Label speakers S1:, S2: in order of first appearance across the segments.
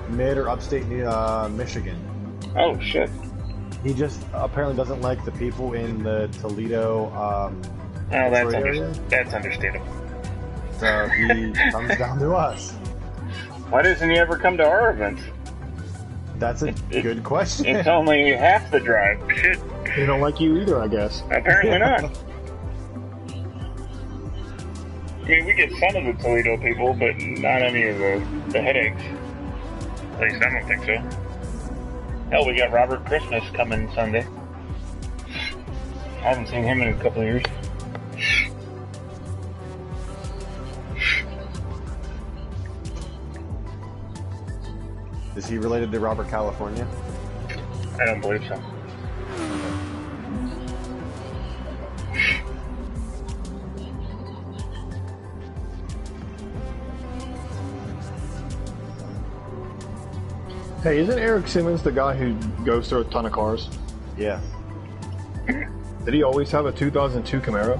S1: mid or upstate Michigan.
S2: Oh shit.
S1: He just apparently doesn't like the people in the Toledo
S2: that's understandable.
S1: So he comes down to us.
S2: Why doesn't he ever come to our events?
S1: That's a good question.
S2: It's only half the drive. Shit.
S3: They don't like you either, I guess.
S2: Apparently not. I mean, we get some of the Toledo people, but not any of the headaches. At least I don't think so. Hell, we got Robert Christmas coming Sunday. I haven't seen him in a couple of years.
S1: Is he related to Robert California?
S2: I don't believe so.
S3: Hey, isn't Eric Simmons the guy who goes through a ton of cars?
S1: Yeah.
S3: Did he always have a 2002 Camaro?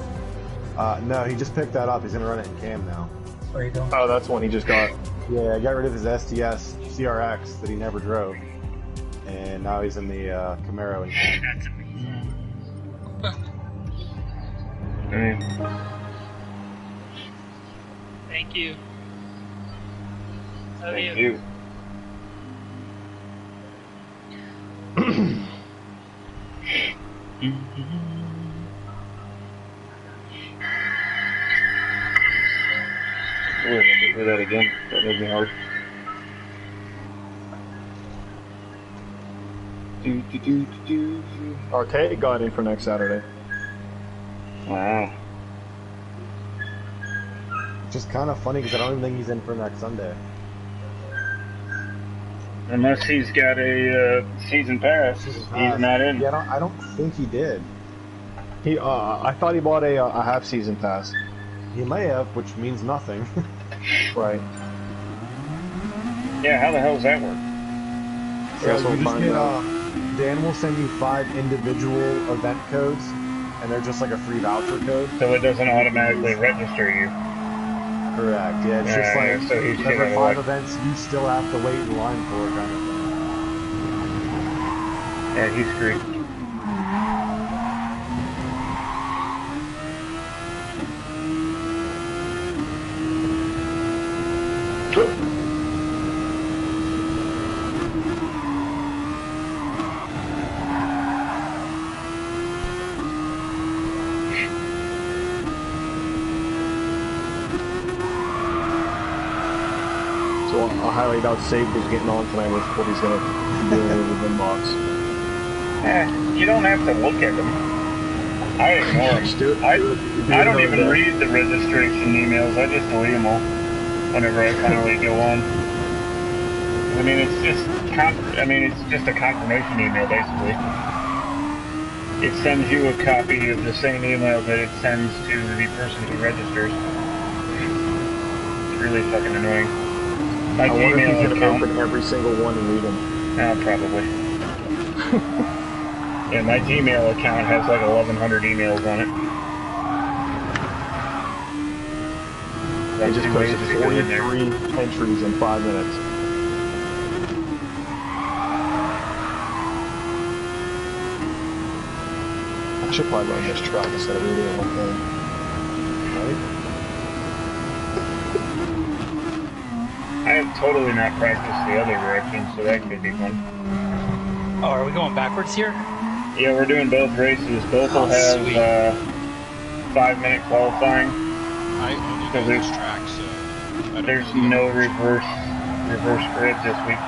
S1: No, he just picked that up. He's gonna run it in cam now.
S4: Where are you going?
S3: Oh, that's one he just got.
S1: Yeah, I got rid of his STS CRX that he never drove, and now he's in the Camaro in cam.
S4: That's amazing. Thank you. Love
S2: Thank
S4: you.
S2: you. We're gonna do that again. That made me hard.
S3: Arcade got in for next Saturday.
S2: Wow.
S1: Just kind of funny because I don't even think he's in for next Sunday.
S2: Unless he's got a season pass, he's not in.
S1: Yeah, I don't think he did.
S3: He, I thought he bought a half season pass.
S1: He may have, which means nothing.
S3: Right.
S2: Yeah, how the hell does that work?
S3: Guess we'll find out.
S1: Dan will send you 5 individual event codes, and they're just like a free voucher code.
S2: So it doesn't automatically register you.
S1: Correct. Yeah, it's just like
S2: so he's
S1: every
S2: gonna
S1: 5 events you still have to wait in line for, kind of thing.
S2: Yeah, he's screwed.
S3: So I highly doubt Save was getting on tonight with what he's going to do with the inbox.
S2: You don't have to look at them. I ignore them. I don't even read the registration emails. I just delete them all whenever I finally go on. I mean, it's just a confirmation email basically. It sends you a copy of the same email that it sends to the person who registers. It's really fucking annoying. My
S3: I wonder if
S2: Gmail
S3: he's going to
S2: account.
S3: open every single one and read them.
S2: Probably. Yeah, my Gmail account has like 1,100 emails on it.
S3: He just posted 43 entries in 5 minutes. I should probably run this truck instead of reading the whole thing. Right?
S2: I have totally not practiced the other direction, so that could be fun.
S4: Oh, are we going backwards here?
S2: Yeah, we're doing both races. Both will have 5-minute qualifying.
S5: I only know this track, so I don't
S2: There's
S5: know.
S2: no reverse grid this week.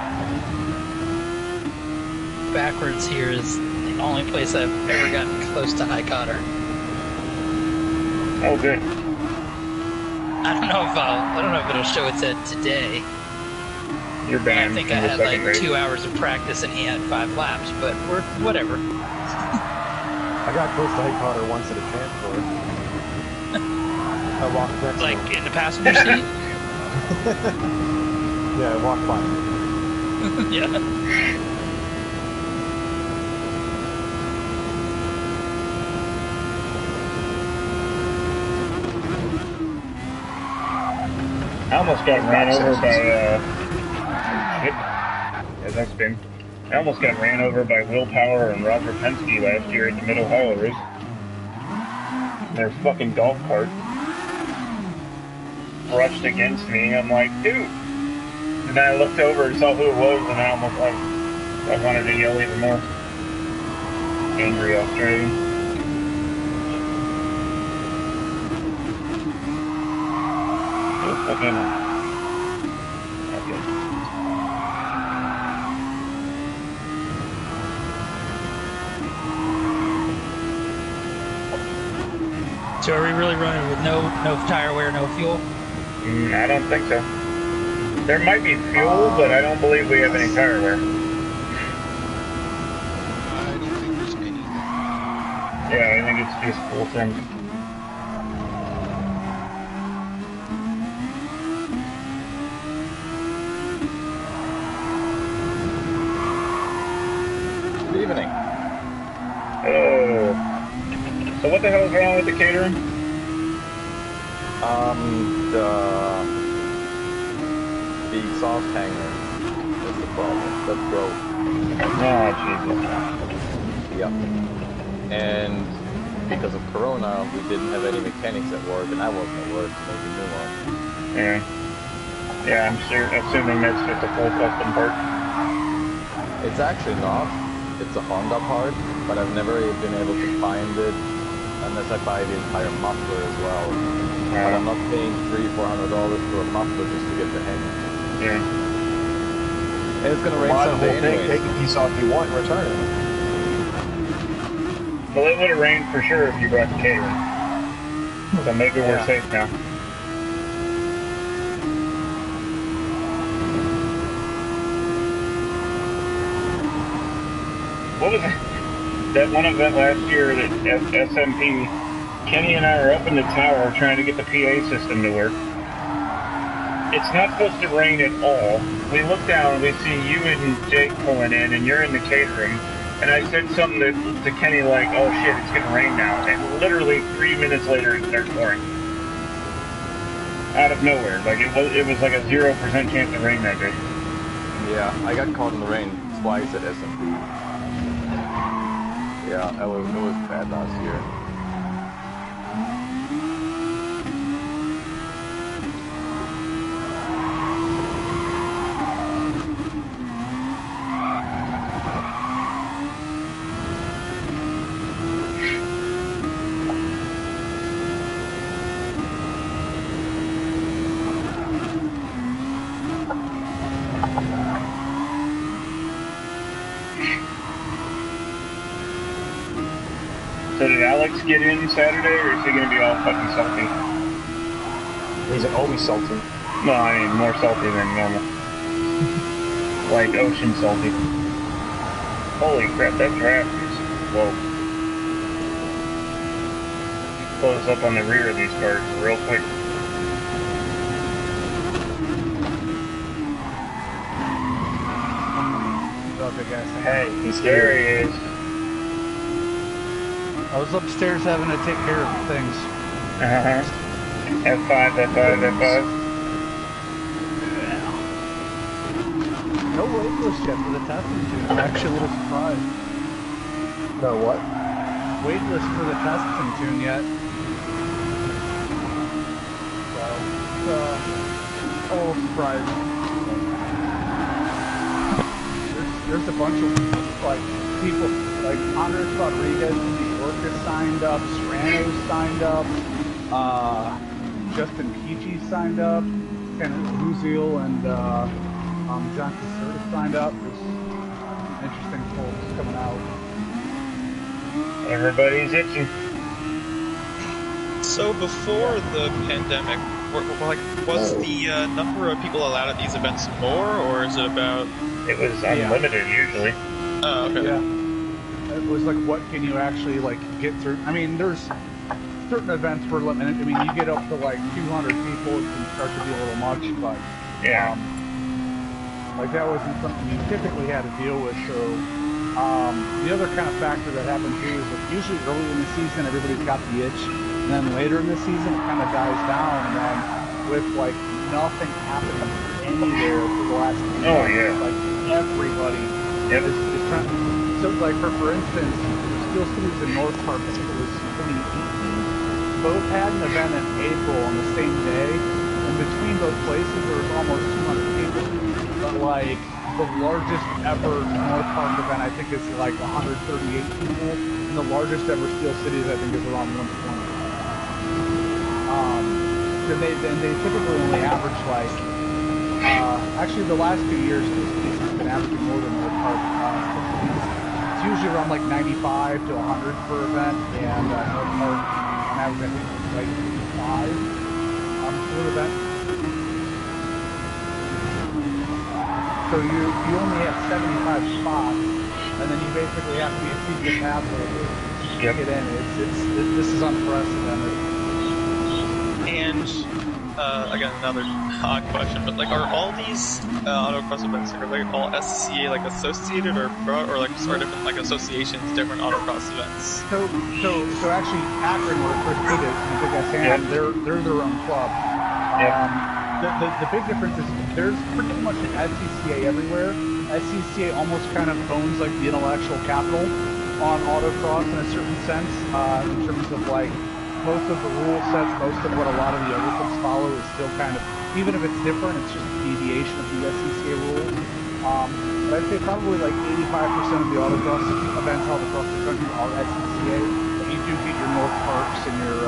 S4: Backwards here is the only place I've ever gotten close to High Cotter.
S2: Oh, good.
S4: I don't know if it'll show it said today.
S2: You're
S4: I
S2: banned
S4: think
S2: from
S4: I
S2: the
S4: had
S2: second
S4: like
S2: race.
S4: 2 hours of practice and he had 5 laps, but whatever.
S1: I got close to High Cotter once at a transport. I walked next to
S4: Like
S1: him.
S4: in the passenger seat?
S1: Yeah, I walked by him.
S4: Yeah.
S2: I almost got ran over by As that's been. I almost got ran over by Willpower and Roger Penske last year at the Middle Ohio race. Their fucking golf cart brushed against me. I'm like, dude. And then I looked over and saw who it was, and I almost like I wanted to yell even more. Angry Australian. Oh, fucking. Okay.
S4: So are we really running with no tire wear, no fuel?
S2: I don't think so. There might be fuel, but I don't believe we have any tire wear.
S5: I don't think there's any.
S2: Yeah, I think it's just full tank.
S3: Good evening.
S2: Oh. So what the hell is wrong with the catering?
S3: The exhaust hanger is the problem. That's broke.
S2: Oh, Jesus.
S3: Yep. And because of Corona, we didn't have any mechanics at work, and I wasn't at work to make a new one.
S2: Yeah. Yeah, I'm sure, assuming that's just a full custom part.
S3: It's actually not. It's a Honda part, but I've never been able to find it unless I buy the entire muffler as well. But I'm not paying $300-400 for a muffler just to get the hanger.
S2: Yeah.
S3: And it's gonna rain Sunday anyway.
S6: Take a piece off you want and return it.
S2: Well, it would have rained for sure if you brought the catering. So maybe we're safe now. What was that one event last year that SMP, Kenny and I are up in the tower trying to get the PA system to work. It's not supposed to rain at all. We look down and we see you and Jake pulling in and you're in the catering. And I said something to Kenny like, oh shit, it's gonna rain now. And literally 3 minutes later it starts pouring. Out of nowhere. Like it was like a 0% chance of rain that day.
S3: Yeah, I got caught in the rain twice at SMP. Yeah, it was bad last year.
S2: So did Alex get in Saturday, or is he going to be all fucking salty?
S6: He's always salty.
S2: No, I mean more salty than normal. Like ocean salty. Holy crap, that draft is... Whoa. Close up on the rear of these cars real quick. Hey, there he is.
S7: I was upstairs having to take care of things.
S2: F5, F5, F5.
S7: No wait list yet for the testing tune. I'm actually a little surprised.
S6: No, what?
S7: Wait list for the testing tune yet. So, a little surprised. There's a bunch of like people, like Andres Rodriguez, Orca signed up, Serrano's signed up, Justin Peachy signed up, and Ruziel and John Caserta signed up. There's interesting polls coming out.
S2: Everybody's itching.
S5: So before the pandemic, was the number of people allowed at these events more, or is it about?
S2: It was unlimited usually.
S5: Oh, okay.
S7: Yeah. It was like, what can you actually like get through? I mean, there's certain events were limited. I mean, you get up to like 200 people, it can start to be a little much, but
S2: Yeah.
S7: like that wasn't something you typically had to deal with. So the other kind of factor that happened too is like usually early in the season everybody's got the itch, and then later in the season it kind of dies down. And then with like nothing happening anywhere for the last 2
S2: Oh,
S7: months.
S2: yeah.
S7: Like everybody
S2: Yep.
S7: is trying. So like for instance, Steel Cities in North Park, I think it was 2018, both had an event in April on the same day. And between both places, there was almost 200 people. But like the largest ever North Park event, I think, is like 138 people, and the largest ever Steel Cities, I think, is around 120. And they typically only average like, actually the last 2 years, Steel Cities has been averaging more than North Park. It's usually around like 95 to 100 per event, and North Park on average, I think, is like 5 per event. So you only have 75 spots, and then you basically have to be a season pass holder to get in. This is unprecedented.
S5: And again, another odd question, but like, are all these autocross events are they all SCCA like associated, or like are different like associations, different autocross events?
S7: So actually, Akron, where Chris did it, and Big SM, they're their own club. The big difference is there's pretty much an SCCA everywhere. SCCA almost kind of owns like the intellectual capital on autocross in a certain sense, in terms of like most of the rule sets, most of what a lot of the other clubs follow is still kind of, even if it's different, it's just a deviation of the SCCA rules. But I'd say probably like 85% of the autocross events held across the country are SCCA. But you do get your North Parks and your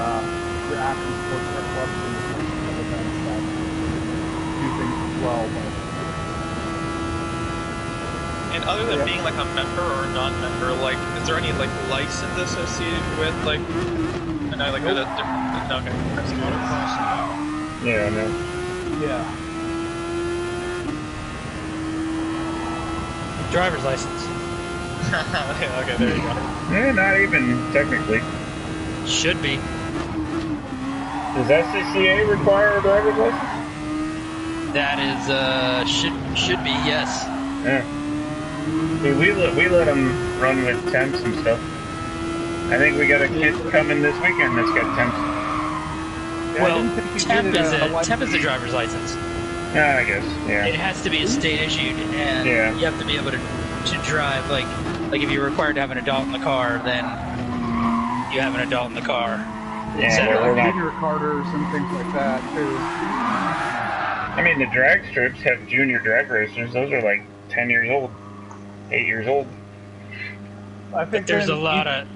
S7: Akron Sports Car Clubs and your events that do things as well. But
S5: and other than being like a member or a non-member, like, is there any like license associated with like? And I like that different. Okay.
S2: Yeah, I know.
S7: Yeah.
S4: Driver's license.
S5: Okay, there you go.
S2: Yeah, not even technically.
S4: Should be.
S2: Does SCCA require a driver's license?
S4: That is, should be, yes.
S2: Yeah. See, we let them run with temps and stuff. I think we got a kid coming this weekend that's got temps.
S4: Well, temp is a driver's license.
S2: Yeah, I guess. Yeah.
S4: It has to be a state issued, and you have to be able to drive. Like if you're required to have an adult in the car, then you have an adult in the car.
S2: Yeah,
S7: well, junior carters and things like that too.
S2: I mean, the drag strips have junior drag racers. Those are like 10 years old, 8 years old.
S7: I think
S4: there's a lot of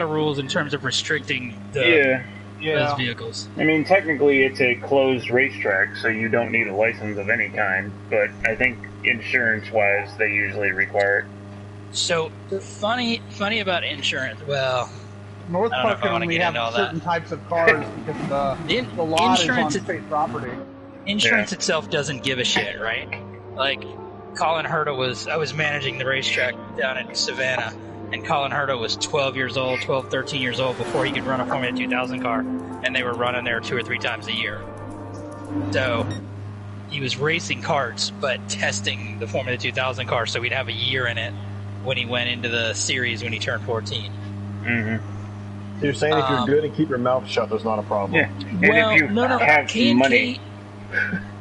S4: rules in terms of restricting those vehicles.
S2: I mean, technically it's a closed racetrack, so you don't need a license of any kind, but I think insurance-wise they usually require it.
S4: So, funny about insurance, well,
S7: North Park can only have certain types of cars because the lot is on state property.
S4: Insurance itself doesn't give a shit, right? Like, Colin Herta I was managing the racetrack down in Savannah, and Colin Herta was 13 years old before he could run a Formula 2000 car, and they were running there 2 or 3 times a year. So he was racing karts, but testing the Formula 2000 car, so he'd have a year in it when he went into the series when he turned 14.
S6: So you're saying if you're good and keep your mouth shut, there's not a problem?
S2: Yeah. And if you have money...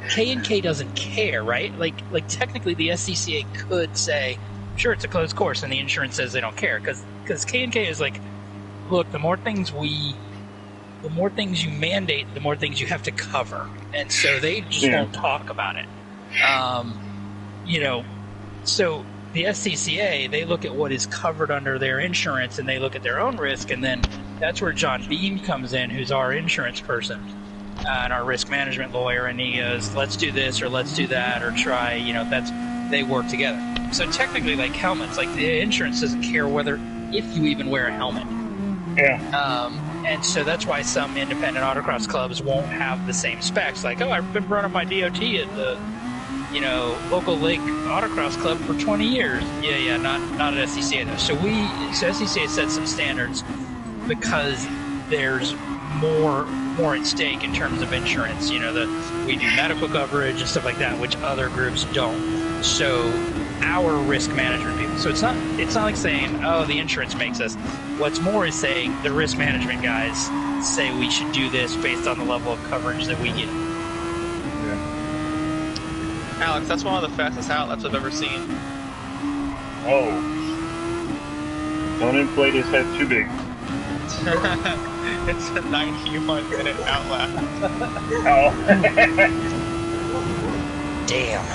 S4: K&K doesn't care, right? Like technically the SCCA could say, sure, it's a closed course, and the insurance says they don't care, because K&K is like, look, the more things you mandate, the more things you have to cover, and so they just won't talk about it. So the SCCA, they look at what is covered under their insurance, and they look at their own risk, and then that's where John Beam comes in, who's our insurance person and our risk management lawyer, and he goes, let's do this or let's do that or try, they work together. So technically, like helmets, like the insurance doesn't care if you even wear a helmet.
S2: Yeah.
S4: And so that's why some independent autocross clubs won't have the same specs. Like, I've been running my DOT at the, local lake autocross club for 20 years. Yeah, not at SCCA though. So SCCA set some standards because there's more at stake in terms of insurance. We do medical coverage and stuff like that, which other groups don't. So our risk management people. So it's not like saying, oh, the insurance makes us. What's more is saying the risk management guys say we should do this based on the level of coverage that we get.
S5: Alex, that's one of the fastest outlets I've ever seen.
S2: Oh. Don't inflate his head too big.
S5: It's a 91-minute outlap.
S2: Oh.
S4: Damn.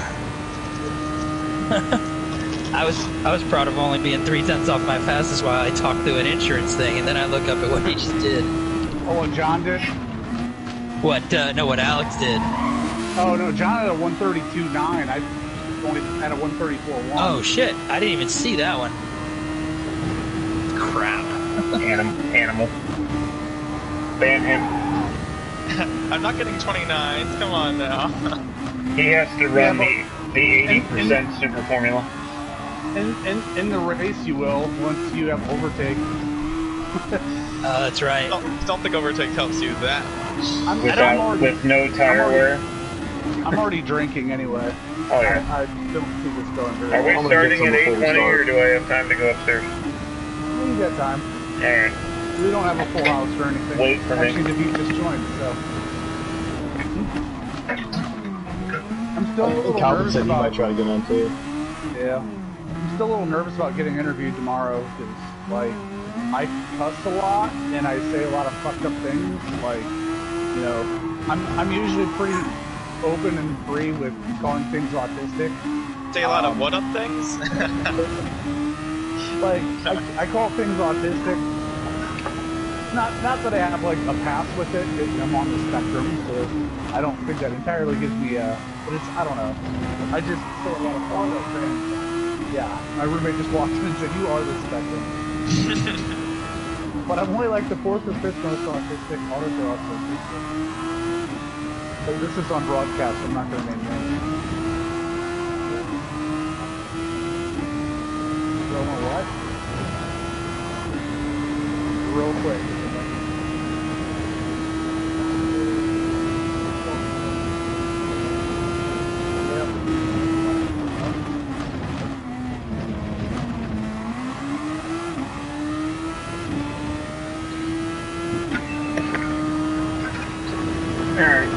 S4: I was proud of only being 3/10 off my fastest while I talked through an insurance thing, and then I look up at what he just did.
S7: Oh, what John did?
S4: What? No, what Alex did.
S7: Oh no, John had a 132.9. I only had a 134.1.
S4: Oh shit! I didn't even see that one. Crap.
S2: Animal. Ban him.
S5: I'm not getting 29s. Come on now.
S2: He has to run the 80% super formula.
S7: In the race, you will once you have overtake.
S4: That's right.
S5: Don't think overtake helps you that much.
S2: With no tire wear.
S7: I'm already drinking anyway.
S2: Oh yeah.
S7: I don't see this going very
S2: Are
S7: well.
S2: we starting at 8:20 or do I have time to go upstairs?
S7: You got time.
S2: Alright.
S7: We don't have a full house or anything.
S2: Wait for me.
S7: Actually, David just joined, so. I'm still a little
S6: Calvin
S7: nervous
S6: said he
S7: about.
S6: might try to get on too.
S7: Yeah. I'm still a little nervous about getting interviewed tomorrow because, like, I cuss a lot and I say a lot of fucked up things. Like, you know, I'm usually pretty open and free with calling things autistic.
S5: Say a lot of what up things?
S7: Like, I call things autistic. Not that I have, like, a pass with it. I'm on the spectrum, so I don't think that entirely gives me but it's, I don't know. I just say a lot of fucked up things. Yeah, my roommate just walked in and said, "You are the spectrum." But I'm only like the 4th or 5th most autistic autocross autistic. So this is on broadcast, so I'm not going to name names. You know what? Real quick.
S2: Alright.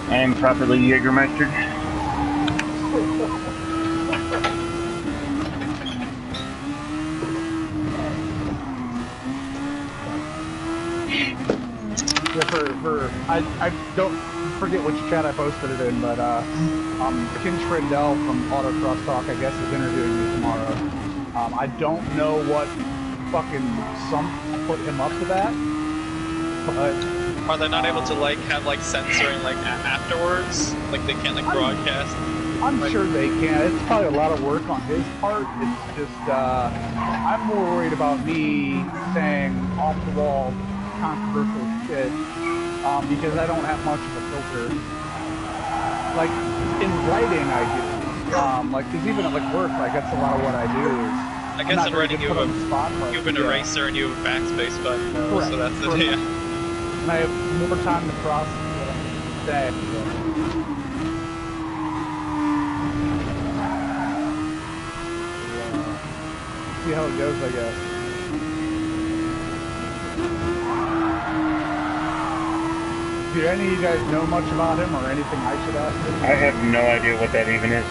S2: I am properly Jägermeistered.
S7: Yeah, I don't forget which chat I posted it in, but Ken Trindell from Autocross Talk, I guess, is interviewing me tomorrow. I don't know what fucking put him up to that, but
S5: Are they not able to have censoring afterwards? Like they can't broadcast?
S7: I'm sure they can. It's probably a lot of work on his part. It's just I'm more worried about me saying off the wall controversial shit because I don't have much of a filter. Like in writing, I do. Because even at work, that's a lot of what I do.
S5: I guess in writing you have an eraser and you have a backspace button.
S7: Correct.
S5: So that's the
S7: Correct. And I have more time to process that. See how it goes, I guess. Do any of you guys know much about him or anything I should ask him?
S2: I have no idea what that even is.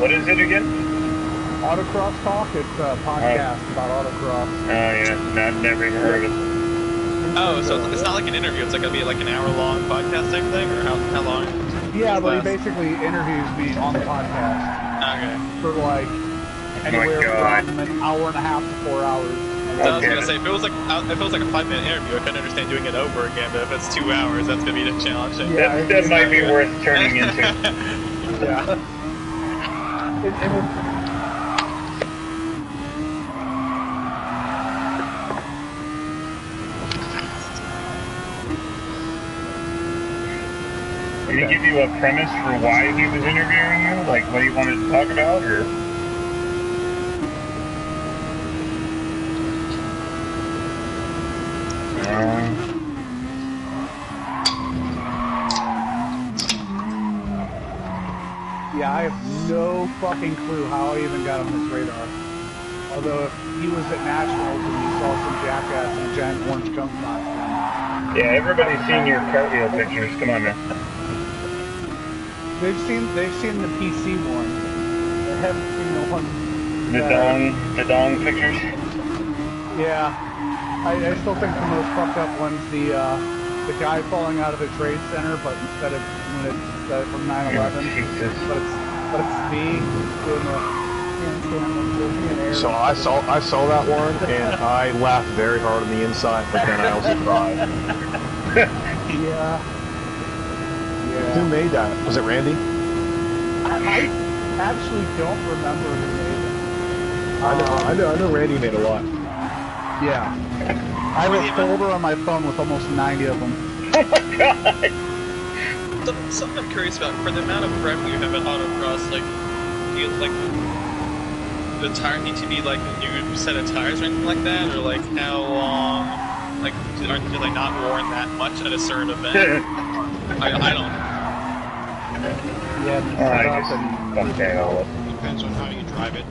S2: What is it again?
S7: Autocross Talk? It's a podcast about autocross.
S2: Oh yeah, I've never even heard of it.
S5: Oh, so it's not like an interview. It's gonna be like an hour-long podcast type thing, or how long?
S7: Yeah, but he basically interviews me on the podcast.
S5: Okay.
S7: For anywhere from an hour and a half to 4 hours.
S5: So I was gonna say, if it was like a 5-minute interview, I couldn't understand doing it over again. But if it's 2 hours, that's gonna be challenging.
S7: Yeah,
S2: that might be worth turning into.
S7: Yeah.
S2: Did he give you a premise for why he was interviewing you? Like what he wanted to talk about, or?
S7: Yeah, I have no fucking clue how I even got on his radar. Although if he was at Nationals and you saw some jackass in a giant orange junk costume.
S2: Yeah, everybody's seen your cartwheel pictures. Come on now.
S7: They've seen the PC one. They haven't seen the one.
S2: The dong pictures.
S7: Yeah, I still think the most fucked up one's the guy falling out of the trade center, but instead of when it's from 9/11, but it's me doing the handstand in air.
S6: So I saw that one, and I laughed very hard on the inside, but then I also cried.
S7: Yeah.
S6: Who made that? Was it Randy?
S7: I actually don't remember who made it.
S6: I know Randy made a lot.
S7: Yeah. I have a folder on my phone with almost 90 of them.
S2: Oh my god!
S5: Something I'm curious about, for the amount of revenue you have in autocross, like, do you, like, the tires need to be, like, a new set of tires or anything like that? Or, like, how long, like, do they not worn that much at a certain event? I don't know.
S7: Yeah,
S8: Depends on how you drive it.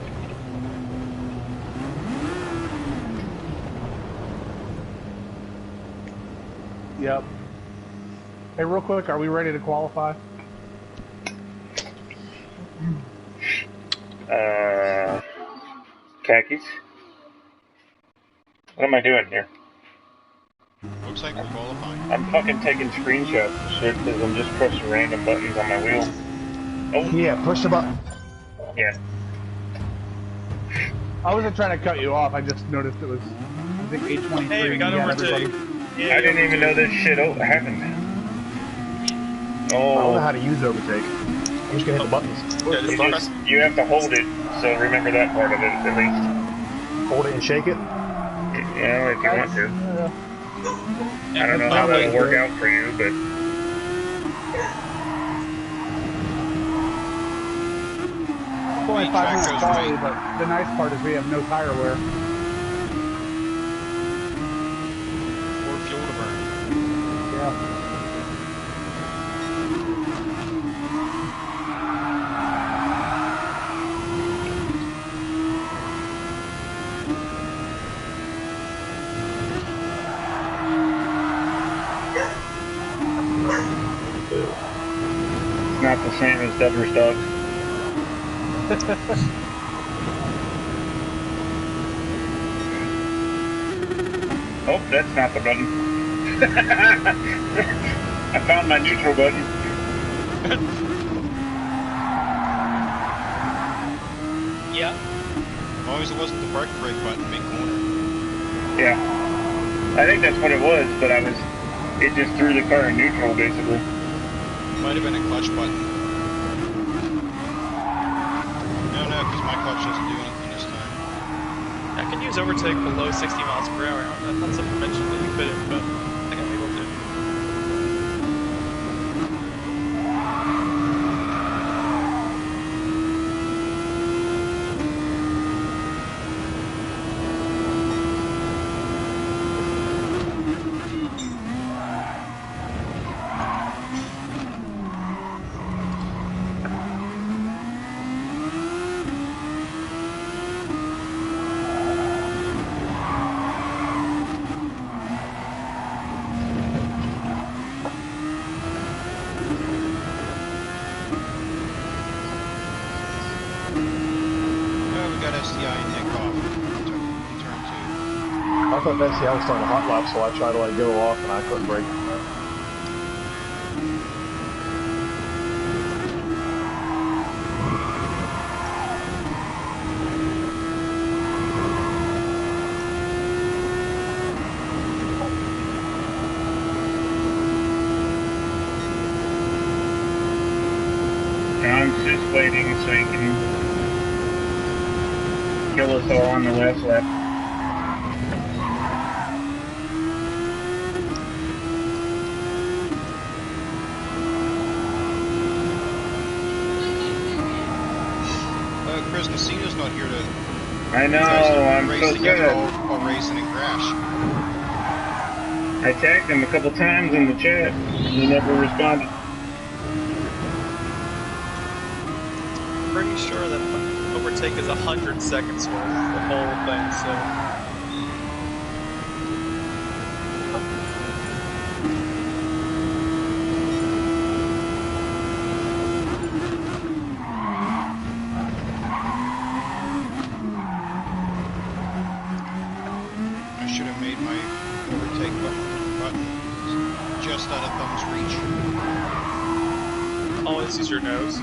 S7: Yep. Hey, real quick, are we ready to qualify?
S2: Khakis. What am I doing here?
S8: Looks like we're qualifying.
S2: I'm fucking taking screenshots and shit because I'm just pressing random buttons on my wheel. Oh.
S6: Yeah, push the button.
S2: Yeah.
S7: I wasn't trying to cut you off, I just noticed it was, I think, 8:23.
S5: Hey, we got overtake.
S2: I didn't even know this shit happened. Oh.
S6: I don't know how to use overtake. I'm just gonna hit the buttons.
S2: You have to hold it, so remember that part of it at least.
S6: Hold it and shake it?
S2: Yeah, if you want to. I don't know how that'll work out for you, but...
S7: It's only 5 minutes quality, but the nice part is we have no tire wear.
S8: Or fuel to burn.
S7: Yeah.
S2: It's not the same as Deborah's dogs. Oh, that's not the button. I found my neutral button.
S4: Yeah.
S8: As long as it wasn't the brake button, big corner.
S2: Yeah. I think that's what it was, but it just threw the car in neutral, basically.
S8: Might have been a clutch button. No, because my clutch doesn't do anything this time.
S5: I can use overtake below 60 miles per hour. That's not something mentioned that you couldn't, but I think I'm able to.
S6: I thought that's the I was starting a hot lap, so I tried to like go off and I couldn't brake.
S2: John's just waiting so he can kill us all on the last lap.
S8: Chris Messina's not here to...
S2: I know, I'm so
S8: together
S2: sad.
S8: all racing and crash.
S2: I tagged him a couple times in the chat. He never responded.
S5: I'm pretty sure that overtake is 100 seconds worth, the whole thing, so...
S8: just out of thumb's reach.
S5: Always use your nose.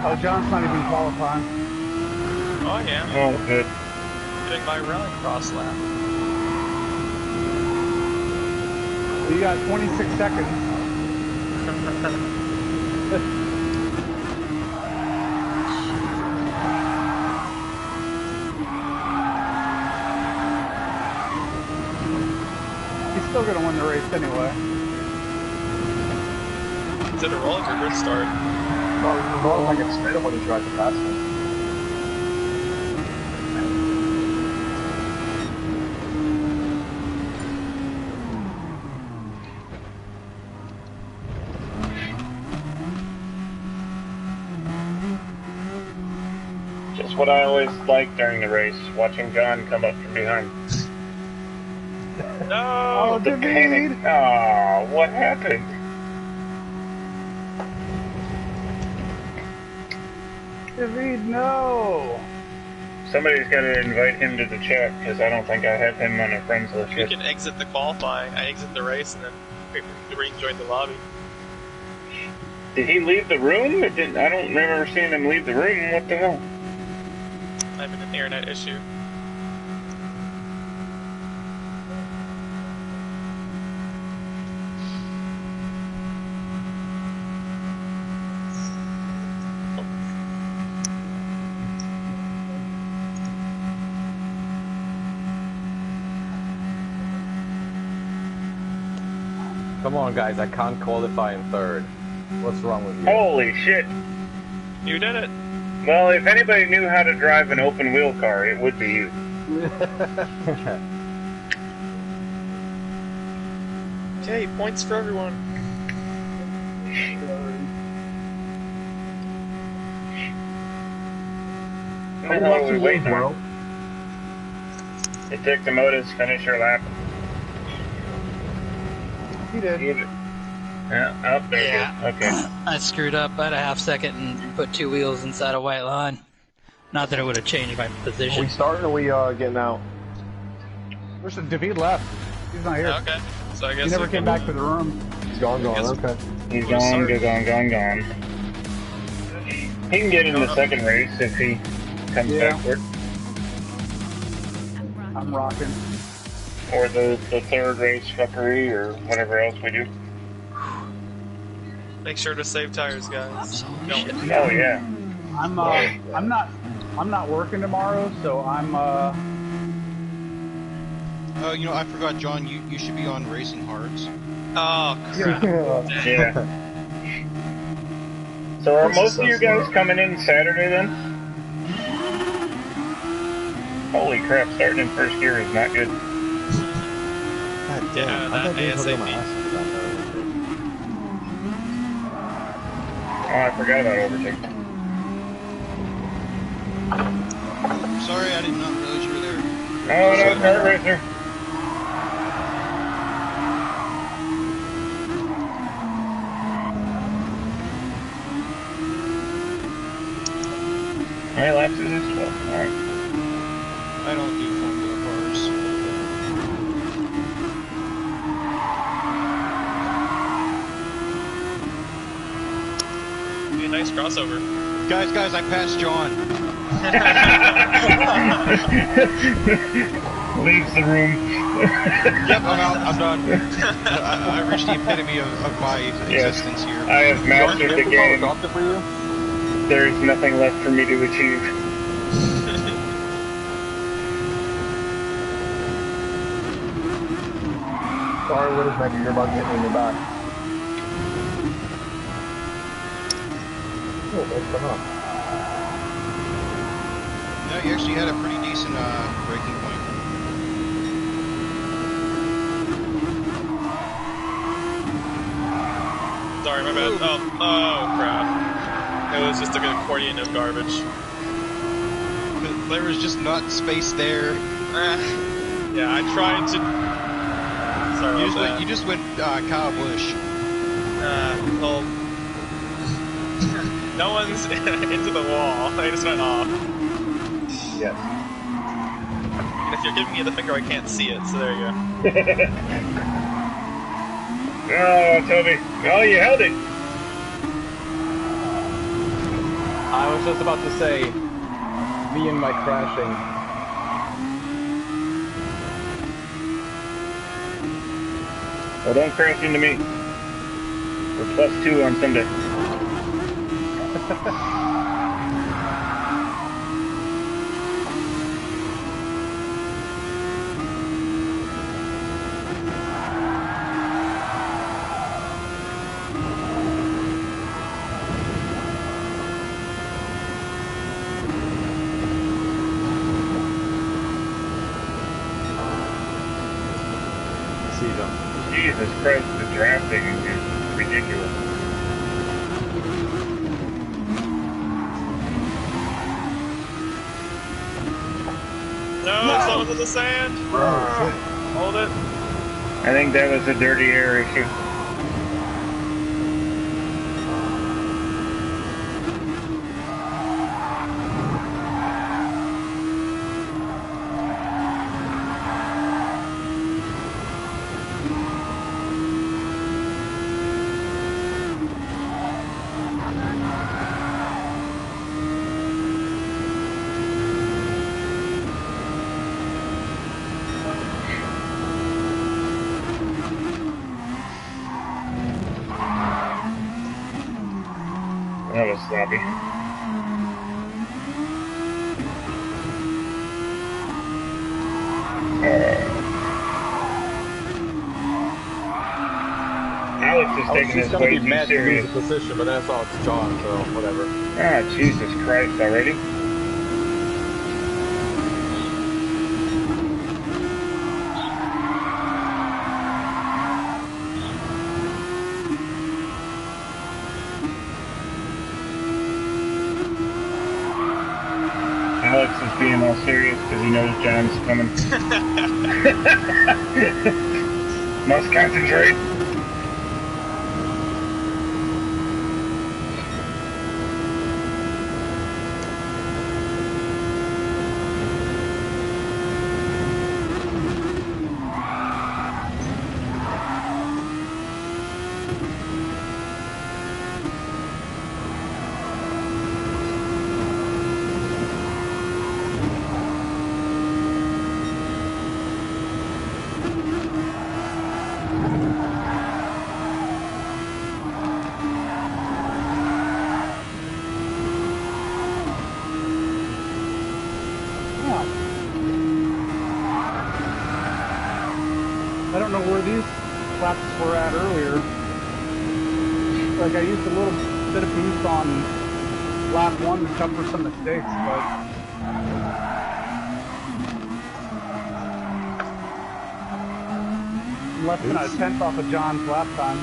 S7: Oh, John's not even qualifying.
S5: Oh yeah.
S2: Oh, good.
S5: Getting my rallycross lap.
S7: You got 26 seconds. He's still going to win the race anyway.
S5: Is it a roll or a good start?
S3: Well, like it's straight up when he tries to pass me.
S2: Just what I always like during the race, watching John come up from behind.
S5: No!
S7: Oh,
S2: The panic.
S7: David!
S2: Oh, what happened?
S7: David, no!
S2: Somebody's got to invite him to the chat, because I don't think I have him on a friends list
S5: You
S2: yet.
S5: can exit the qualifying. I exit the race and then rejoin the lobby.
S2: Did he leave the room? I don't remember seeing him leave the room. What the hell?
S5: I have an internet issue.
S3: Come on, guys, I can't qualify in third. What's wrong with you?
S2: Holy shit.
S5: You did it!
S2: Well, if anybody knew how to drive an open wheel car, it would be you.
S5: Okay, points for everyone.
S2: What the hell are we waiting on? Detect the motives, finish your lap.
S7: He did.
S2: Yeah, oh, there
S4: Yeah.
S2: you go. Okay.
S4: I screwed up. I had a half second and put two wheels inside a white line. Not that it would have changed my
S6: Are we
S4: position.
S6: starting or are we getting out?
S7: Listen, David left. He's not here.
S5: Okay, so I guess
S7: He never
S5: we
S7: came
S5: can-
S7: back to the room.
S6: He's gone,
S5: Yes.
S6: okay.
S2: He's
S5: Well,
S2: gone,
S5: sorry.
S2: gone. He can get in the second race if he comes
S7: Yeah.
S2: backward.
S7: I'm rocking.
S2: Or the third race fuckery or whatever else we do.
S5: Make sure to save tires, guys. Don't.
S2: Oh yeah.
S7: I'm not working tomorrow, so I'm
S8: You know, I forgot, John, you should be on Racing Hearts.
S5: Oh, crap.
S2: Yeah. So are most of you guys coming in Saturday then? Holy crap, starting in first gear is not good.
S3: God
S5: Yeah,
S3: damn, I
S5: that
S3: thought they put on my
S5: ASAP.
S3: ass for that.
S2: Oh, I forgot about overtake.
S8: Sorry, I did not realize you were there.
S2: Oh no, kart racer. How many laps is this? 12. Alright.
S8: I don't do Formula cars.
S5: Be a nice crossover.
S8: Guys, I passed John.
S2: Leaves the room.
S8: Yep, I'm out. I'm done. I reached the epitome of my existence here.
S2: I have mastered the game.
S3: Helicopter for you?
S2: There is nothing left for me to achieve.
S6: Sorry, Whitaker, you're about to hit me in the back. What's going on?
S8: No, you actually had a pretty decent braking point.
S5: Sorry, my bad. Oh crap. It was just like an accordion of garbage.
S8: There was just not space there.
S5: Yeah, I tried to. Sorry
S8: You just went Kyle Busch.
S5: Well, no one's into the wall. I just went off.
S2: Yes.
S5: If you're giving me the finger, I can't see it. So there you go.
S2: Oh, Toby. Oh, you held it.
S3: I was just about to say, me and my crashing.
S2: Well, don't crash into me. We're +2 on Sunday.
S1: See them.
S2: Jesus Christ, the drafting is ridiculous.
S5: No, someone's in the sand. Hold it.
S2: I think that was a dirty air issue. That was sloppy. Alex is taking this way too serious.
S3: The position, but that's all it's John, so whatever.
S2: Ah, Jesus Christ already. Alex is being all serious because he knows John's coming. Must concentrate.
S7: I don't know where these laps were at earlier. Like, I used a little bit of boost on lap 1 to cover some mistakes, but I'm less than a tenth off of John's lap time.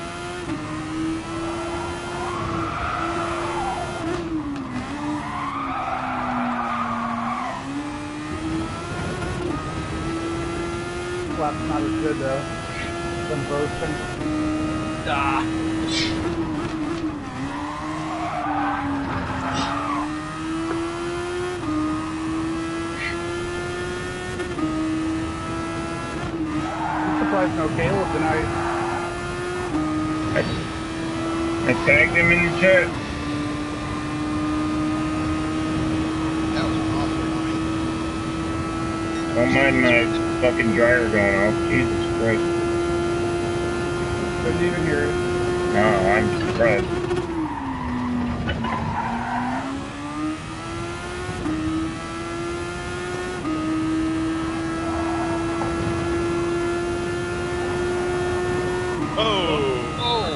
S7: Lap's not as good though. Them boasting. I'm surprised no Caleb tonight.
S2: I tagged him in the chat.
S8: That was awful line.
S2: Don't mind my fucking dryer going off. Jesus Christ.
S7: Couldn't even hear it.
S2: No, I'm surprised.
S5: Oh,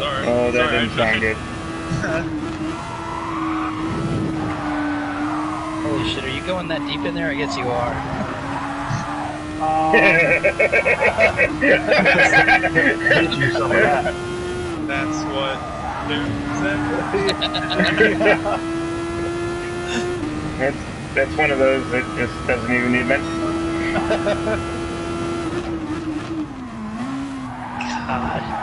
S5: sorry.
S2: Oh, that
S5: Sorry,
S2: didn't sound good.
S4: Holy shit, are you going that deep in there? I guess you are.
S6: Get you some of that.
S5: That's what Doom said.
S2: That's one of those that just doesn't even need mention.
S4: God.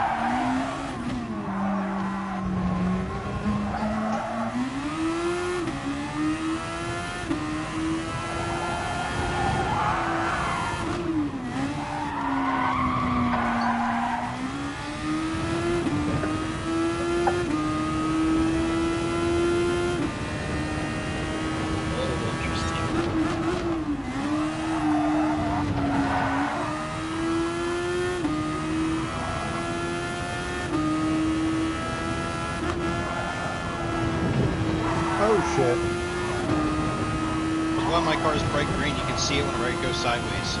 S7: Oh shit.
S8: While my car is bright green, you can see it whenever it goes sideways.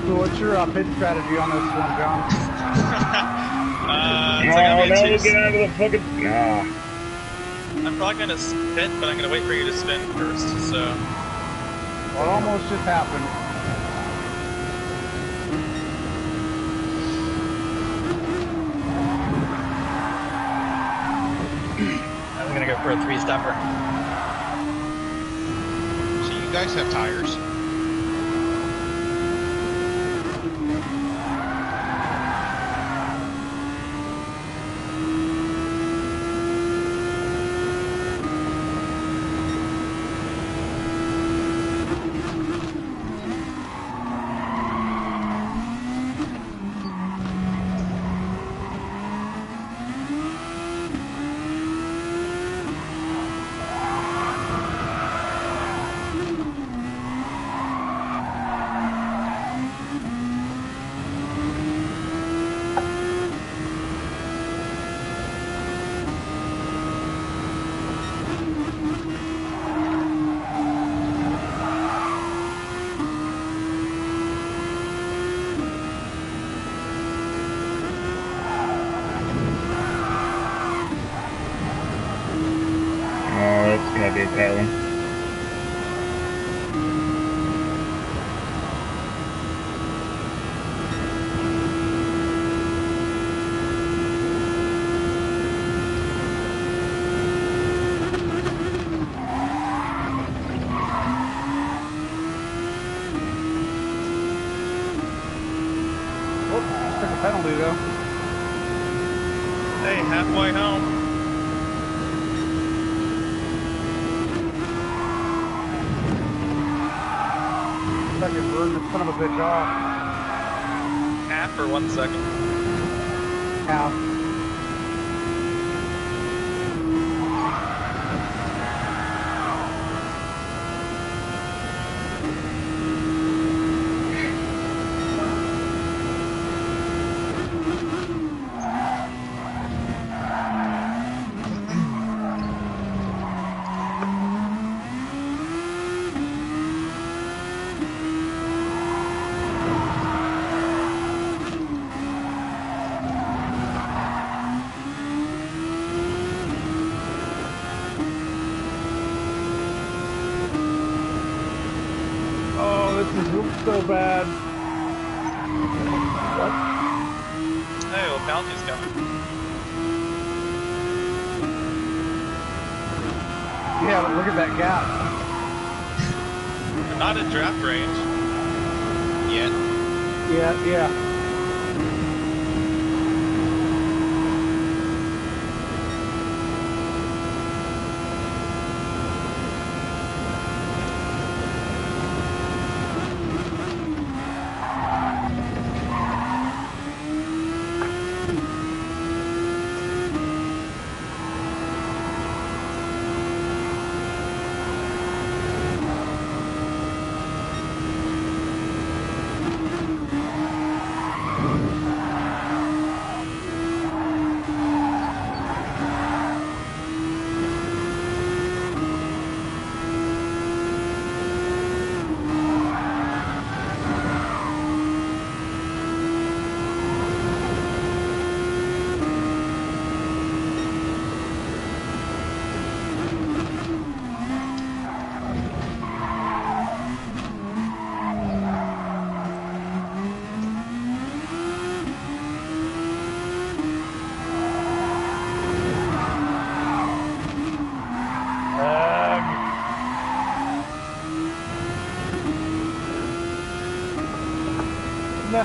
S7: So what's your pit strategy on this one, John?
S5: It's like
S2: No, get out of the fucking... Nah.
S5: I'm probably gonna spin, but I'm gonna wait for you to spin first, so...
S7: Well, it almost just happened.
S4: I'm gonna go for a 3-stopper.
S8: So you guys have tires.
S2: Gonna be a bad one.
S7: Oh, just took a penalty though.
S5: Hey, halfway home.
S7: Second burn the son of a bitch off.
S5: Half or 1 second.
S7: Half. This is so bad. What?
S5: Hey, well, penalty's coming.
S7: Yeah, but look at that gap.
S5: We're not in draft range. Yet.
S7: Yeah.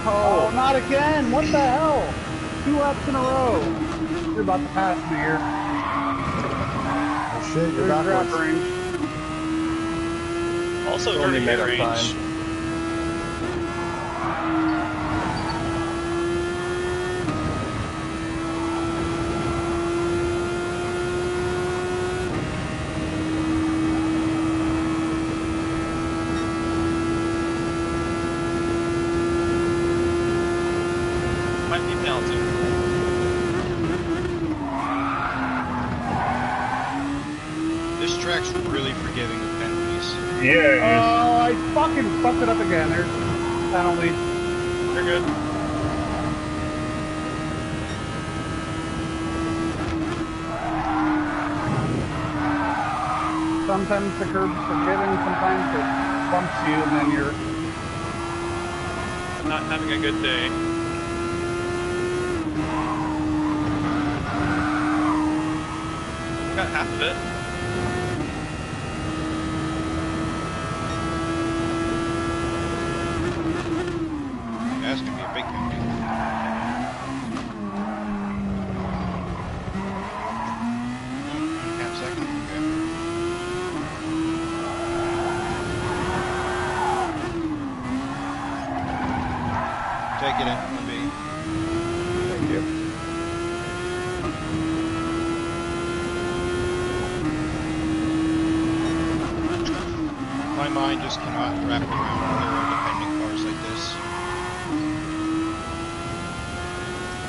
S7: Oh, not again! What the hell? 2 laps in a row. You're about to pass me here.
S1: Oh shit, you're
S7: There's
S1: backwards.
S7: draft range.
S5: Also,
S3: Only
S5: very
S3: made
S5: hit
S3: up
S5: range.
S3: time.
S5: Might be penalty.
S8: This track's really forgiving with penalties.
S2: Yeah,
S7: Oh, I fucking fucked it up again. There's penalty.
S5: You're good.
S7: Sometimes the curb's forgiving, sometimes it bumps you, and then you're...
S5: I'm not having a good day. Got half of it.
S8: That's gonna be a big penalty. Half second. Okay. Take it in, one B.
S3: Thank you.
S8: My mind just cannot wrap around aero-dependent cars like this.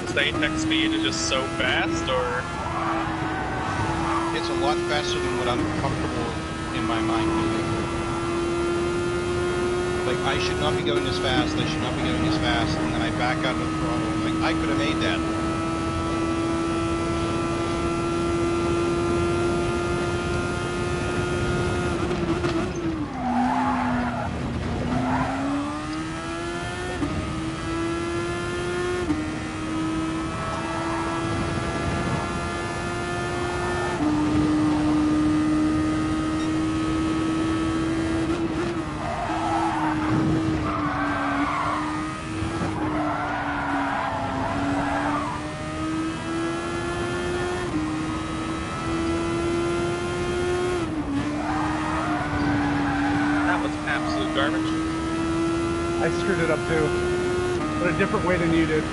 S5: Is the apex speed is just so fast, or
S8: It's a lot faster than what I'm comfortable in my mind doing. Like, I should not be going this fast, I should not be going this fast, and then I back out of the throttle. I'm like, I could have made that.
S5: that was absolute garbage.
S7: I screwed it up too. But a different way than you did.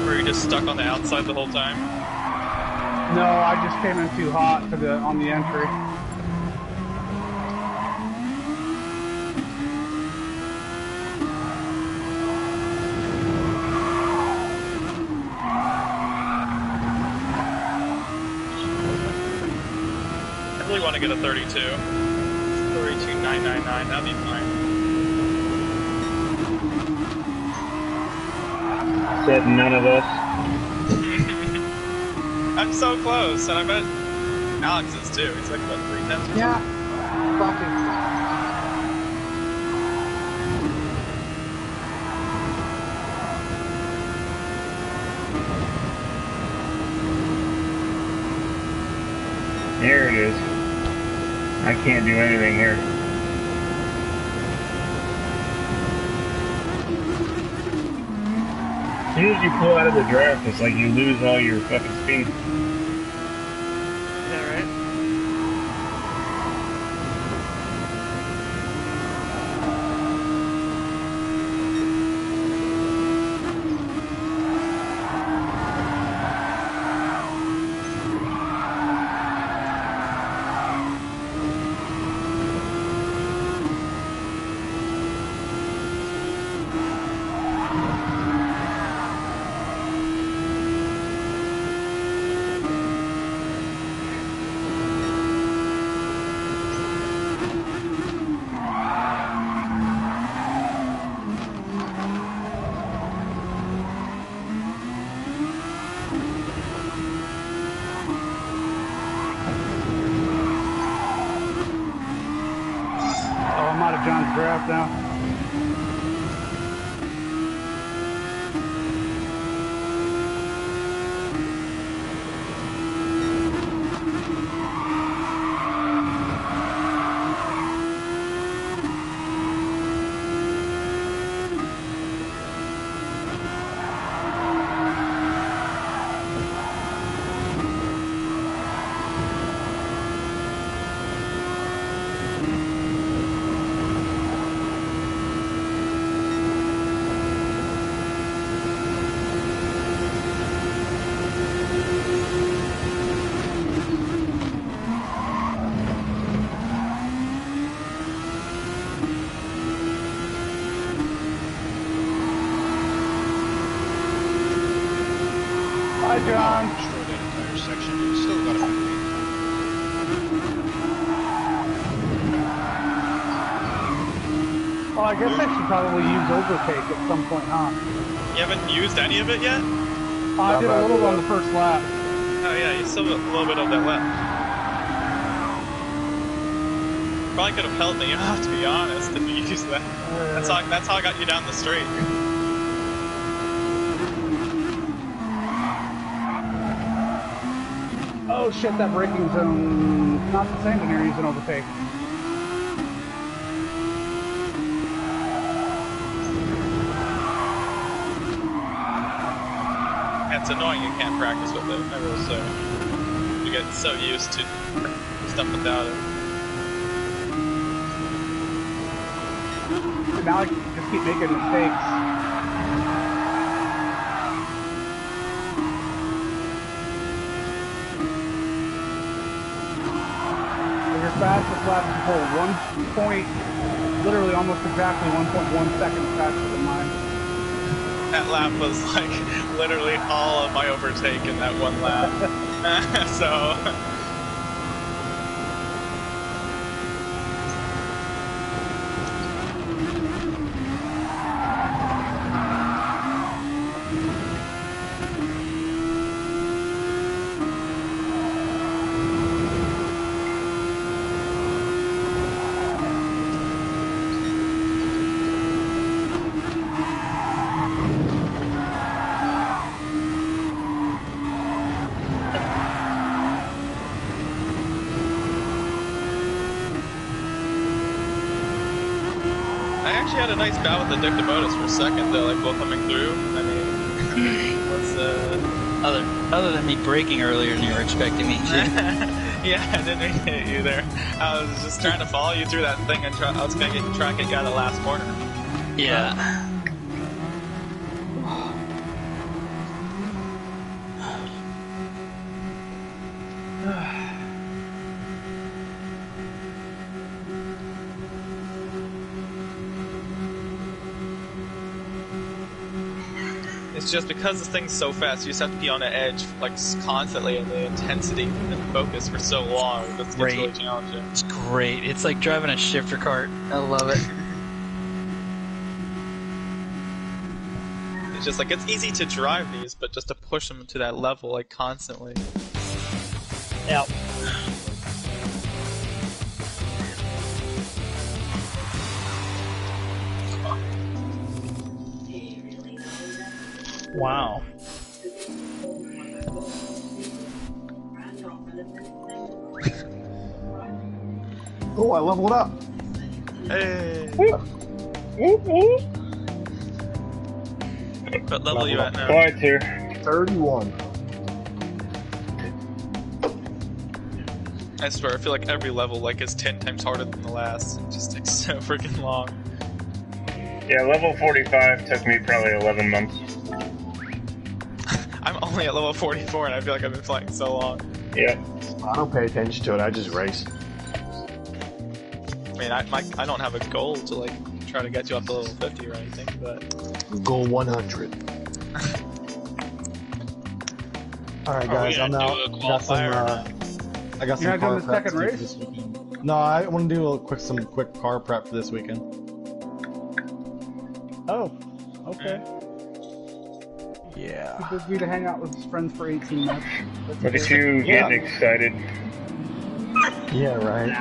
S5: Were you just stuck on the outside the whole time?
S7: No, I just came in too hot on the entry.
S5: I really want to get a 32. 32,999, that'd be fine.
S2: said none of us.
S5: I'm so close, and I bet Alex is too. He's like, what, 3 tenths?
S3: Yeah. Fucking.
S2: There it is. I can't do anything here. As soon as you pull out of the draft, it's like you lose all your fucking speed.
S5: Yeah, right?
S7: Oh, I'm out of John's draft now. Bye, John.
S8: Destroy that entire section. It's still got a few feet.
S7: Well, I guess I should probably use overtake at some point, huh?
S5: You haven't used any of it yet?
S7: I did a little on the first lap.
S5: Oh yeah, you still have a little bit of that left. Probably could have held me off, to be honest, if you used that. That's how I got you down the straight.
S7: Oh shit, that braking zone not the same when you're using overtake.
S5: It's annoying you can't practice with it, I will say. You get so used to stuff without it.
S7: Now I can just keep making mistakes. Your fastest lap is whole 1 point, literally almost exactly 1.1 seconds faster than mine.
S5: That lap was like literally all of my overtake in that one lap. So. I actually had a nice bout with the Dictabotus for a second though, like while coming through. I mean, what's
S4: other than me braking earlier than you were expecting me to.
S5: Yeah, I didn't mean to hit you there. I was just trying to follow you through that thing and I was gonna try and get you out of the last corner.
S4: Yeah.
S5: It's just because this thing's so fast, you just have to be on the edge like constantly, and the intensity and focus for so long. It's really challenging.
S4: It's great. It's like driving a shifter cart. I love it.
S5: It's just like it's easy to drive these, but just to push them to that level like constantly.
S4: Yep. Wow.
S1: Oh, I leveled up.
S5: Hey. What level are you at now?
S2: Flights here.
S1: 31.
S5: I swear, I feel like every level like is 10 times harder than the last. It just takes so freaking long.
S2: Yeah, level 45 took me probably 11 months.
S5: I'm only at level 44 and I feel like I've been flying so long.
S2: Yeah.
S6: I don't pay attention to it, I just race.
S5: I mean, I don't have a goal to like try to get you up to level 50 or anything, but...
S6: Goal 100. Alright guys, I'm out. I got some car prep to do for this weekend. No, I want to do some quick car prep for this weekend.
S7: Oh, okay.
S6: Yeah.
S7: He busy to hang out with his friends for 18 months.
S2: Look at you getting excited.
S6: Yeah, right.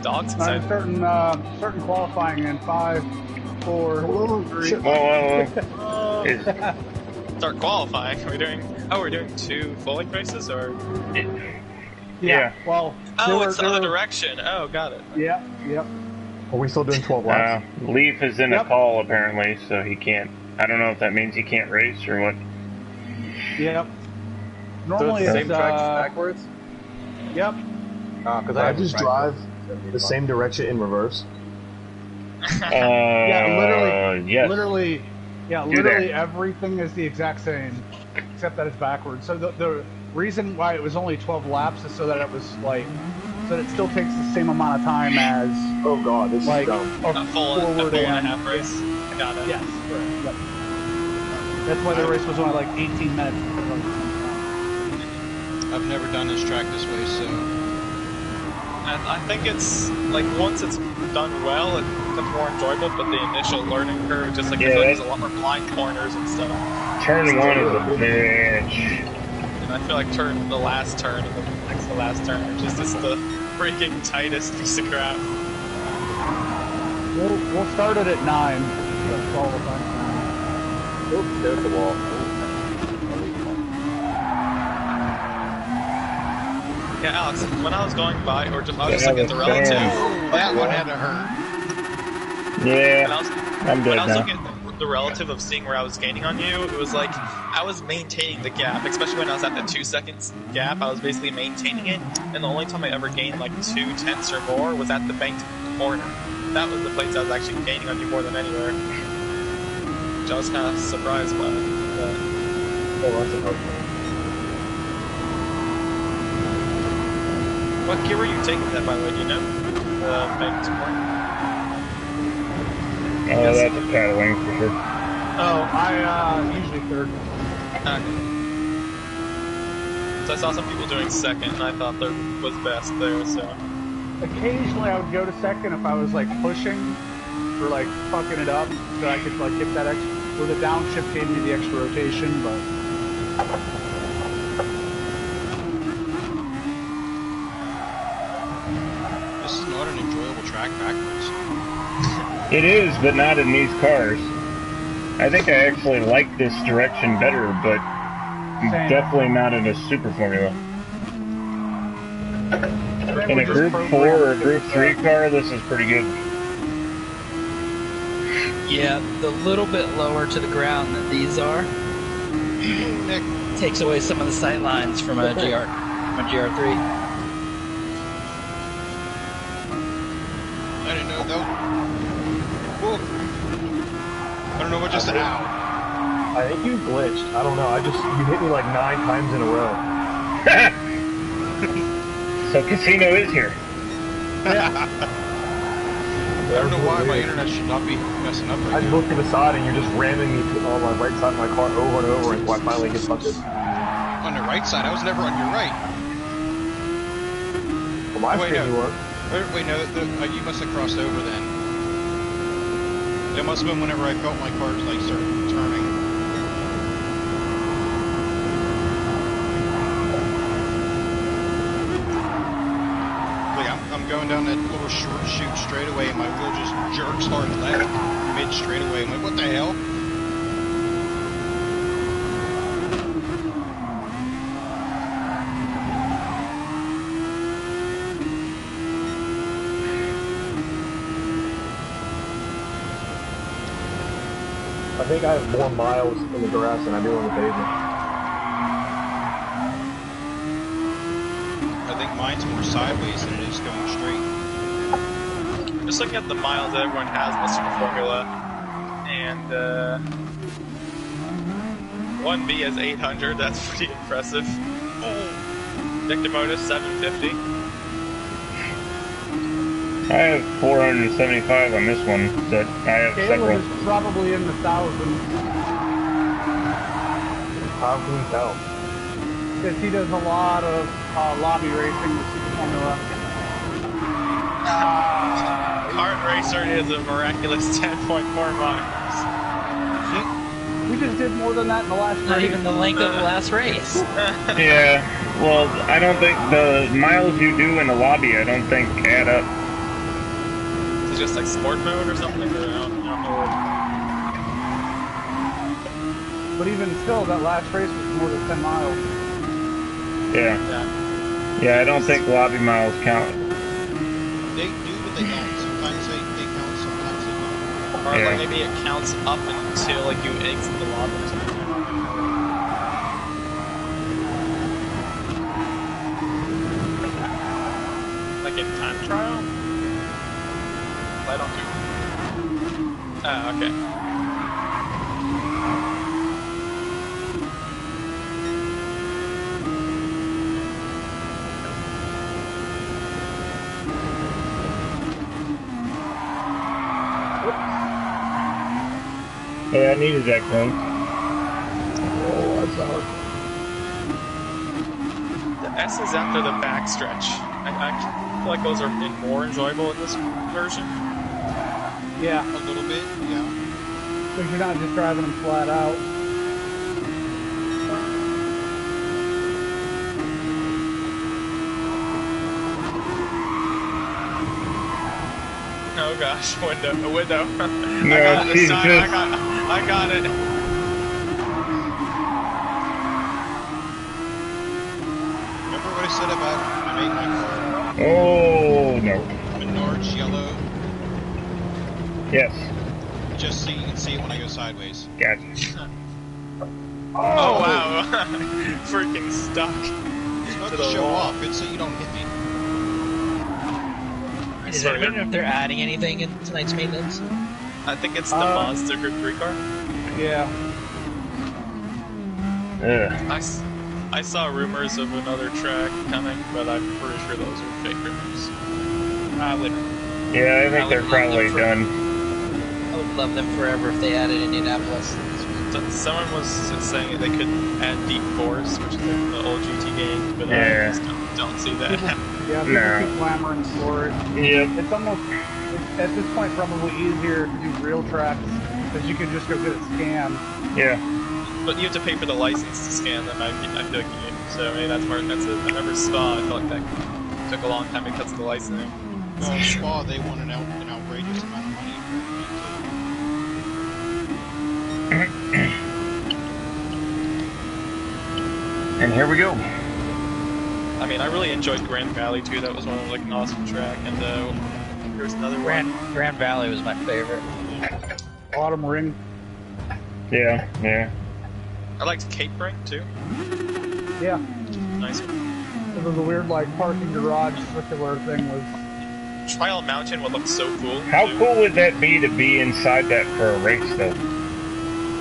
S5: Dogs
S7: I'm
S5: excited.
S7: starting qualifying in 5, 4, 3.
S2: Whoa.
S5: Start qualifying. We're doing 2 full length races, or?
S2: Yeah.
S7: Well.
S5: Oh, it's the other direction. Oh, got it.
S7: Yeah. Yep.
S6: Are we still doing 12 laps?
S2: Leaf is in a call apparently, so he can't. I don't know if that means he can't race or what.
S7: Yep.
S3: So
S7: Normally
S3: it's the
S7: it's
S3: same tracks backwards?
S7: Yep.
S3: Because
S6: I just drive the same direction in reverse.
S7: Yeah, literally.
S2: Yes.
S7: Literally everything is the exact same, except that it's backwards. So the reason why it was only 12 laps is so that it was like, so that it still takes the same amount of time as.
S6: Oh god, this
S7: like
S6: is dumb.
S5: A full and a half race. Got it.
S7: Yes. Correct. Yep. That's why the race was only like 18 minutes.
S8: I've never done this track this way, so...
S5: And I think it's, like, once it's done well, it becomes more enjoyable, but the initial learning curve, just like, I feel like there's a lot more blind corners and stuff.
S2: Turn 1 is a bitch.
S5: And I feel like the last turn and the next to last turn are just the freaking tightest piece of crap.
S7: We'll start it at 9. That's all the time.
S3: Oops, there's the wall.
S5: Yeah, Alex, when I was going by, or just, I was just looking at the relative.
S8: That one had to hurt.
S2: Yeah, I'm dead
S5: when I was
S2: now.
S5: looking at the relative of seeing where I was gaining on you, it was like, I was maintaining the gap, especially when I was at the 2 seconds gap, I was basically maintaining it, and the only time I ever gained like 2 tenths or more was at the banked corner. That was the place I was actually gaining on you more than anywhere. Which I was kind of surprised by. But...
S3: Oh, that's a hard one.
S5: What gear were you taking that, by the way, do you know? Banked corner?
S2: Oh, that's a paddling for sure.
S7: Oh, I usually third.
S5: So I saw some people doing second, and I thought third was best there, so...
S7: Occasionally I would go to second if I was like pushing or like fucking it up, so I could like get that extra, or the downshift gave me the extra rotation, but...
S8: This is not an enjoyable track backwards.
S2: It is, but not in these cars. I think I actually like this direction better, but definitely not in a Super Formula. In a Group 4 or a Group 3 car, this is pretty good.
S4: Yeah, the little bit lower to the ground that these are takes away some of the sight lines from a GR3.
S8: I didn't know though. Whoa. I don't know what just ow.
S9: I think you glitched. I don't know. You hit me like 9 times in a row.
S2: So Casino is here.
S8: I don't know why my internet should not be messing up right
S9: I
S8: now.
S9: looked to the side and you're just ramming me on my right side of my car over and over until I finally get fucking...
S8: On the right side? I was never on your right.
S9: Well, my screen you were.
S8: Wait, no, you must have crossed over then. It must have been whenever I felt my car like started turning. I'm going down that little short shoot straightaway and my wheel just jerks hard left mid straightaway. I'm like, what the hell?
S9: I think I have more miles in the grass than I do on the pavement.
S8: I think mine's more sideways than it is going straight.
S5: I'm just looking at the miles that everyone has in the Super Formula, and 1B has 800, that's pretty impressive. Dictamotus 750.
S2: I have 475 on this one, but I have several.
S7: Caleb is probably in the thousands.
S9: How can you tell?
S7: Because he does a lot of lobby racing with Super Formula.
S5: Kart Racer is a miraculous 10.4 miles.
S7: We just did more than that in the last race.
S4: Not even the length of the last race.
S2: Yeah, well, I don't think the miles you do in the lobby, I don't think add up.
S5: Is it just like sport mode or something? Or I don't know.
S7: But even still, that last race was more than 10 miles.
S2: Yeah. Yeah, I don't think lobby miles count.
S8: They do, but they don't. Sometimes they count, sometimes they don't.
S5: Or like maybe it counts up until like you exit the lobby or something. Like in time trial? I don't do. Ah, okay.
S2: Yeah, I needed that cone.
S5: The S's after the backstretch. I feel like those are more enjoyable in this version.
S7: Yeah.
S8: A little bit, yeah.
S7: Because you're not just driving them flat out.
S5: Oh gosh, window.
S2: No,
S5: I got this time.
S2: Jesus.
S5: I got it.
S8: Remember what I said about I made my car?
S2: Oh, no.
S8: Menards yellow.
S2: Yes.
S8: Just so you can see it when I go sideways.
S2: Gotcha.
S5: Oh wow. Freaking stuck.
S8: It's not
S5: To
S8: to
S5: the
S8: show
S5: wall.
S8: off, it's so you don't hit me.
S4: Does anybody know if they're adding anything in tonight's maintenance?
S5: I think it's the Monster Group 3 car.
S7: Yeah.
S5: I saw rumors of another track coming, but I'm pretty sure those are fake rumors.
S4: I would.
S2: Yeah, I think they're probably done.
S4: I would love them forever if they added Indianapolis.
S5: Someone was saying they could add Deep Force, which is like the old GT game, but I just don't see that.
S7: People keep clamoring for it.
S2: Yep.
S7: It's almost, at this point, probably easier to do real tracks, because you can just go get it scanned.
S2: Yeah.
S5: But you have to pay for the license to scan them, I feel like you do. So maybe that's it. I remember Spa, I feel like that took a long time because of the licensing.
S8: Well, Spa, they want an outrageous amount of money.
S2: And here we go.
S5: I mean, I really enjoyed Grand Valley too. That was one of like an awesome track. And there's another one.
S4: Grand Valley was my favorite.
S7: Autumn Ring.
S2: Yeah.
S5: I liked Cape Ring too.
S7: Yeah.
S5: Nice one.
S7: It was a weird, like, parking garage circular thing was...
S5: Trial Mountain would look so cool.
S2: How cool would that be to be inside that for a race, though?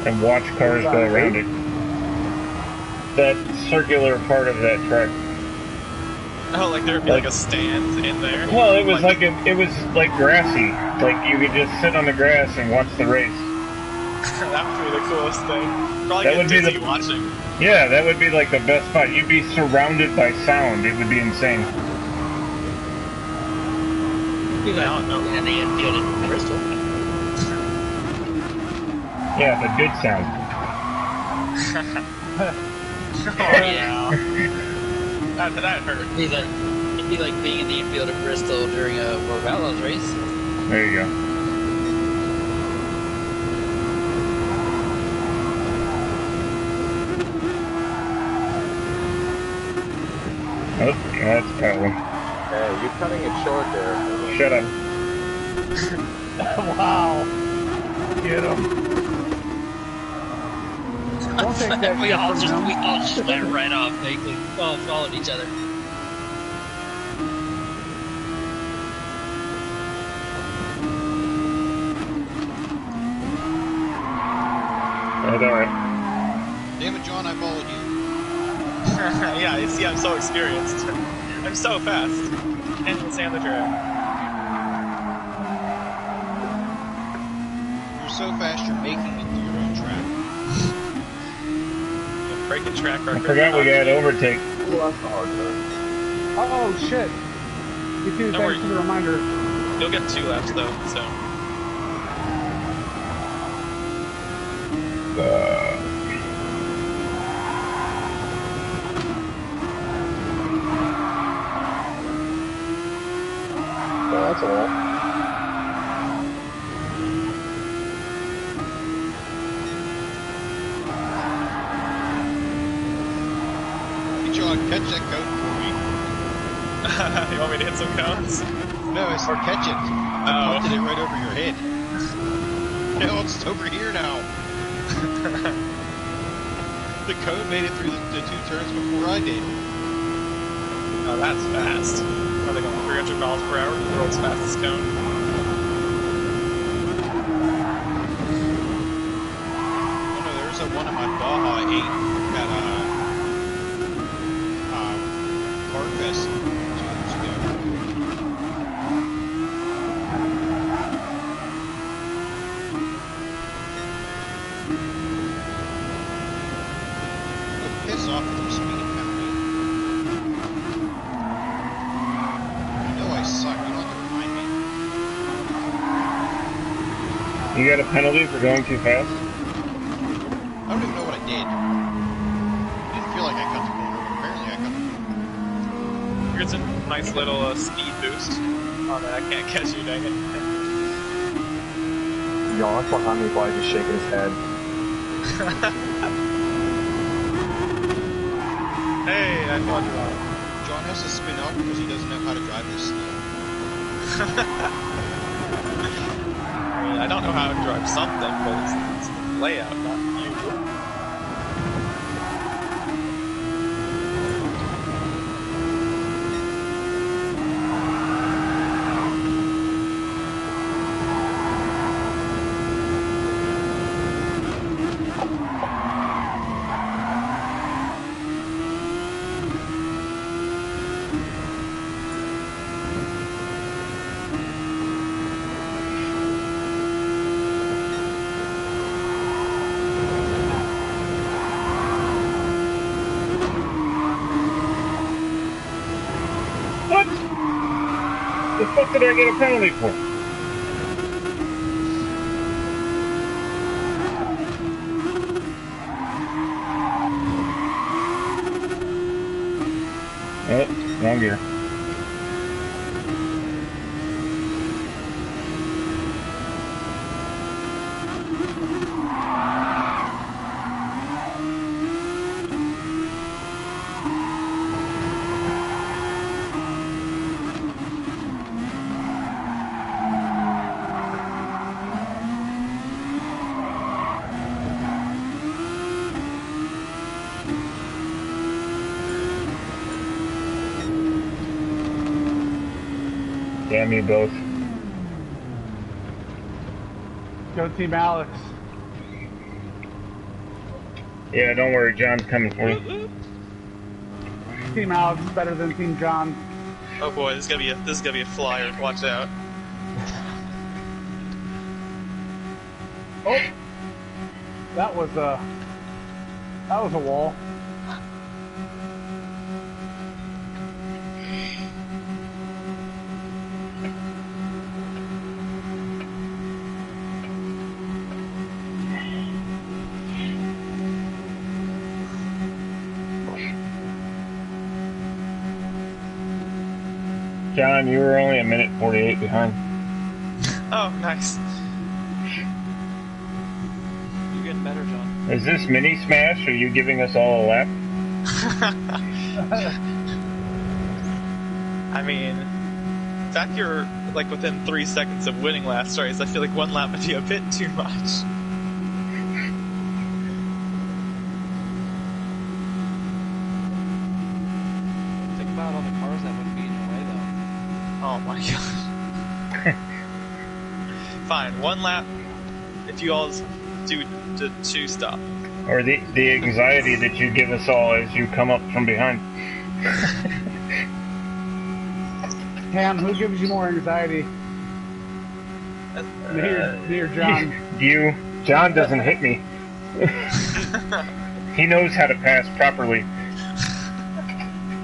S2: And watch cars go around it? That circular part of that track.
S5: Oh, like there'd be like a stand in there?
S2: Well, it was like it was like grassy. Like you could just sit on the grass and watch the race.
S5: That would be the coolest thing. Probably
S2: That
S5: get
S2: would be
S5: dizzy
S2: the-
S5: watching.
S2: Yeah, that would be like the best spot. You'd be surrounded by sound. It would be insane.
S4: I don't know. And the infield in Bristol.
S2: Yeah, but good sound.
S4: Oh yeah.
S5: That hurt.
S4: It'd be like being in the infield at Bristol during a Morvello's race.
S2: There you go. Oh, that's probably.
S3: Hey, you're cutting it short there.
S2: Shut up.
S7: Wow. Get him. Don't take that
S4: we all just went right off. We all followed each other.
S2: That's alright.
S8: Damn it, John, I followed you.
S5: Yeah, you see, I'm so experienced. I'm so fast. Can't even stay on the track.
S8: You're so fast, you're making it through your own track.
S5: Breaking track record.
S2: I forgot we got overtake.
S7: Oh, shit. You too,
S5: Don't worry.
S7: thanks for the reminder.
S5: You'll get 2 laps though, so.
S3: That's all.
S8: Hey, John, catch that cone for me.
S5: You want me to hit some cones?
S8: No, I said catch it. I punted it right over your head. No, it's over here now. The cone made it through the 2 turns before I did.
S5: Oh, that's fast. Are they going 300 miles per hour? The world's fastest cone.
S8: Oh no, there's a one in my Baja 8 at Parkfest 2 years ago. piss off with your speeding penalty. You know I suck. You don't have to remind me.
S2: You got a penalty for going too fast?
S8: I don't even know what I did. I didn't feel like I cut the corner, but apparently I cut the corner.
S5: Here's a nice little speed boost. Oh man, I can't catch you, dang it.
S9: Y'all, that's behind me, probably just shaking his head.
S5: Hey, I thought you were.
S8: John has to spin out because he doesn't know how to drive this slow.
S5: I mean, I don't know how to drive something, but it's the layout, not you.
S2: What the fuck did I get a penalty for? Oh, wrong gear. Damn you both.
S7: Go Team Alex.
S2: Yeah, don't worry, John's coming for you.
S7: Team Alex is better than Team John.
S5: Oh boy, this is gonna be a flyer. Watch out.
S7: Oh, that was a wall.
S2: John, you were only a minute 48 behind.
S5: Oh, nice.
S10: You're getting better, John.
S2: Is this mini smash, or are you giving us all a lap?
S5: I mean, in fact, you're like within 3 seconds of winning last race. I feel like one lap would be a bit too much.
S10: Think about all the cars that would be in your way, though.
S5: Oh my gosh. Fine, one lap if you all do the 2-stop.
S2: Or the anxiety that you give us all as you come up from behind.
S7: Ham, who gives you more anxiety? Me or John?
S2: You. John doesn't hit me. He knows how to pass properly.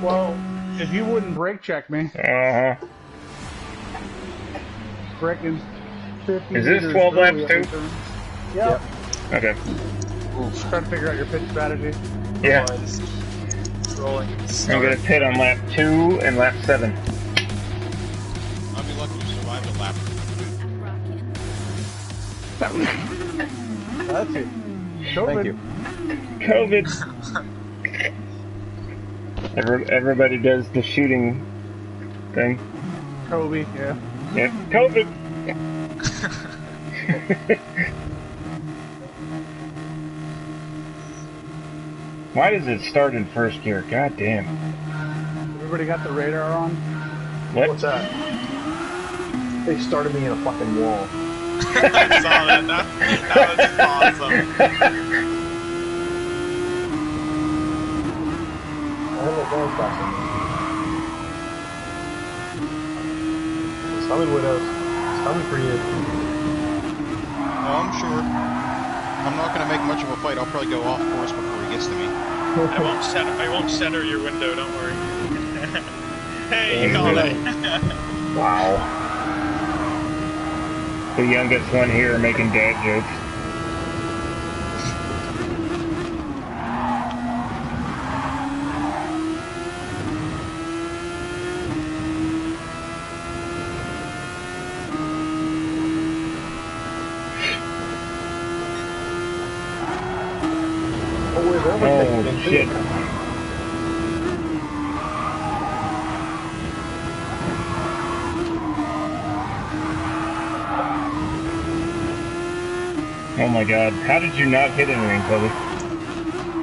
S7: Well, if you wouldn't brake check me.
S2: Uh-huh.
S7: Braking 50
S2: Is this 12 laps too?
S7: Yep.
S2: Okay.
S7: Just trying to figure out your pit strategy.
S2: Yeah.
S5: Rolling.
S2: I'm gonna pit on lap 2 and lap 7.
S8: I'll be lucky to survive the lap.
S7: That's it. COVID.
S3: Thank you.
S2: COVID. Everybody does the shooting thing.
S7: Kobe, yeah.
S2: Yep. COVID. Why does it start in first gear? God damn.
S7: Everybody got the radar on?
S2: What?
S9: What's that? They started me in a fucking wall.
S5: I saw that. That was awesome.
S9: I have a going fast. It's coming, Widows. It's coming for you.
S8: Oh, I'm sure. I'm not going to make much of a fight. I'll probably go off course before he gets to me.
S5: I won't shatter your window. Don't worry. Hey, you called it.
S2: Wow. The youngest one here making dad jokes. Oh, shit. Oh my god, how did you not hit anything, Toby?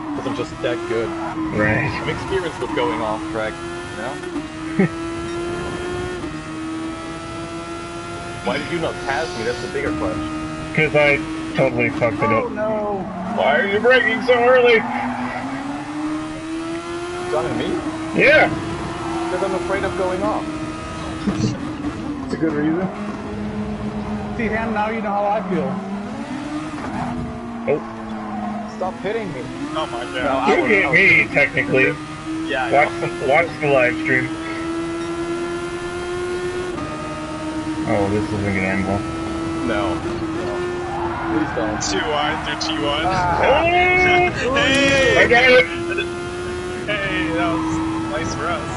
S3: Because I'm just that good.
S2: Right.
S3: I'm experienced with going off track, you know? Why did you not pass me? That's the bigger question.
S2: Because I totally fucked it up.
S7: Oh no!
S2: Why are you braking so early?
S3: John and me?
S2: Yeah!
S3: Because I'm afraid of going off.
S6: That's a good reason.
S7: See, Ham, now you know how I feel.
S2: Oh.
S3: Stop hitting me.
S5: Oh my god.
S2: You hit me, technically.
S3: Yeah,
S2: Watch the live stream. Oh, this isn't gonna end well.
S3: No. Please don't.
S5: 2 wide through T1.
S2: Hey! I got it!
S5: Hey, that was nice for us.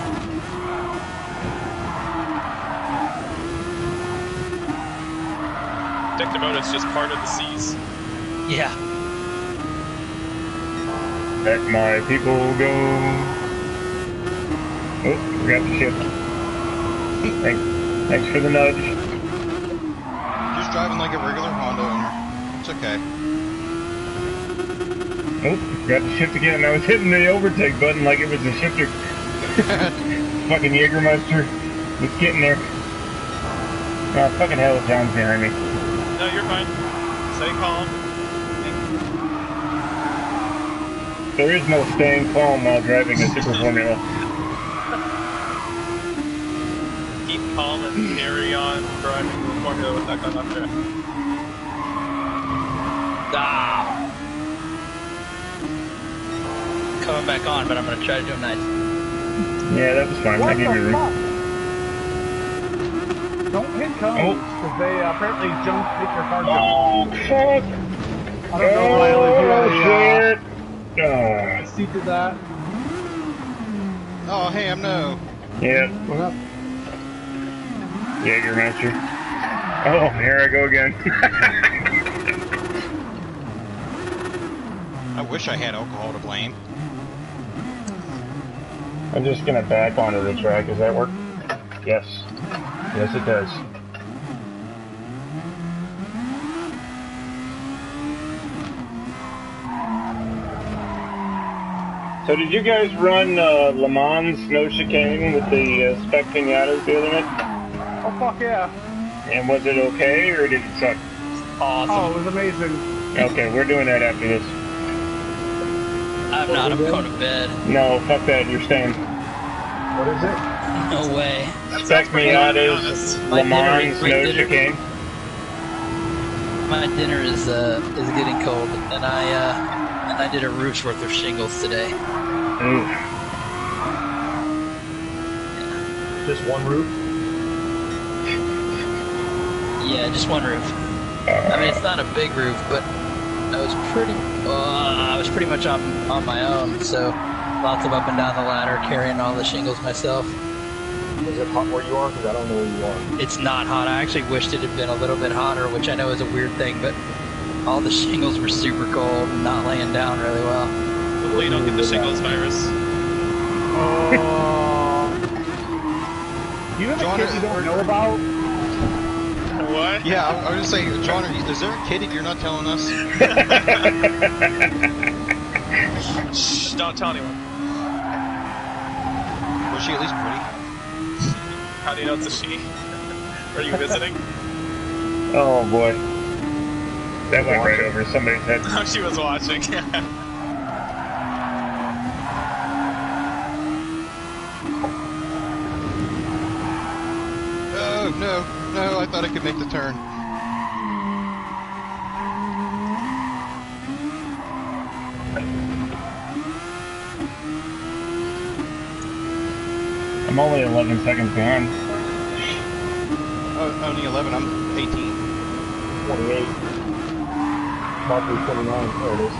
S5: Dectamota's just part of the seas.
S4: Yeah.
S2: Let my people go. Oh, forgot to shift. Thanks for the nudge.
S8: Just driving like a regular Honda owner. It's okay.
S2: Oh, forgot to shift again. I was hitting the overtake button like it was a shifter. Fucking Jägermeister. It's getting there. Oh, fucking hell, John's behind me.
S5: No, you're fine. Stay calm.
S2: There is no staying calm while driving a Super Formula.
S5: Keep calm and carry on driving the Formula with that gun up there.
S4: Ah. Coming back on, but I'm gonna try to do them nice.
S2: Yeah, that was fine. I gave you room.
S7: Don't hit cones, because they apparently make your car jump.
S2: Oh, fuck!
S7: I don't know why I
S2: shit!
S7: Steve did that.
S8: Oh, hey, I'm no.
S2: Yeah.
S6: What up?
S2: Jägermeister. Oh, here I go again.
S8: I wish I had alcohol to blame.
S2: I'm just gonna back onto the track. Does that work? Yes. Yes, it does. So did you guys run Le Mans no chicane with the spec pinatas the other night?
S7: Oh, fuck yeah.
S2: And was it okay, or did it suck?
S4: Awesome.
S7: Oh, it was amazing.
S2: Okay, we're doing that after this.
S4: I'm not. I'm going to bed.
S2: No, fuck that. You're staying.
S6: What is it?
S4: No way.
S2: Spec Miatas, Le Mans, no chicane.
S4: My dinner is getting cold, and I did a roof's worth of shingles today.
S2: Ooh.
S6: Just one roof?
S4: Yeah, just one roof. I mean, it's not a big roof, but I was pretty much on my own, so lots of up and down the ladder, carrying all the shingles myself.
S6: Is it hot where you are? Because I don't know where you are.
S4: It's not hot. I actually wished it had been a little bit hotter, which I know is a weird thing, but all the shingles were super cold and not laying down really well.
S5: Hopefully you don't get the shingles virus.
S7: You have a kid you don't know about?
S5: What?
S8: Yeah, I was just saying, John, is there a kid that you're not telling us?
S5: Shh, don't tell anyone.
S8: Was she at least pretty?
S5: How do you know it's a she? Are you visiting?
S2: Oh boy. That went right over somebody's head.
S5: Oh, she was watching.
S8: Oh, no, I thought I could make the turn.
S2: I'm only 11 seconds behind.
S8: Only 11, I'm 18.
S9: 28. About to be 29. There it is.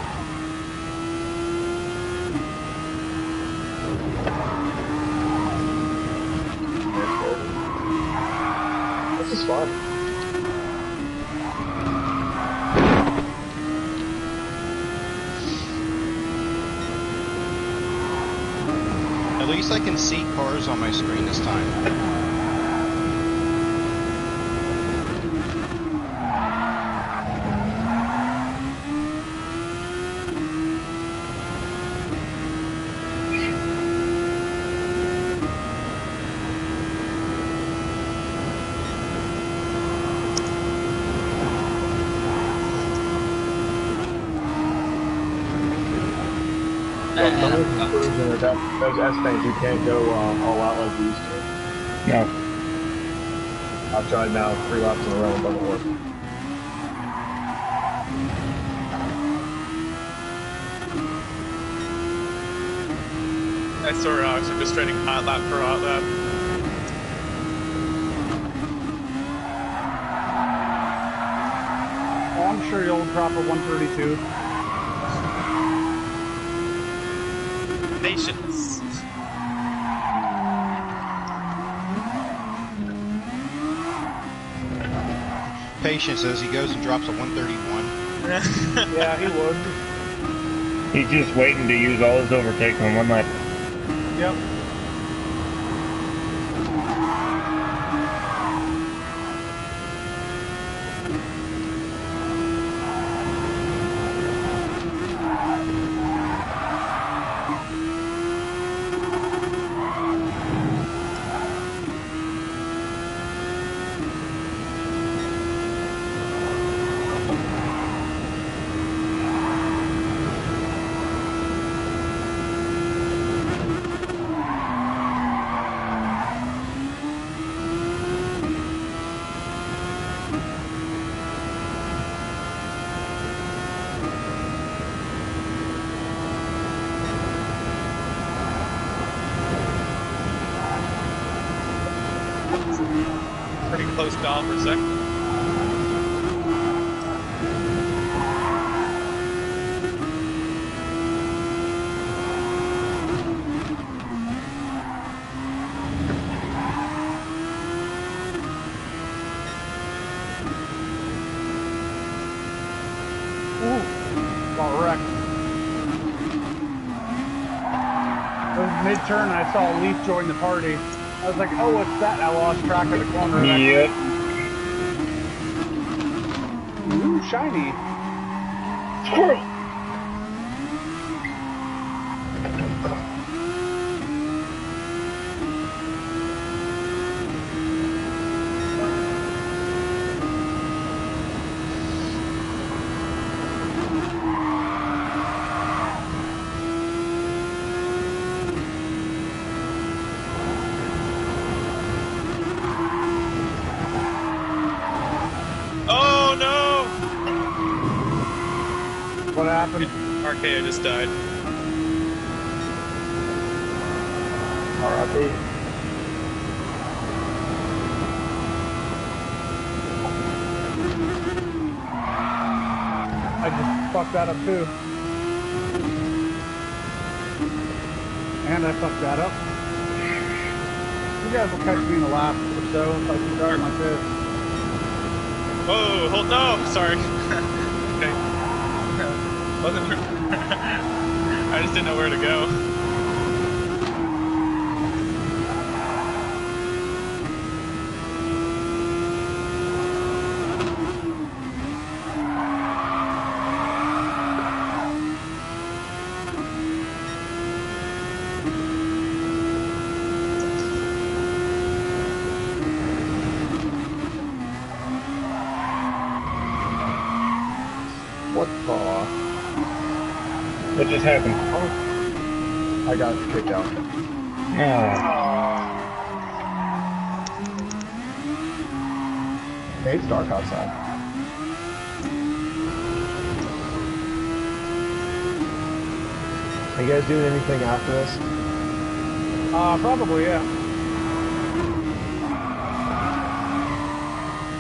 S9: This is fun.
S8: At least I can see cars on my screen this time.
S9: Those S-Bangs, you can't go all out like you used to.
S2: No.
S9: I've tried now 3 laps in a row and it doesn't work.
S5: I saw Alex, I'm just trading hot lap for hot lap.
S7: Oh, I'm sure you'll drop a 132.
S5: Patience.
S8: Patience as he goes and drops a 131.
S7: Yeah, he would.
S2: He's just waiting to use all his overtakes on one lap.
S7: Yep.
S5: Pretty close down for a sec.
S7: Got wrecked. It was mid-turn and I saw a Leaf join the party. I was like, oh, what's that? I lost track of the corner.
S2: Yep.
S7: Ooh, shiny.
S2: Squirrel!
S5: Oh no!
S7: What happened?
S5: RKO just died.
S9: R.I.P.
S7: I just fucked that up too. And I fucked that up. You guys will catch me in a lap or so if I keep driving like this.
S5: Whoa, hold no! Sorry. Okay. Wasn't I just didn't know where to go.
S9: What the?
S2: What just happened?
S9: Oh. I got kicked out. Hey, it's dark outside. Are you guys doing anything after this?
S7: Probably, yeah.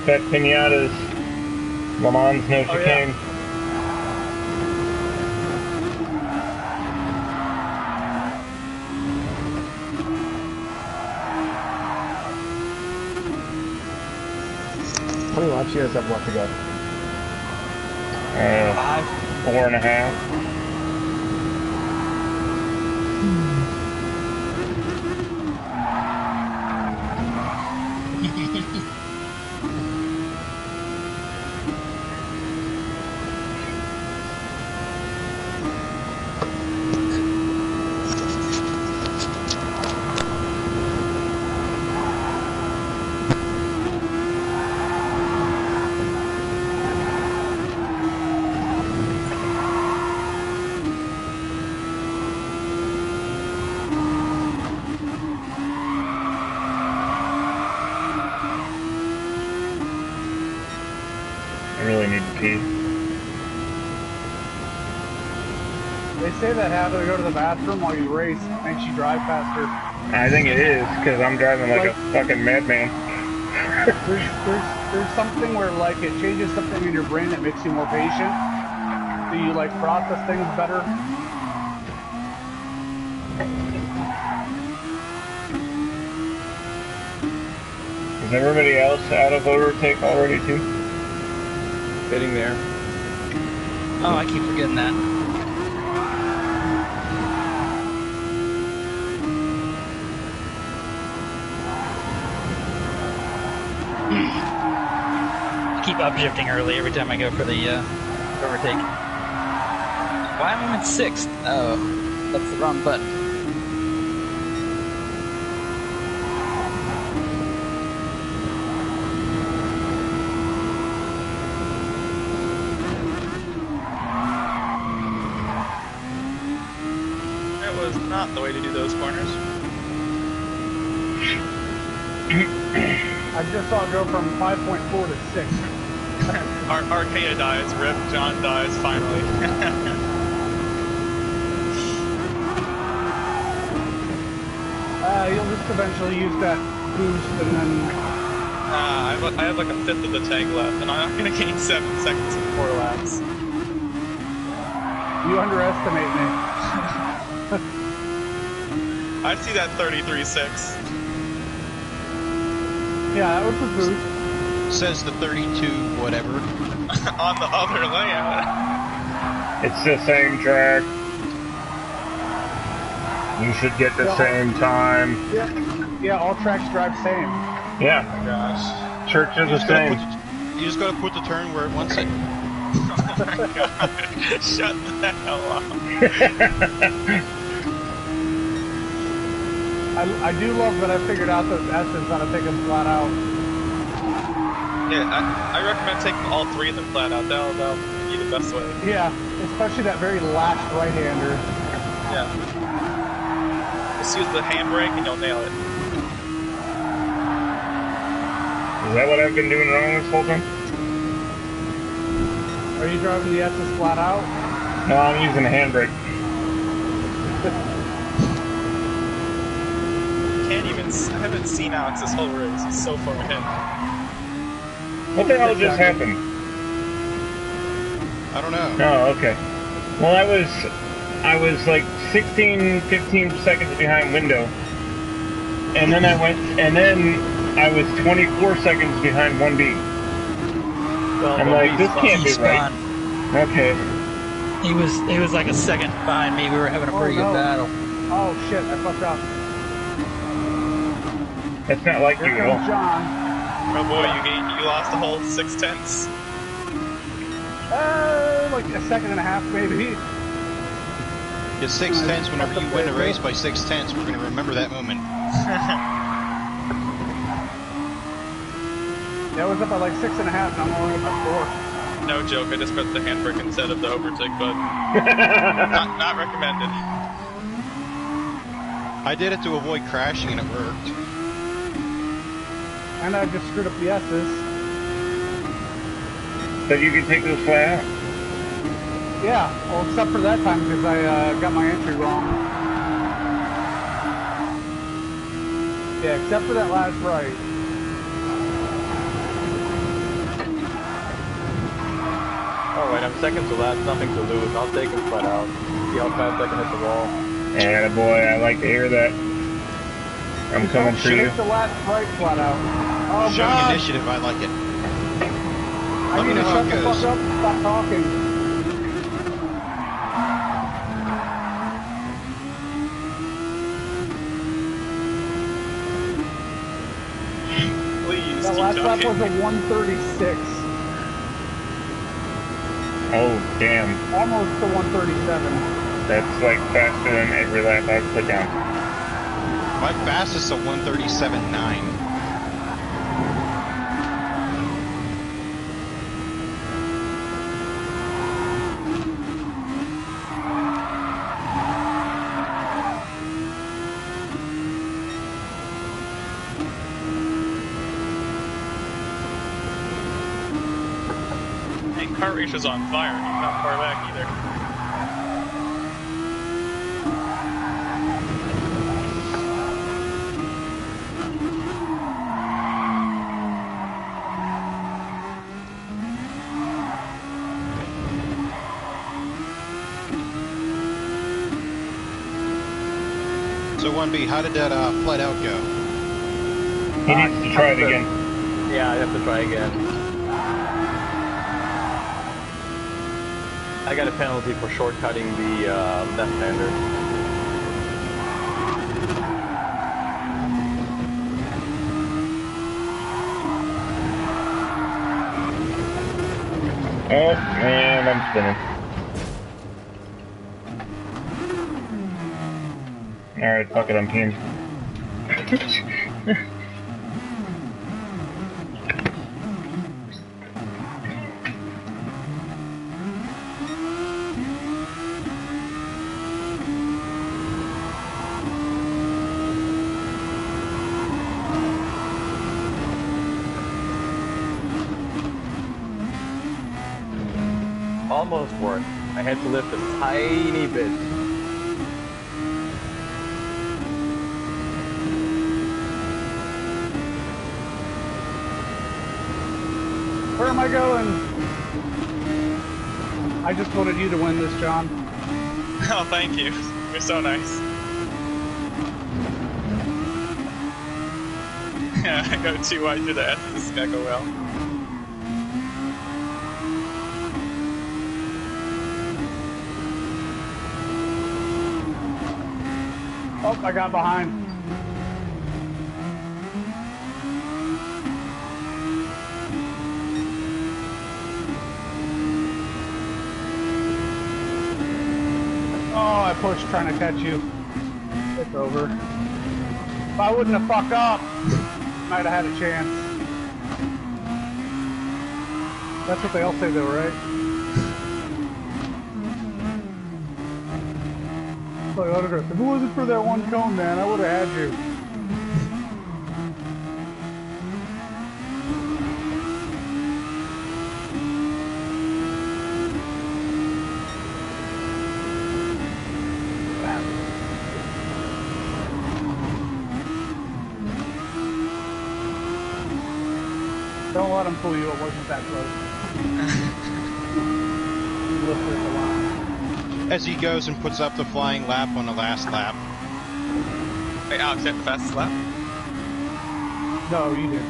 S2: Pet Pinatas. Le Mans no chicane.
S7: Yeah.
S9: How many laps you guys have left to go?
S2: 4.5. I really need to pee.
S7: They say that having to go to the bathroom while you race makes you drive faster.
S2: I think it is, because I'm driving like a fucking madman.
S7: There's something where like it changes something in your brain that makes you more patient. So you like process things better.
S2: Is everybody else out of overtake already too?
S3: Getting there.
S4: Oh, I keep forgetting that. I keep upshifting early every time I go for the overtake. Why am I in 6th? Oh, that's the wrong button.
S5: Not the way to do those corners.
S7: I just saw it go from 5.4 to 6.
S5: Arcana dies, Rip. John dies, finally.
S7: You'll just eventually use that boost and then...
S5: I have like a fifth of the tank left, and I'm not going to gain 7 seconds in 4 laps.
S7: You underestimate me.
S5: I see that 33.6.
S7: Yeah, that was the boost.
S8: Says the 32 whatever.
S5: On the other layout.
S2: It's the same track. You should get the same time.
S7: Yeah, all tracks drive same.
S2: Yeah.
S5: Oh my gosh.
S2: Church is the same.
S8: You just gotta put the turn where it wants it.
S5: Oh my god. Shut the hell up.
S7: I do love that I figured out those S's how to take them flat out.
S5: Yeah, I recommend taking all 3 of them flat out. That'll be the best way.
S7: Yeah, especially that very last right-hander.
S5: Yeah. Just use the handbrake and you'll nail it.
S2: Is that what I've been doing wrong this whole time?
S7: Are you driving the S's flat out?
S2: No, I'm using the handbrake.
S5: I haven't seen Alex this whole race. He's so far ahead.
S2: What the hell just happened?
S8: I don't know.
S2: Oh, okay. Well, I was like 16, 15 seconds behind window. And then I was 24 seconds behind 1B.
S4: Well,
S2: I'm like, this can't be right. Okay.
S4: He was like a second behind me. We were having a pretty good battle.
S7: Oh shit, I fucked up.
S2: That's not like you at all.
S7: John.
S5: Oh boy, you lost the whole 6/10.
S7: Like a second and a half, maybe.
S8: Get 6/10 whenever you win a race by 6/10. We're gonna remember that moment.
S7: Yeah, I was up at like 6.5, and I'm only up at 4.
S5: No joke, I just pressed the handbrake instead of the overtake button. not recommended.
S8: I did it to avoid crashing and it worked.
S7: And I just screwed up the S's.
S2: But you can take those flat out?
S7: Yeah, well, except for that time because I got my entry wrong. Yeah, except for that last right.
S3: I'm second to last, nothing to lose. I'll take him flat out. See how fast I can hit the wall.
S2: Yeah, boy, I like to hear that. I'm coming for you.
S7: Hit the last right flat out. Oh,
S8: Showing
S7: God.
S8: initiative, I like it.
S7: I need to shut the fuck up and stop talking.
S5: Please,
S7: that last lap was a 136.
S2: Oh, damn.
S7: Almost to 137.
S2: That's like faster than every lap I've put down.
S8: My fastest is a 137.9.
S5: Kart Race is on fire. He's not far back either.
S8: So 1B, how did that flight out go?
S2: He needs to try it again.
S3: Yeah, I have to try again. I got a penalty for shortcutting the left-hander.
S2: Oh, and I'm spinning. Alright, fuck it, I'm peeing.
S3: Almost worked. I had to lift a tiny bit.
S7: Where am I going? I just wanted you to win this, John.
S5: Oh, thank you. You're so nice. Yeah, I go too wide through the S. This is gonna go well.
S7: Oh, I got behind. Oh, I pushed trying to catch you. It's over. If I wouldn't have fucked up, might have had a chance. That's what they all say though, right? Like autograph. If it wasn't for that one cone, man, I would have had you. Don't let him fool you, it wasn't that close. You lifted the line.
S8: As he goes and puts up the flying lap on the last lap.
S5: Wait, Alex, you have the fastest lap?
S7: No, you didn't.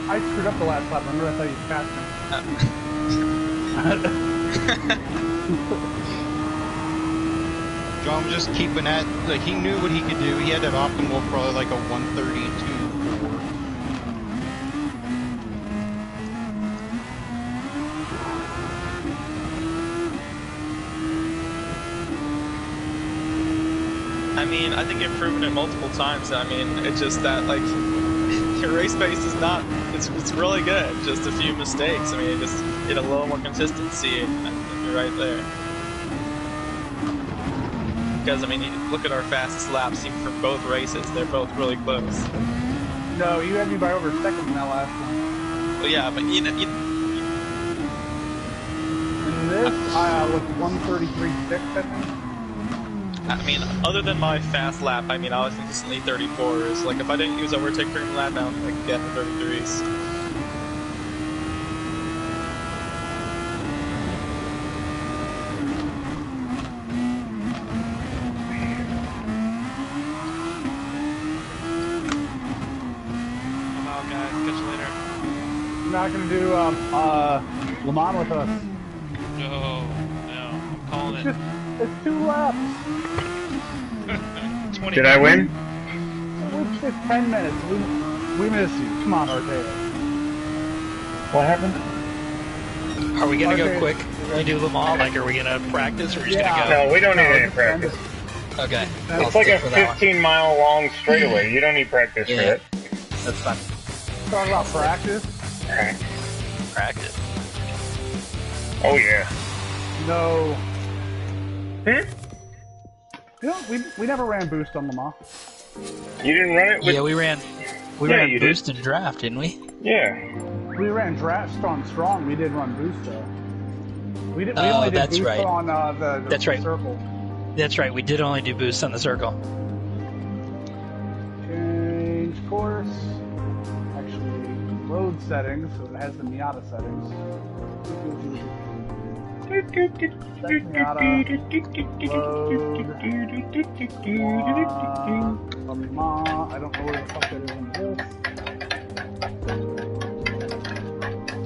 S7: I screwed up the last lap, remember? I thought you passed me.
S8: John was just keeping that, like, he knew what he could do. He had that optimal probably like a 132.
S5: I mean, I think you've proven it multiple times. I mean, it's just that, like, your race pace is not, it's really good. Just a few mistakes. I mean, just get a little more consistency and you're right there. Because, I mean, you look at our fastest laps even for both races. They're both really close.
S7: No, you had me by over a second in that last one.
S5: Well, yeah, but you know,
S7: in this, I was 133.6, I think.
S5: I mean, other than my fast lap, I mean, I was consistently 34s. Like, if I didn't use overtake during the lap, I would like, get 33s.
S7: not going to do Le Mans with us.
S10: No, I'm calling it.
S7: It's 2 laps.
S10: 20
S2: Did I win?
S7: It's 10 minutes. We miss you. Come on, Arteta.
S2: What happened?
S4: Are we gonna go quick? When we do Le Mans, like, are we gonna practice or are we just gonna go?
S2: No, we don't need any practice.
S4: Okay.
S2: It's like a 15-mile long straightaway. You don't need practice for it.
S4: That's fine.
S7: Talk about practice.
S4: Practice.
S2: Oh yeah.
S7: No. You know, we never ran boost on Le Mans.
S2: You didn't run it?
S4: Yeah, we ran
S2: you
S4: boost
S2: did.
S4: and draft, didn't we?
S2: Yeah.
S7: We ran draft on strong. We did run boost though. We only did
S4: that's
S7: boost
S4: right.
S7: on the circle.
S4: That's right. We did only do boost on the circle.
S7: Change course. Actually, load settings. So it has the Miata settings. I don't know where the fuck that is in this.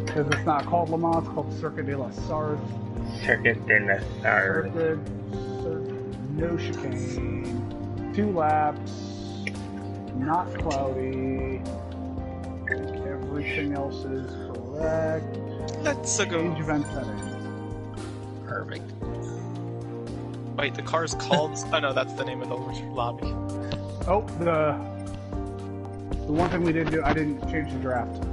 S7: Because it's not called Le Mans, it's called Circuit de la Sarthe.
S2: Circuit de la Sarthe.
S7: No chicane. 2 laps. Not cloudy. I think everything else is correct.
S5: Let's go.
S7: Change event settings.
S4: Perfect.
S5: Wait, the car's called... Oh no, that's the name of the lobby.
S7: Oh, the one thing we didn't do, I didn't change the draft.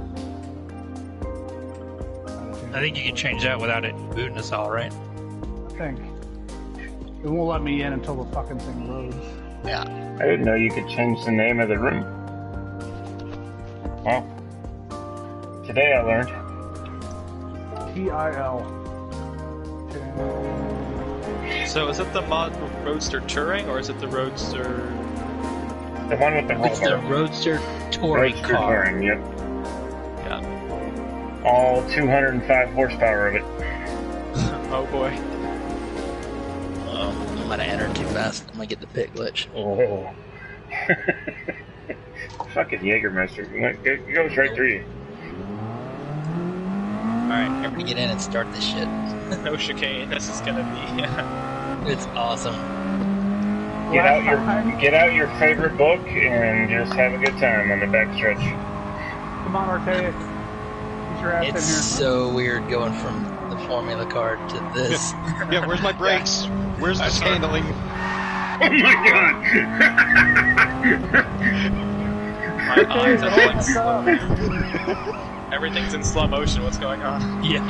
S4: I think you can change that without it booting us all, right?
S7: I think. It won't let me in until the fucking thing loads.
S4: Yeah.
S2: I didn't know you could change the name of the room. Well, today I learned.
S7: TIL.
S5: So is it the mod Roadster Touring, or is it the Roadster...
S2: The one with the roll
S4: It's the
S2: bar.
S4: Roadster Touring
S2: Roadster
S4: car.
S2: Touring, yep.
S5: Yeah.
S2: All 205 horsepower of it.
S5: Oh boy.
S4: Oh, I'm gonna enter too fast. I'm gonna get the pit glitch.
S2: Oh. Fucking Jägermeister. It goes right through you.
S4: Alright, everybody get in and start this shit.
S5: No chicane. This is gonna be...
S4: It's awesome.
S2: Get out your favorite book and just have a good time on the backstretch.
S7: Come on, Archaic. Get your ass in here.
S4: It's so weird going from the Formula car to this.
S8: Yeah, where's my brakes? Where's the handling?
S2: Oh my god!
S5: My eyes are like slow. Everything's in slow motion. What's going on?
S4: Yeah.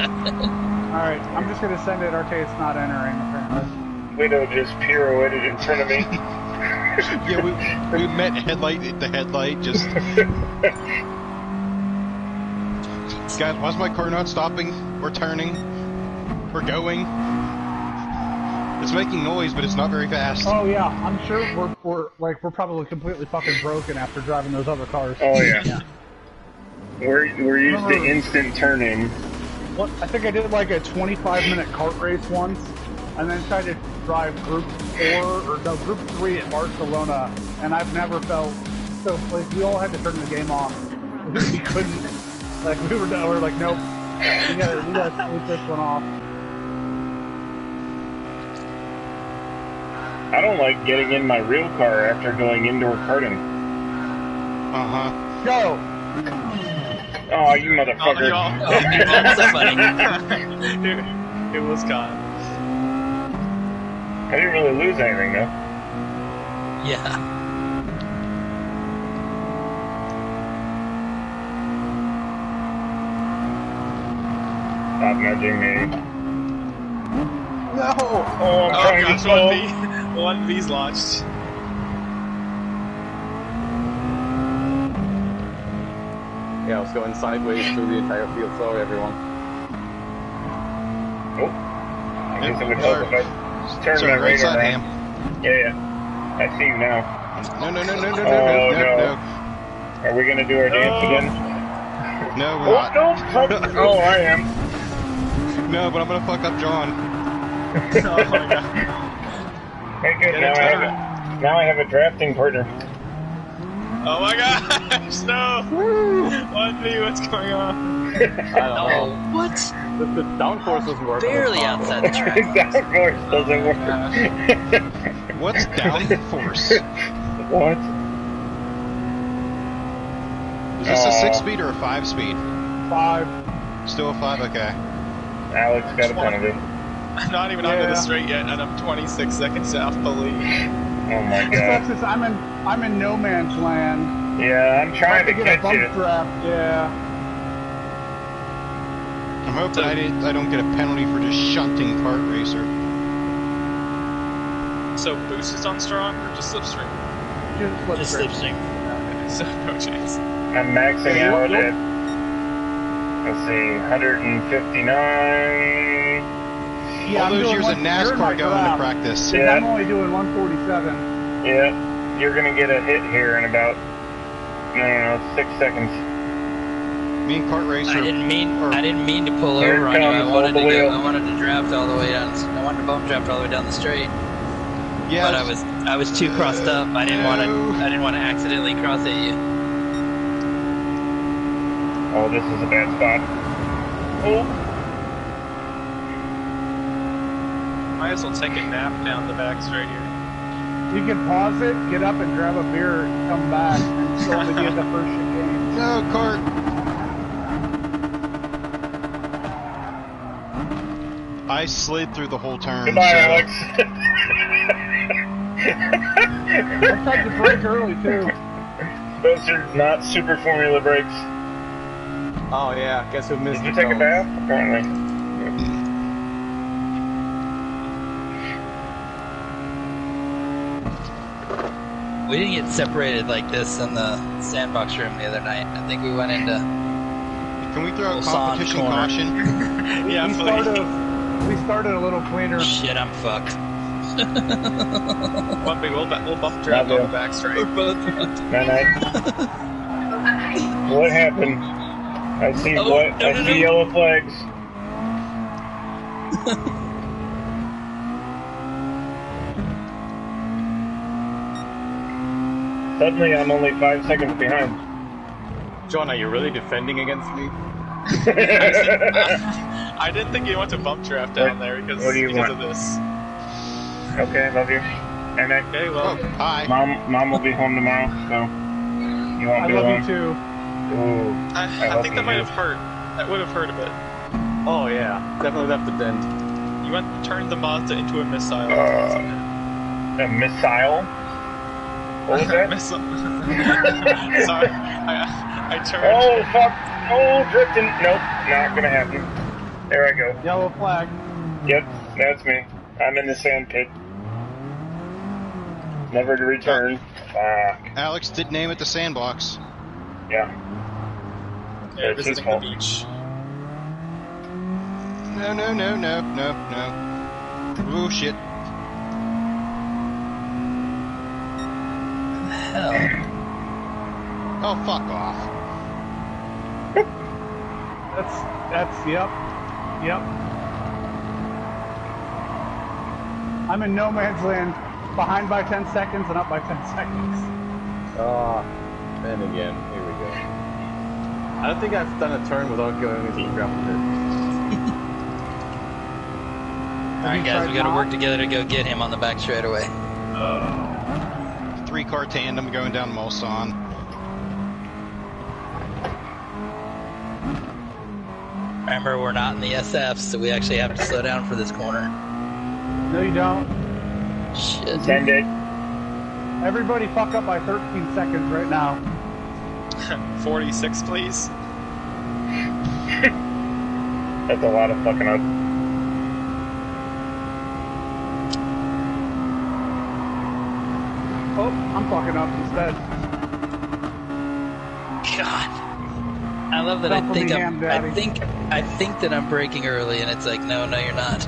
S7: Alright, I'm just gonna send it. Archaic's not entering, apparently.
S2: Widow just pirouetted in front of me.
S8: Yeah, we met the headlight, just... Guys, why's my car not stopping? We're turning. We're going. It's making noise, but it's not very fast.
S7: Oh yeah, I'm sure we're probably completely fucking broken after driving those other cars.
S2: Oh yeah. We're used to instant turning.
S7: What? I think I did like a 25-minute kart race once, and then tried to drive Group 3 at Barcelona, and I've never felt so. Like we all had to turn the game off. We couldn't. Like we were like, nope. We gotta take this one off.
S2: I don't like getting in my real car after going indoor karting.
S8: Uh-huh.
S7: Go!
S2: Oh, you motherfucker.
S4: That's so funny.
S5: It was gone.
S2: I didn't really lose anything, though.
S4: Yeah.
S2: Stop nudging me.
S7: No!
S2: Oh, I'm trying to slow.
S5: One V's launched.
S3: Yeah, I was going sideways through the entire field. Sorry, everyone.
S2: Oh. I guess it would help if I just turn my
S8: right
S2: radar
S8: side,
S2: on. Yeah. I see you now.
S8: No.
S2: No. Are we gonna do our dance again?
S8: No, we're not.
S2: No, fuck. Oh, I am.
S8: No, but I'm gonna fuck up John.
S5: Oh my god.
S2: Hey, good. Now I have a drafting partner.
S5: Oh my gosh, no! 1B, what's going on?
S3: I don't know.
S4: What?
S3: The downforce doesn't work.
S4: Barely outside the track.
S2: Downforce doesn't work.
S8: What's downforce?
S2: What?
S8: Is this a 6-speed or a 5-speed?
S7: 5.
S8: Still a 5? Okay.
S2: Alex got a penalty.
S5: I'm not even onto the straight yet, and I'm 26 seconds off the lead.
S2: Oh my
S7: It's
S2: god.
S7: Texas, I'm in no man's land.
S2: Yeah, I'm trying to
S7: get
S2: catch
S7: a bump
S2: you.
S7: draft, yeah.
S8: I'm hoping I don't get a penalty for just shunting Kart Racer.
S5: So boost is on strong or just slipstream?
S4: Just slipstream.
S5: Okay, so no chance.
S2: I'm maxing out at, let's see, 159.
S7: Yeah,
S8: All those years of NASCAR going to practice.
S2: Yeah.
S7: I'm only doing 147.
S2: Yeah, you're gonna get a hit here in about, no, 6 seconds.
S8: Me and Kart Racer.
S4: I didn't mean to pull over on you. I wanted to draft all the way down. I wanted to bump draft all the way down the straight.
S8: Yeah.
S4: But I was too crossed up. I didn't want to accidentally cross at you.
S2: Oh, this is a bad spot. Oh.
S5: Might as well take a nap down the back straight here.
S7: You can pause it, get up and grab a beer, and come back, and still only get the first chicane.
S8: No, Kart. I slid through the whole turn.
S2: Goodbye, Alex.
S7: I tried to brake early, too.
S2: Those are not super formula brakes.
S3: Oh yeah, guess who missed
S2: Did you
S3: the
S2: take a
S3: cones?
S2: bath? Apparently.
S4: We didn't get separated like this in the sandbox room the other night. I think we went into.
S8: Can we throw a
S4: Ulsan
S8: competition
S4: corner.
S8: caution?
S5: Yeah,
S7: we started a little cleaner.
S4: Shit, I'm fucked.
S5: We'll bump draft on the back straight.
S4: We're both
S2: Night. What happened? I see I see yellow flags. Suddenly I'm only 5 seconds behind.
S3: John, are you really defending against me?
S5: I didn't think you want to bump draft down there because
S2: What do you want?
S5: of this.
S2: Okay, love you. And
S5: Okay, well,
S8: Hi.
S2: Mom will be home tomorrow, so you won't
S7: I
S2: be
S7: love
S2: alone.
S7: you, too.
S2: Ooh,
S5: I think that might have hurt. That would have hurt a bit.
S3: Oh yeah, definitely left a dent.
S5: You turned the Mazda into a missile.
S2: a missile? What was that?
S5: Missile. Sorry, I turned.
S2: Oh, fuck. Oh, drifting. Nope, not gonna happen. There I go.
S7: Yellow flag.
S2: Yep, that's me. I'm in the sand pit. Never to return. Fuck.
S8: Alex did name it the sandbox.
S2: Yeah.
S5: Yeah,
S2: It's his
S5: visiting the
S2: fault.
S5: beach.
S8: No. Oh, shit.
S4: Hell.
S8: Oh, fuck off.
S7: Yep. I'm in no man's land, behind by 10 seconds and up by 10 seconds.
S3: And again, here we go. I don't think I've done a turn without going into the gravel pit.
S4: Alright, guys, we gotta work together to go get him on the back straight away.
S8: 3-car tandem going down Mulsanne.
S4: Remember, we're not in the SF, so we actually have to slow down for this corner.
S7: No, you don't.
S4: Shit.
S2: Send it.
S7: Everybody fuck up by 13 seconds right now.
S5: 46, please.
S2: That's a lot of fucking up.
S7: Oh, I'm fucking up instead.
S4: God. I love that.
S7: Stop with me, Ham Daddy.
S4: I think that I'm braking early, and it's like, no, you're not.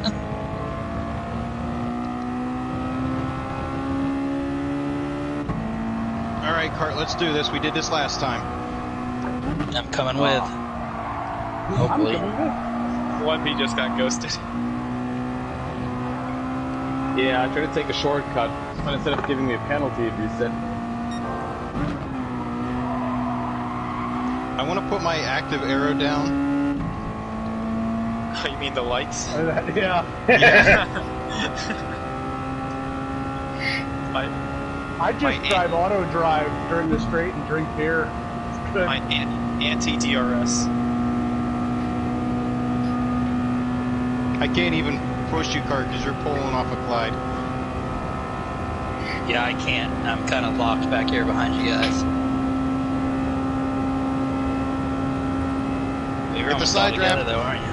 S8: All right, Kart, let's do this. We did this last time.
S4: I'm coming with. Hopefully.
S5: 1B just got ghosted.
S3: Yeah, I tried to take a shortcut, but instead of giving me a penalty, it reset.
S8: I want to put my active arrow down.
S5: Oh, you mean the lights?
S7: Yeah. I just drive auto drive during the straight and drink beer. It's good.
S5: My anti-DRS.
S8: I can't even push you, Cart, because you're pulling off a Clyde.
S4: Yeah, I can't. I'm kind of locked back here behind you guys. You're
S8: Get the side
S4: together, though, aren't you?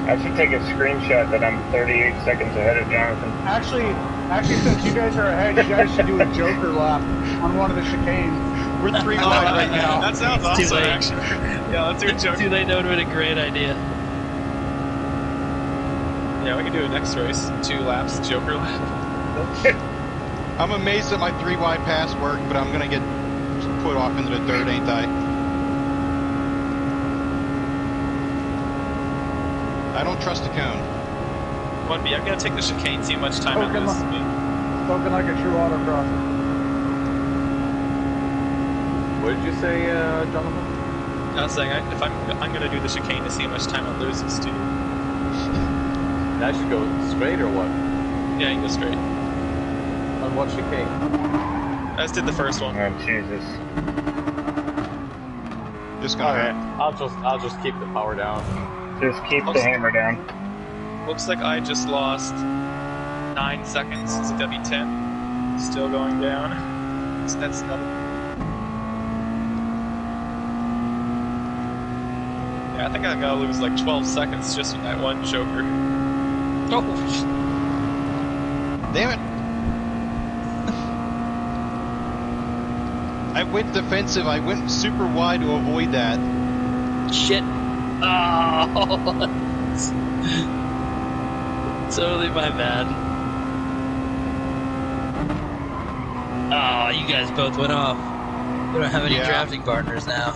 S2: I should take a screenshot that I'm 38 seconds ahead of Jonathan.
S7: Actually, since you guys are ahead, you guys should do a Joker lap on one of the chicanes.
S8: We're 3 wide right now.
S5: That sounds awesome, actually. Yeah, let's do a Joker.
S4: Too late, that would have been a great idea.
S5: Yeah, we can do a next race. 2 laps, Joker lap.
S8: I'm amazed that my 3 wide pass worked, but I'm going to get put off into the dirt, ain't I? I don't trust the cone.
S5: 1B, I'm going to take the chicane, see how much time it loses me.
S7: Spoken like a true autocrosser.
S3: What did you say, Jonathan?
S5: I was saying, if I'm going to do the chicane to see how much time it loses to you.
S3: I should go straight or what?
S5: Yeah, you can go straight.
S3: On what chicane?
S5: I just did the first one.
S2: Oh, Jesus.
S8: Just gonna
S3: I'll just keep the power down.
S2: Just keep the hammer down.
S5: Looks like I just lost 9 seconds. Is it gonna be 10? Still going down. So that's another. Yeah, I think I'm gonna lose like 12 seconds just in that one Joker.
S4: Oh,
S8: damn it! I went defensive. I went super wide to avoid that.
S4: shit. Oh, totally my bad. Oh, you guys both went off. We don't have any drafting partners now.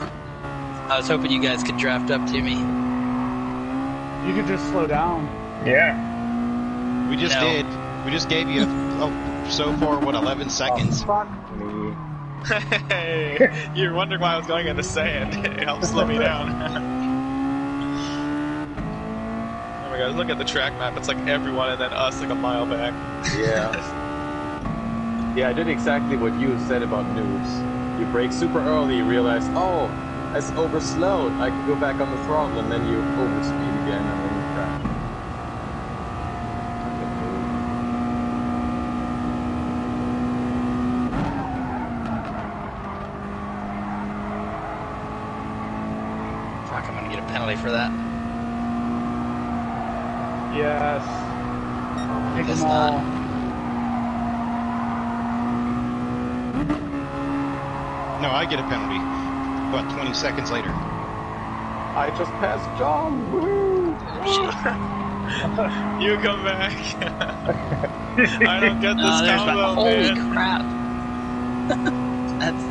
S4: I was hoping you guys could draft up to me.
S7: You could just slow down.
S2: Yeah.
S8: We just did. We just gave you, so far, what, 11 seconds?
S7: Oh, fuck me.
S5: Hey, you're wondering why I was going into sand. It helped slow me down. Oh my god, look at the track map. It's like everyone and then us like a mile back.
S3: Yeah. Yeah, I did exactly what you said about noobs. You brake super early, you realize, oh, I overslowed. I can go back on the throttle, and then you overspeed again, and then you crash.
S4: Fuck, I'm gonna get a penalty for that.
S7: Yes. Take
S4: Guess
S7: them all.
S4: not.
S8: No, I get a penalty. About 20 seconds later.
S3: I just passed John. Woohoo!
S5: You come back. I don't get this combo,
S4: holy
S5: man.
S4: crap. That's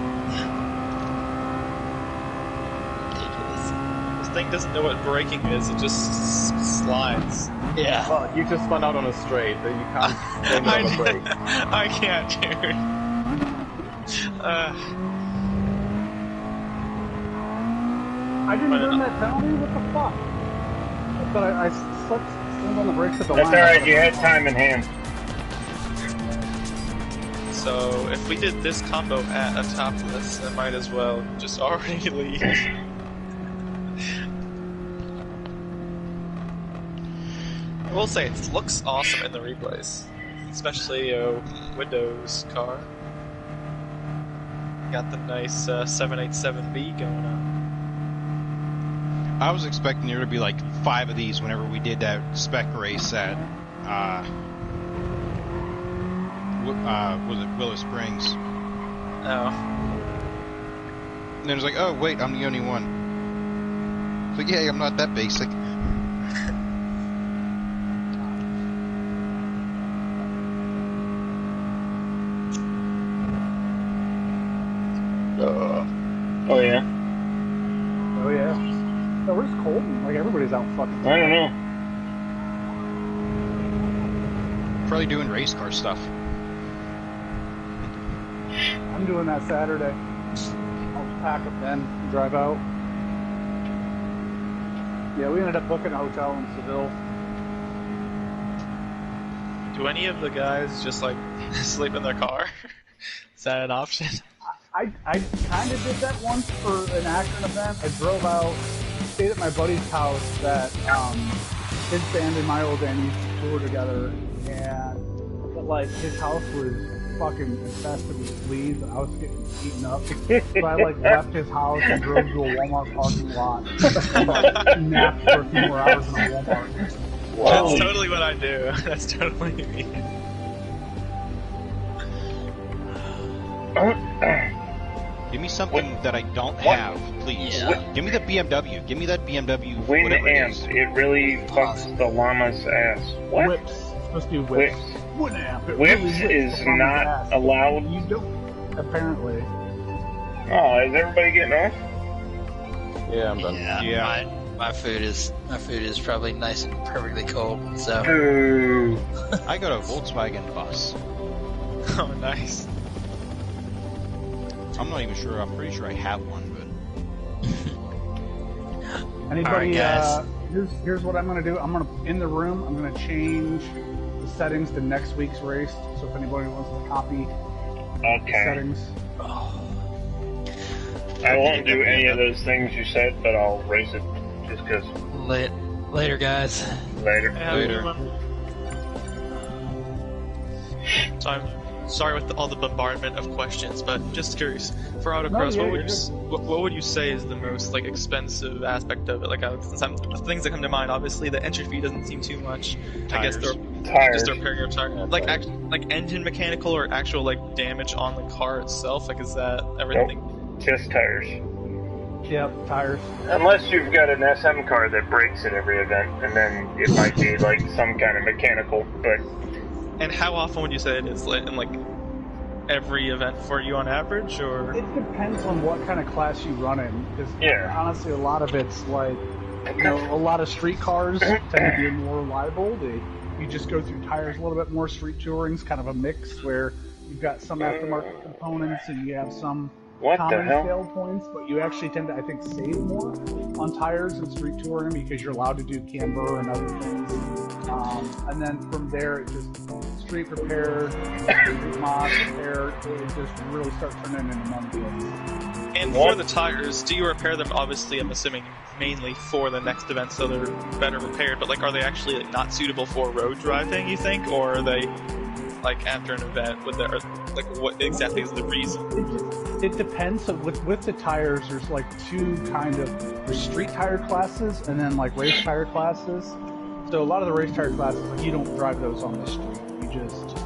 S4: ridiculous.
S5: This thing doesn't know what braking is. It just slides.
S4: Yeah.
S3: Well, you just spun out on a straight. You can't blame it on the brake.
S5: I can't, dude.
S7: I didn't earn that penalty? What the fuck? But I slammed on the brakes at the line.
S2: That's alright, you had time in hand.
S5: So, if we did this combo at a topless, I might as well just already leave. I will say, it looks awesome in the replays. Especially a Windows car. Got the nice 787B going on.
S8: I was expecting there to be like 5 of these whenever we did that spec race at, was it Willow Springs?
S5: Oh.
S8: And then it was like, oh wait, I'm the only one. It's like, yeah, I'm not that basic.
S2: Oh yeah.
S7: Oh yeah. Oh, where's Colton? Like everybody's out fucking.
S2: I don't know.
S8: Probably doing race car stuff.
S7: I'm doing that Saturday. I'll pack up then and drive out. Yeah, we ended up booking a hotel in Seville.
S5: Do any of the guys just like sleep in their car? Is that an option?
S7: I kind of did that once for an Akron event. I drove out, stayed at my buddy's house that his band and my old band used to tour together, but like his house was fucking infested with fleas, and I was getting eaten up. So I like left his house and drove to a Walmart parking lot. Napped for a few more hours in a Walmart.
S5: Wow. That's totally what I do. That's totally me.
S8: Give me something that I don't have, please.
S4: Yeah.
S8: Give me the BMW. Give me that BMW.
S2: Wind
S8: whatever it
S2: amp.
S8: is.
S2: It really fucks the llama's ass. What?
S7: Whips. Supposed to be whips. Wind amp. It
S2: Whips
S7: really
S2: is
S7: the llama's
S2: not
S7: ass.
S2: allowed.
S7: You don't. Apparently.
S2: Oh, is everybody getting off?
S3: Yeah, I'm done.
S4: Yeah. My food is probably nice and perfectly cold. So.
S2: Boo.
S8: I got a Volkswagen bus.
S5: Oh, nice.
S8: I'm not even sure. I'm pretty sure I have one, but
S7: Anybody?
S4: All right, guys.
S7: Here's what I'm gonna do. I'm gonna in the room. I'm gonna change the settings to next week's race. So if anybody wants to copy the settings.
S2: I won't do any of those things you said, but I'll race it just because.
S4: Later, guys.
S2: Later.
S5: Later. So I'm sorry with all the bombardment of questions, but just curious. For autocross, what would you say is the most like expensive aspect of it? Like, the things that come to mind, obviously, the entry fee doesn't seem too much.
S8: Tires.
S5: I guess they're just repairing your tire. Like, like engine mechanical or actual like damage on the car itself. Like, is that everything?
S2: Nope. Just tires.
S7: Yep, tires.
S2: Unless you've got an SM car that breaks at every event, and then it might be like some kind of mechanical, but.
S5: And how often would you say it is in like every event for you on average, or?
S7: It depends on what kind of class you run in. Because honestly, a lot of it's like, a lot of street cars tend to be more reliable. You just go through tires a little bit more. Street touring's kind of a mix where you've got some aftermarket components and you have some common scale points, but you actually tend to, I think, save more on tires in street touring because you're allowed to do camber and other things. And then from there, it just street repair, mod repair, it just really starts turning into money.
S5: And for the tires, do you repair them? Obviously, I'm assuming mainly for the next event, so they're better repaired. But like, are they actually not suitable for road driving? You think, or are they like after an event? Like, what exactly is the reason?
S7: It depends. So with the tires, there's like two there's street tire classes and then like race tire classes. So a lot of the race tire classes, like, you don't drive those on the street. You just,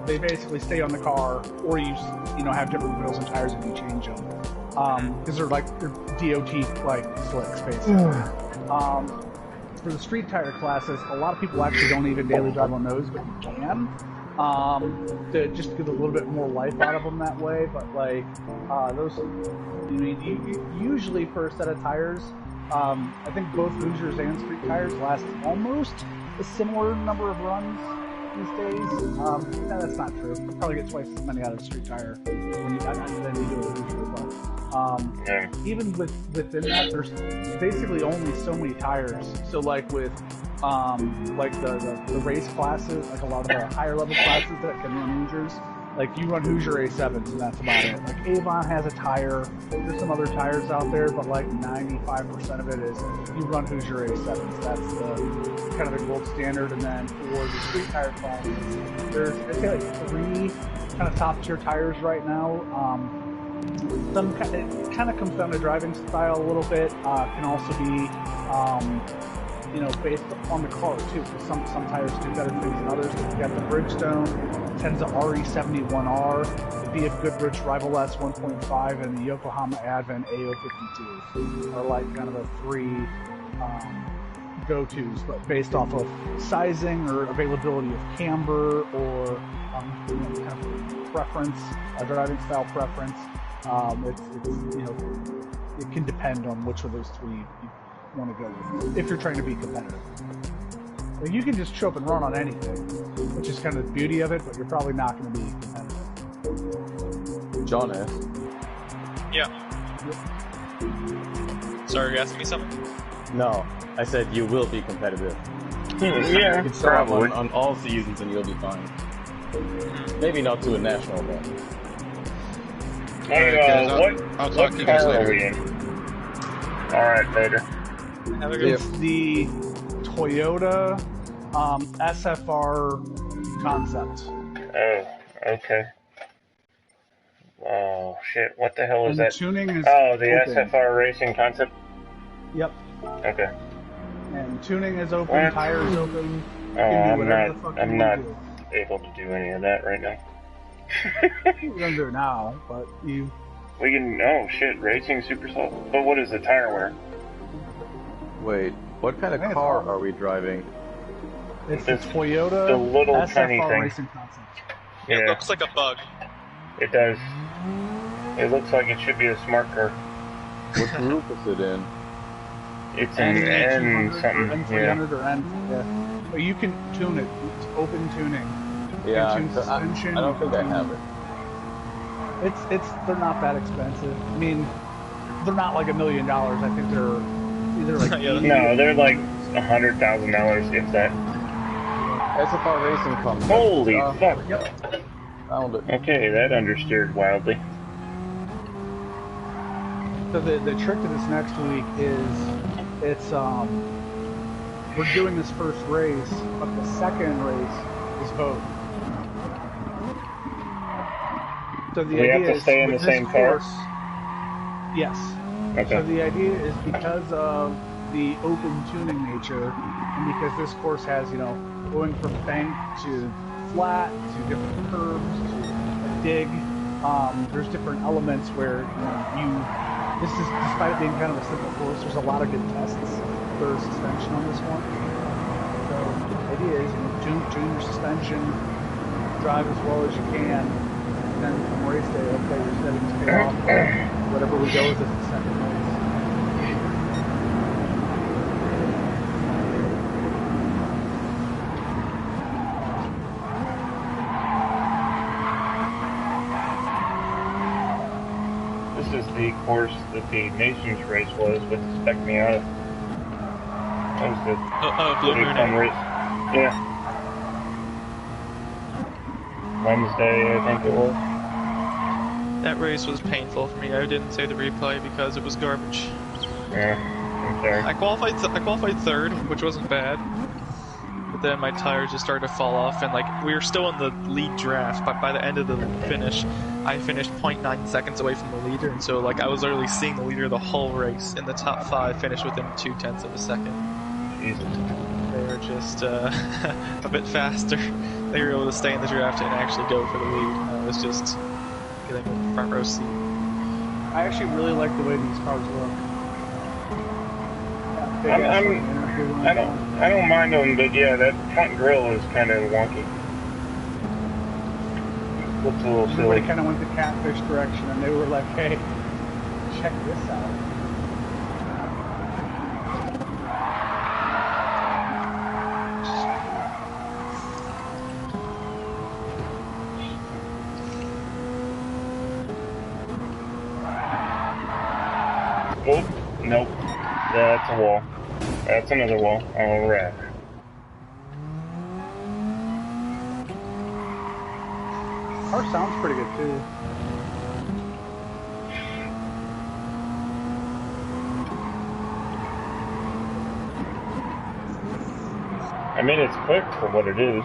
S7: they basically stay on the car, or you have different wheels and tires if you change them. Because they're DOT like slicks basically. For the street tire classes, a lot of people actually don't even daily drive on those, but you can. To just get a little bit more life out of them that way. But like those, usually for a set of tires, I think both Hoosiers and street tires last almost a similar number of runs these days. No, that's not true. You probably get twice as many out of a street tire than you do a Hoosier. But even within that, there's basically only so many tires. So like with like the race classes, like a lot of the higher level classes that can run Hoosiers, like you run Hoosier A7s and that's about it. Like Avon has a tire, there's some other tires out there, but like 95% of it is you run Hoosier A7s. That's the kind of the gold standard. And then for the street tire classes, there's I'd say like 3 kind of top tier tires right now. It kind of comes down to driving style a little bit. Can also be based on the car too. Some tires do better things than others. You got the Bridgestone, Tenza RE71R, the BF Goodrich Rival S 1.5, and the Yokohama Advent AO52 are like kind of the 3 go-tos, but based off of sizing or availability of camber or kind of preference, driving style preference. It can depend on which of those 3 you want to go with if you're trying to be competitive. Like, you can just show up and run on anything, which is kind of the beauty of it, but you're probably not going to be competitive.
S3: John is.
S5: Yeah. Sorry, you asking me something?
S3: No, I said you will be competitive.
S2: Yeah,
S3: you can show up
S2: probably.
S3: on all seasons and you'll be fine. Maybe not to a national event.
S2: Hey,
S8: I'll talk to you guys later.
S2: Alright, later.
S7: It's the Toyota SFR concept.
S2: Oh, okay. Oh, shit. What the hell is that?
S7: Tuning is
S2: the
S7: open.
S2: SFR racing concept?
S7: Yep.
S2: Okay.
S7: And tuning is open,
S2: What?
S7: tires open. You
S2: Oh,
S7: can do whatever the fuck
S2: I'm
S7: you
S2: not
S7: want to
S2: able to do any of that right now.
S7: do. You're going to do it now, but you...
S2: We can, oh shit, racing super slow. But what is the tire wear?
S3: Wait, what kind of car are we driving?
S7: It's the Toyota
S2: the little
S7: SFR
S2: tiny thing.
S7: racing concept.
S2: Yeah.
S5: It looks like a bug.
S2: It does. It looks like it should be a smart car.
S3: What group is it in?
S2: It's an N something.
S7: N300 or N, yeah. But you can tune it. It's open tuning.
S3: Yeah,
S7: tune suspension,
S3: I don't think I have it.
S7: They're not that expensive. I mean, they're not like $1 million. I think they're either like
S2: no, they're like $100,000 if that.
S3: SFR racing concept.
S2: Holy fuck!
S7: Yep.
S3: Found it.
S2: Okay, that understeered wildly.
S7: So the trick to this next week is we're doing this first race, but the second race is vote. So the
S2: we
S7: idea
S2: have to
S7: is
S2: stay in the same car?
S7: Yes.
S2: Okay.
S7: So the idea is because of the open tuning nature, and because this course has, going from bank to flat, to different curves, to a dig, there's different elements where, this is, despite it being kind of a simple course, there's a lot of good tests for suspension on this one. So the idea is, tune your suspension, drive as well as you can, and then from race day, okay, your settings pay off, whatever we go with is the second race.
S2: This is the course that the Nations race was with Spec Miata. That was the
S5: Blue
S2: pretty fun race. Yeah. Wednesday, I think it was.
S5: That race was painful for me. I didn't say the replay because it was garbage.
S2: Yeah, I'm sorry.
S5: I qualified third, which wasn't bad. But then my tires just started to fall off, and we were still in the lead draft. But by the end of the finish, I finished 0.9 seconds away from the leader, and so I was literally seeing the leader the whole race. In the top 5, finished within 0.2 of a second.
S2: Jesus.
S5: They were just a bit faster. They were able to stay in the draft and actually go for the lead. I was just getting a front row seat.
S7: I actually really like the way these cars look.
S2: I don't mind them, but yeah, that front grille is kind of wonky. Looks a little silly.
S7: Everybody kind of went the catfish direction, and they were like, "Hey, check this out."
S2: Oh, nope. That's a wall. That's another wall. Alright.
S7: Car sounds pretty good too.
S2: I mean, it's quick for what it is.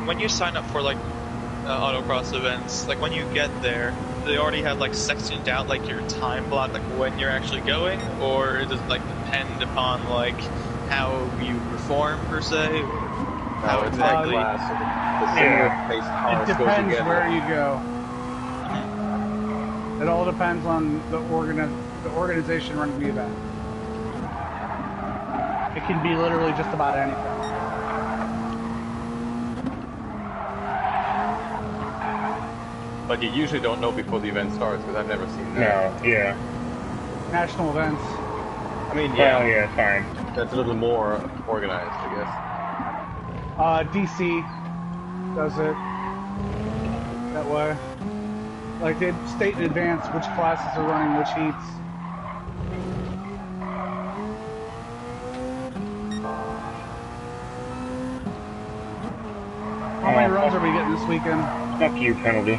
S5: When you sign up for autocross events, when you get there, they already have sectioned out your time block, when you're actually going, or does it depend upon how you perform per se? Or how exactly?
S3: The similar paced cars
S7: It
S3: go
S7: depends
S3: together.
S7: where you go. It all depends on the organization running the event. It can be literally just about anything.
S3: But you usually don't know before the event starts because I've never seen that.
S2: No, yeah.
S7: National events.
S3: I mean, yeah.
S2: Well, yeah, fine.
S3: That's a little more organized, I guess.
S7: DC does it that way. Like, they state in advance which classes are running which heats. How many runs are we getting this weekend?
S2: Fuck you, penalty.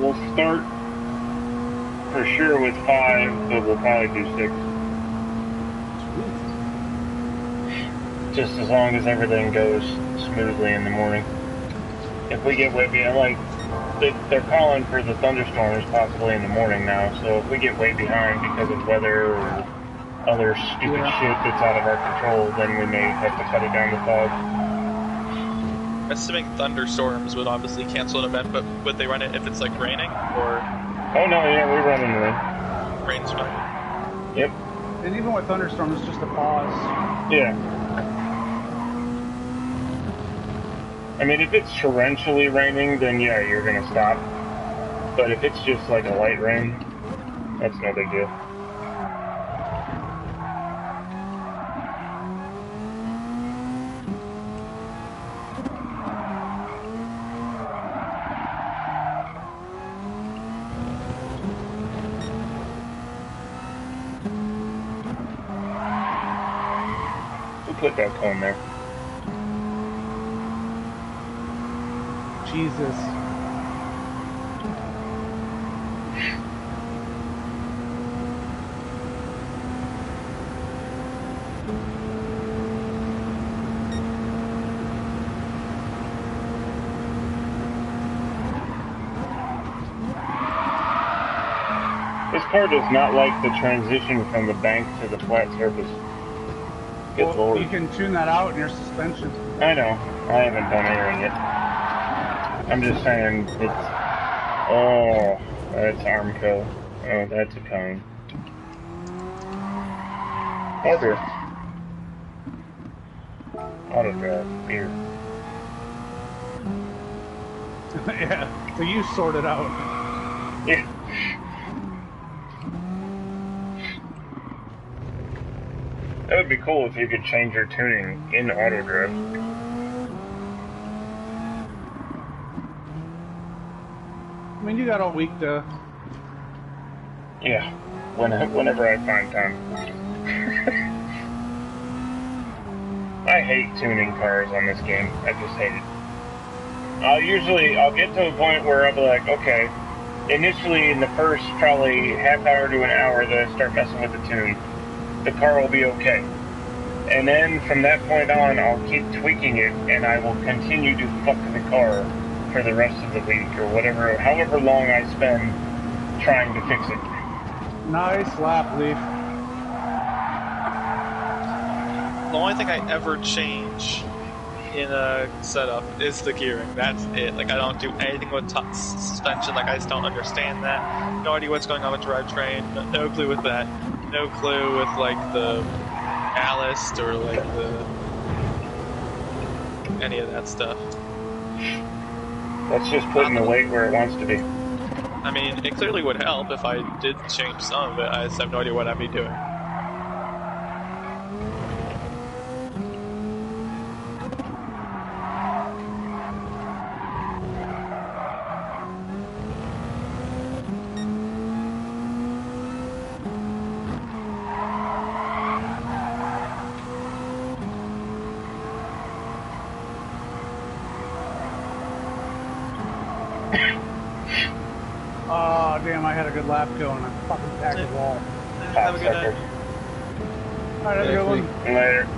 S2: We'll start for sure with 5, but we'll probably do 6. Just as long as everything goes smoothly in the morning. If we get way behind, like, they're calling for the thunderstorms possibly in the morning now, so if we get way behind because of weather or other stupid shit that's out of our control, then we may have to cut it down to 5.
S5: Assuming thunderstorms would obviously cancel an event, but would they run it if it's like raining or?
S2: Oh no, yeah, we run in the rain.
S5: Rain's fine.
S2: Yep.
S7: And even with thunderstorms, it's just a pause.
S2: Yeah. I mean, if it's torrentially raining, then yeah, you're gonna stop. But if it's just like a light rain, that's no big deal. Put that cone there.
S7: Jesus.
S2: This car does not like the transition from the bank to the flat surface. Good
S7: Well,
S2: lord.
S7: you can tune that out in your suspension.
S2: I know. I haven't done anything yet. I'm just saying it's... Oh, that's Armco. Oh, that's a cone. More beer. Auto drive. Beer.
S7: Yeah, so you sort it out.
S2: Yeah. That would be cool if you could change your tuning in auto drive.
S7: I mean, you got all week to...
S2: Yeah, whenever I find time. I hate tuning cars on this game. I just hate it. I'll get to a point where I'll be like, okay, initially in the first probably half hour to an hour that I start messing with the tune, the car will be okay. And then from that point on, I'll keep tweaking it, and I will continue to fuck the car for the rest of the week, or whatever, however long I spend trying to fix it.
S7: Nice lap, Leaf.
S5: The only thing I ever change in a setup is the gearing. That's it. Like, I don't do anything with suspension. Like, I just don't understand that. No idea what's going on with drivetrain. No clue with that. No clue with, like, the ballast or, like, any of that stuff.
S2: That's just putting the weight where it wants to be.
S5: I mean, it clearly would help if I did change some of it. I just have no idea what I'd be doing.
S7: Oh, damn, I had a good lap going. I fucking tagged the wall.
S5: Have a good night.
S7: Alright, have a good one.
S2: Later.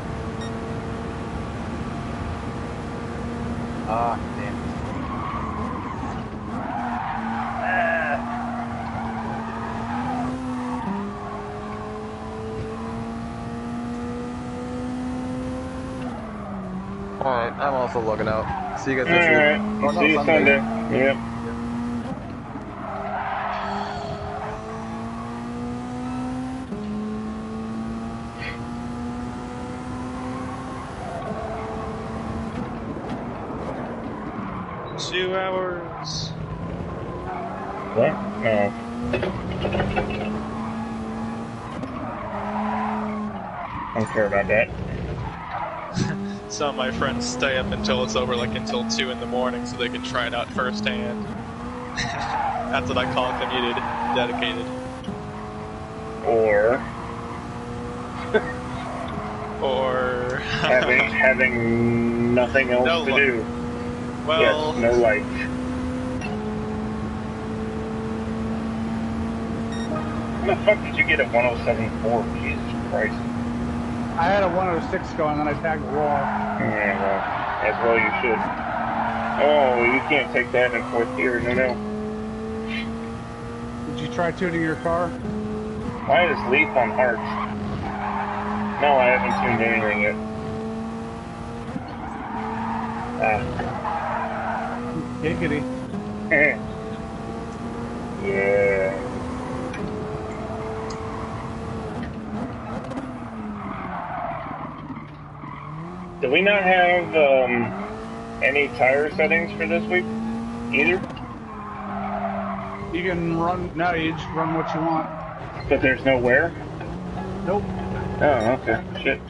S3: Ah, damn. Alright, I'm all also logging out. See you guys next
S2: Alright,
S3: week. Oh, no,
S2: see you Sunday. Yep.
S5: Two hours.
S2: What? No. Don't care about that.
S5: Some of my friends stay up until it's over, like until 2 in the morning, so they can try it out firsthand. That's what I call committed, dedicated. Or
S2: having nothing else to do.
S5: Well,
S2: yes, no life. How the fuck did you get a 107.4? Jesus Christ.
S7: I had a 106 going, and then I tagged the wall.
S2: Yeah, well, as well you should. Oh, you can't take that in fourth gear, no.
S7: Did you try tuning your car?
S2: Why is Leaf on hearts? No, I haven't tuned anything yet.
S7: Giggity.
S2: Yeah. Do we not have any tire settings for this week either?
S7: You can run. No, you just run what you want.
S2: But there's no where?
S7: Nope.
S2: Oh, okay. Shit.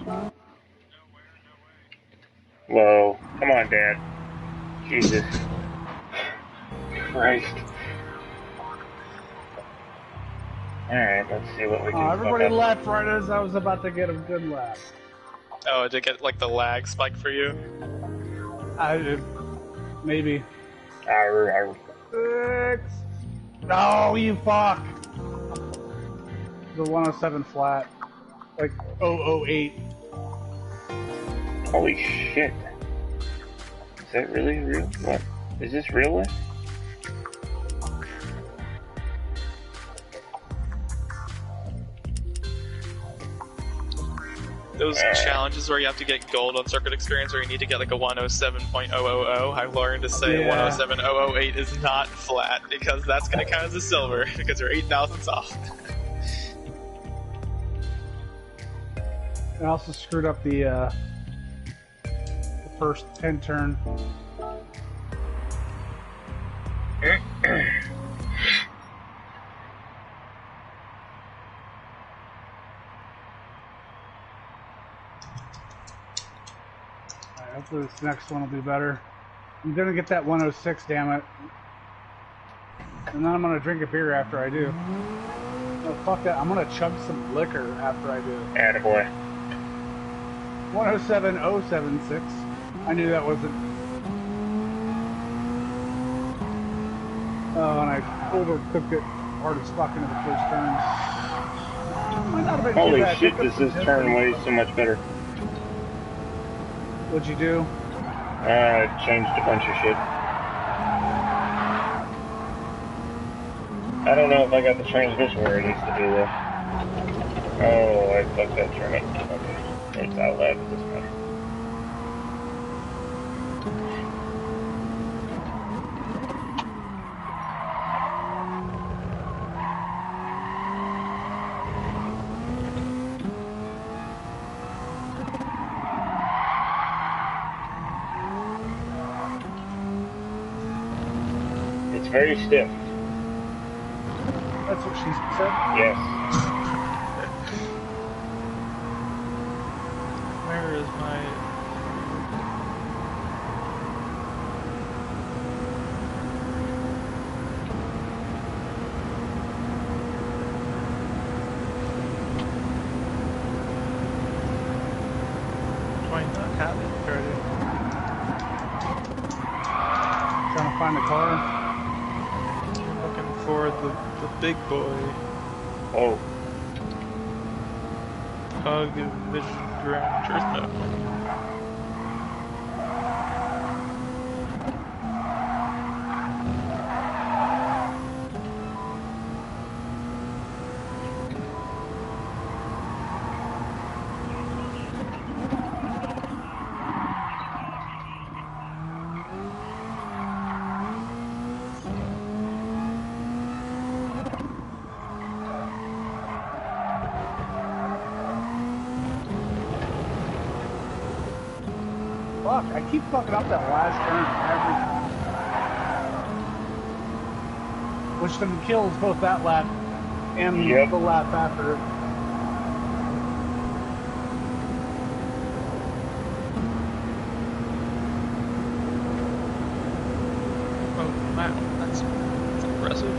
S2: Whoa. Come on, Dad. Jesus. Christ. Alright, let's see what we can
S7: everybody left right as I was about to get a good lap.
S5: Oh, did it get like the lag spike for you?
S7: Maybe.
S2: 6.
S7: No, you fuck. The 107 flat. Like 008.
S2: Holy shit. Is that really real? What? Is this real life?
S5: Those challenges where you have to get gold on circuit experience, or you need to get like a 107.000. I've learned to say 107.008 is not flat, because that's going to count as a silver, because you're 8 thousandths off.
S7: I also screwed up the first 10 turn. Hopefully this next one will be better. I'm gonna get that 106, damn it. And then I'm gonna drink a beer after I do. Oh, fuck that. I'm gonna chug some liquor after I do.
S2: Attaboy.
S7: 107.076. I knew that wasn't... Oh, and I overcooked it hard as fuck into the first turn. Might not have been
S2: Holy
S7: too bad.
S2: shit, does this turn way so much better.
S7: What'd you do?
S2: I changed a bunch of shit. I don't know if I got the transmission where it needs to be though. Oh, I fucked that turn up. Okay, it's out loud at this point. Very stiff.
S7: That's what she said?
S2: Yes.
S5: Where is my... Do I not have it already?
S7: Trying to find the car.
S5: For the big boy.
S2: Oh.
S5: Hug Vision Rangers. No.
S7: Fuck, I keep fucking up that last turn every time. Which then kills both that lap and the lap after.
S5: Oh, wow, that's impressive.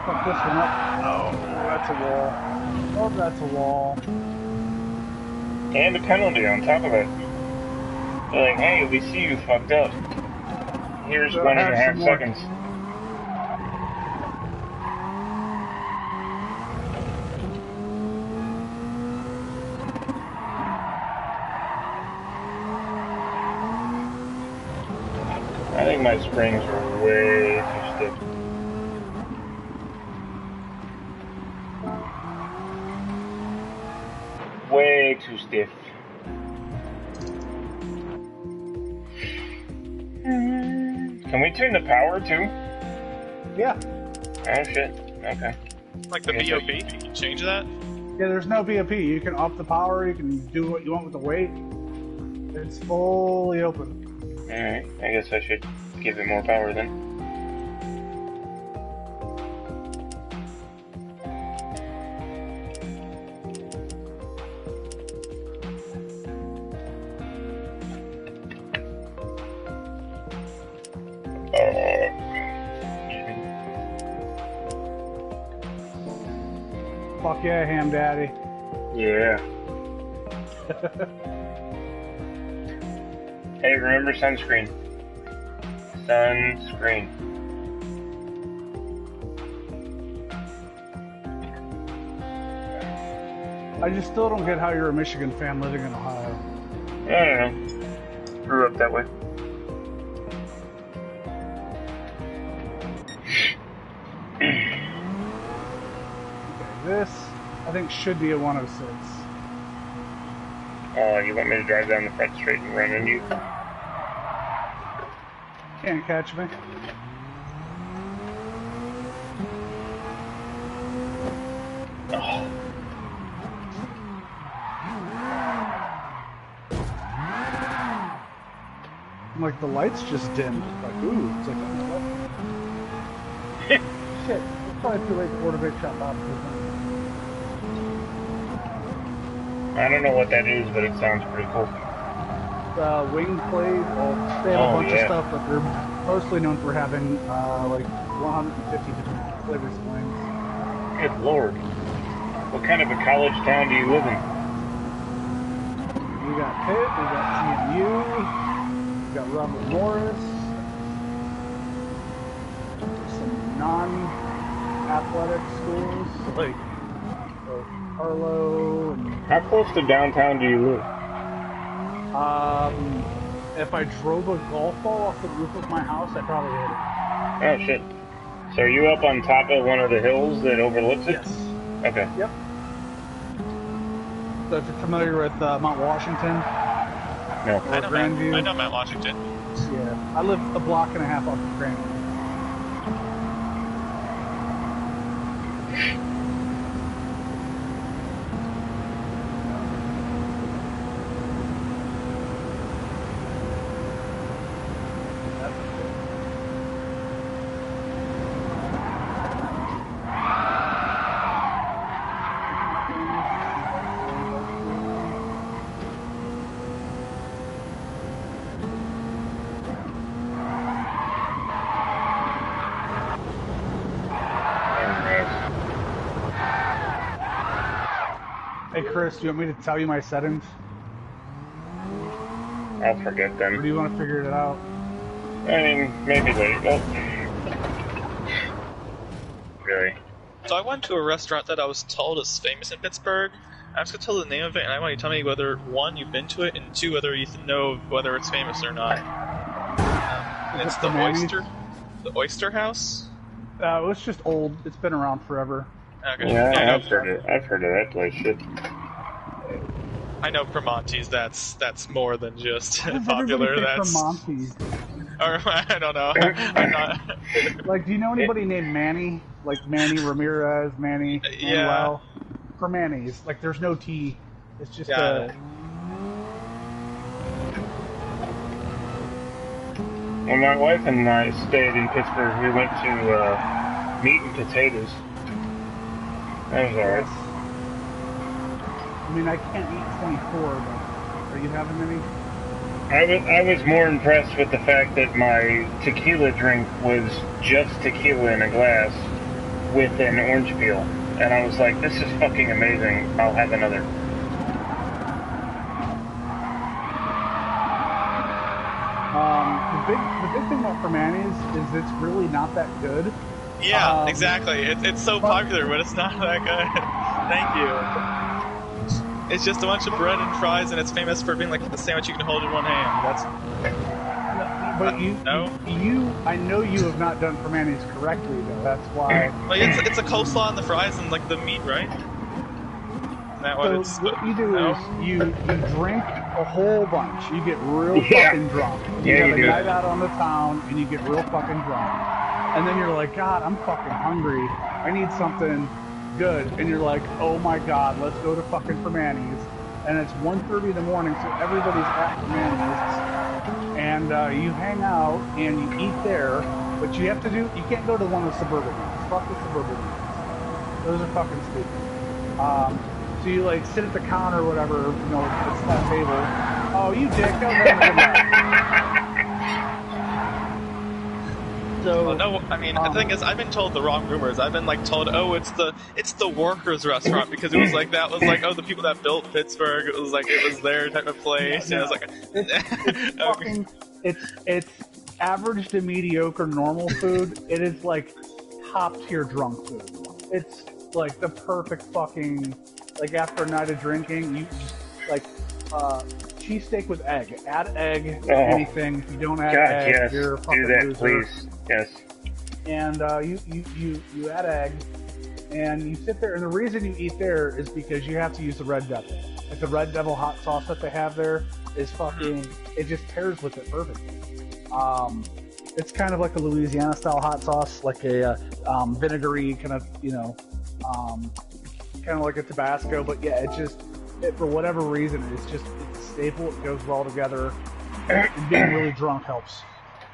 S7: Fuck this one up. Oh, that's a wall. Oh, that's a wall.
S2: And a penalty on top of it. They're like, hey, we see you fucked up. Here's 1.5 seconds. I think my springs are way too stiff. Way too stiff. Can we turn the power too?
S7: Yeah.
S2: Oh shit. Okay.
S5: Like the BOP? You can change that?
S7: Yeah, there's no BOP. You can up the power, you can do what you want with the weight. It's fully open.
S2: Alright, I guess I should give it more power then.
S7: Fuck yeah, Ham Daddy.
S2: Yeah. Hey, remember sunscreen. Sunscreen.
S7: I just still don't get how you're a Michigan fan living in Ohio.
S2: I don't know. Grew up that way.
S7: This, I think, should be a 106.
S2: You want me to drive down the front straight and run into you?
S7: Can't catch me.
S2: Oh.
S7: Like, the lights just dimmed. Like, ooh, it's like, shit, it's probably too late to order Big Shot Bob.
S2: I don't know what that is, but it sounds pretty cool.
S7: Wing plate, well, they have a bunch of stuff, but they're mostly known for having, like, 150 different flavors of wings.
S2: Good lord. What kind of a college town do you live in?
S7: We got Pitt, we got TMU, we got Robert Morris, some non-athletic schools, like Arlo. And,
S2: how close to downtown do you live?
S7: if I drove a golf ball off the roof of my house, I'd probably hit it.
S2: Oh shit. So are you up on top of one of the hills that overlooks it?
S7: Yes.
S2: Okay.
S7: Yep. So if you're familiar with Mount Washington?
S2: No.
S5: I know
S7: Grandview.
S5: I know Mount Washington.
S7: Yeah. I live a block and a half off of Grandview. Hey Chris, do you want me to tell you my settings?
S2: I'll forget them.
S7: Or do you want to figure it out?
S2: I mean, maybe later. Really?
S5: So I went to a restaurant that I was told is famous in Pittsburgh. I was going to tell the name of it, and I want you to tell me whether, one, you've been to it, and two, whether you know whether it's famous or not. It's the Oyster House.
S7: It's just old. It's been around forever.
S5: Okay.
S2: Yeah, I've heard of that place. Shit.
S5: I know Primonti's. That's more than just
S7: How does
S5: popular.
S7: everybody say
S5: That's
S7: Primonti's?
S5: or I don't know. I'm not.
S7: Like, do you know anybody named Manny? Like Manny Ramirez, Manny
S5: Yeah.
S7: Manuel? For Manny's, like, there's no T. It's just
S2: When my wife and I stayed in Pittsburgh, we went to Meat and Potatoes. That was alright.
S7: I mean, I can't eat 24, but are you having any?
S2: I was more impressed with the fact that my tequila drink was just tequila in a glass with an orange peel. And I was like, this is fucking amazing. I'll have another.
S7: The big thing about Primanti's is it's really not that good.
S5: Yeah, exactly. It's so popular, but it's not that good. Thank you. It's just a bunch of bread and fries, and it's famous for being like the sandwich you can hold in one hand. That's.
S7: But I know you have not done Primanti's correctly, though. That's why.
S5: Well, it's a coleslaw and the fries and like the meat, right? Isn't that what it's?
S7: What you do is you drink a whole bunch. You get real fucking drunk. You have a night out on the town, and you get real fucking drunk. And then you're like, God, I'm fucking hungry. I need something good. And you're like, oh my God, let's go to fucking Primanti's. And it's 1:30 in the morning, so everybody's at Primanti's. And you hang out and you eat there, but you can't go to one of the suburban ones. Fuck the suburban ones. Those are fucking stupid. So you like sit at the counter or whatever, it's that table. Oh, you dick, that was a good night. So,
S5: well, no, I mean, the thing is, I've been told the wrong rumors. I've been like told, oh, it's the workers' restaurant because it was like that was like, oh, the people that built Pittsburgh. It was like it was their type of place.
S7: No,
S5: and I was like,
S7: it's fucking, it's average to mediocre normal food. It is like top tier drunk food. It's like the perfect fucking like after a night of drinking, you just like cheesesteak with egg. Add egg, anything. If you don't add egg, you're a fucking
S2: loser.
S7: Loser.
S2: Please. Yes.
S7: And you add egg, and you sit there. And the reason you eat there is because you have to use the Red Devil. Like the Red Devil hot sauce that they have there is fucking. It just pairs with it perfectly. It's kind of like a Louisiana style hot sauce, like a vinegary kind of, kind of like a Tabasco. But yeah, for whatever reason, it's a staple. It goes well together, and being really drunk helps.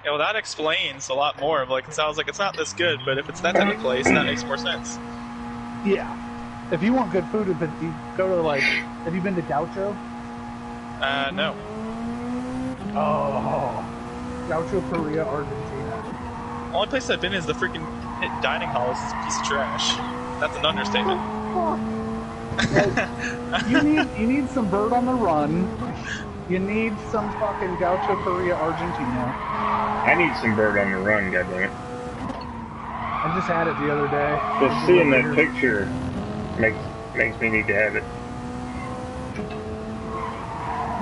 S5: Yeah, well, that explains a lot more. It sounds like it's not this good, but if it's that type of place, that makes more sense.
S7: Yeah. If you want good food, if you go to have you been to Gaucho?
S5: No.
S7: Oh, Gaucho, Korea, Argentina.
S5: Only place I've been is the freaking dining hall. It's a piece of trash. That's an understatement.
S7: You need some bird on the run. You need some fucking Gaucho, Korea, Argentina.
S2: I need some bird on the run, goddammit.
S7: I just had it the other day.
S2: Just seeing that picture makes me need to have it.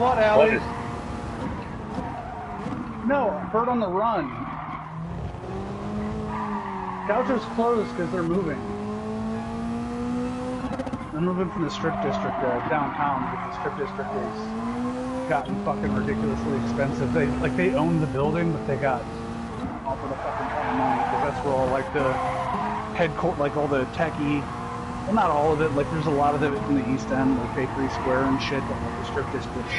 S7: What, Allie? No, bird on the run. Gaucho's closed because they're moving. They're moving from the Strip District downtown because the Strip District is gotten fucking ridiculously expensive. They own the building, but they got offered a fucking ton of money because that's where all the headquarters, all the techie, well, not all of it. There's a lot of it in the East End, like Bakery Square and shit, but the Strip District,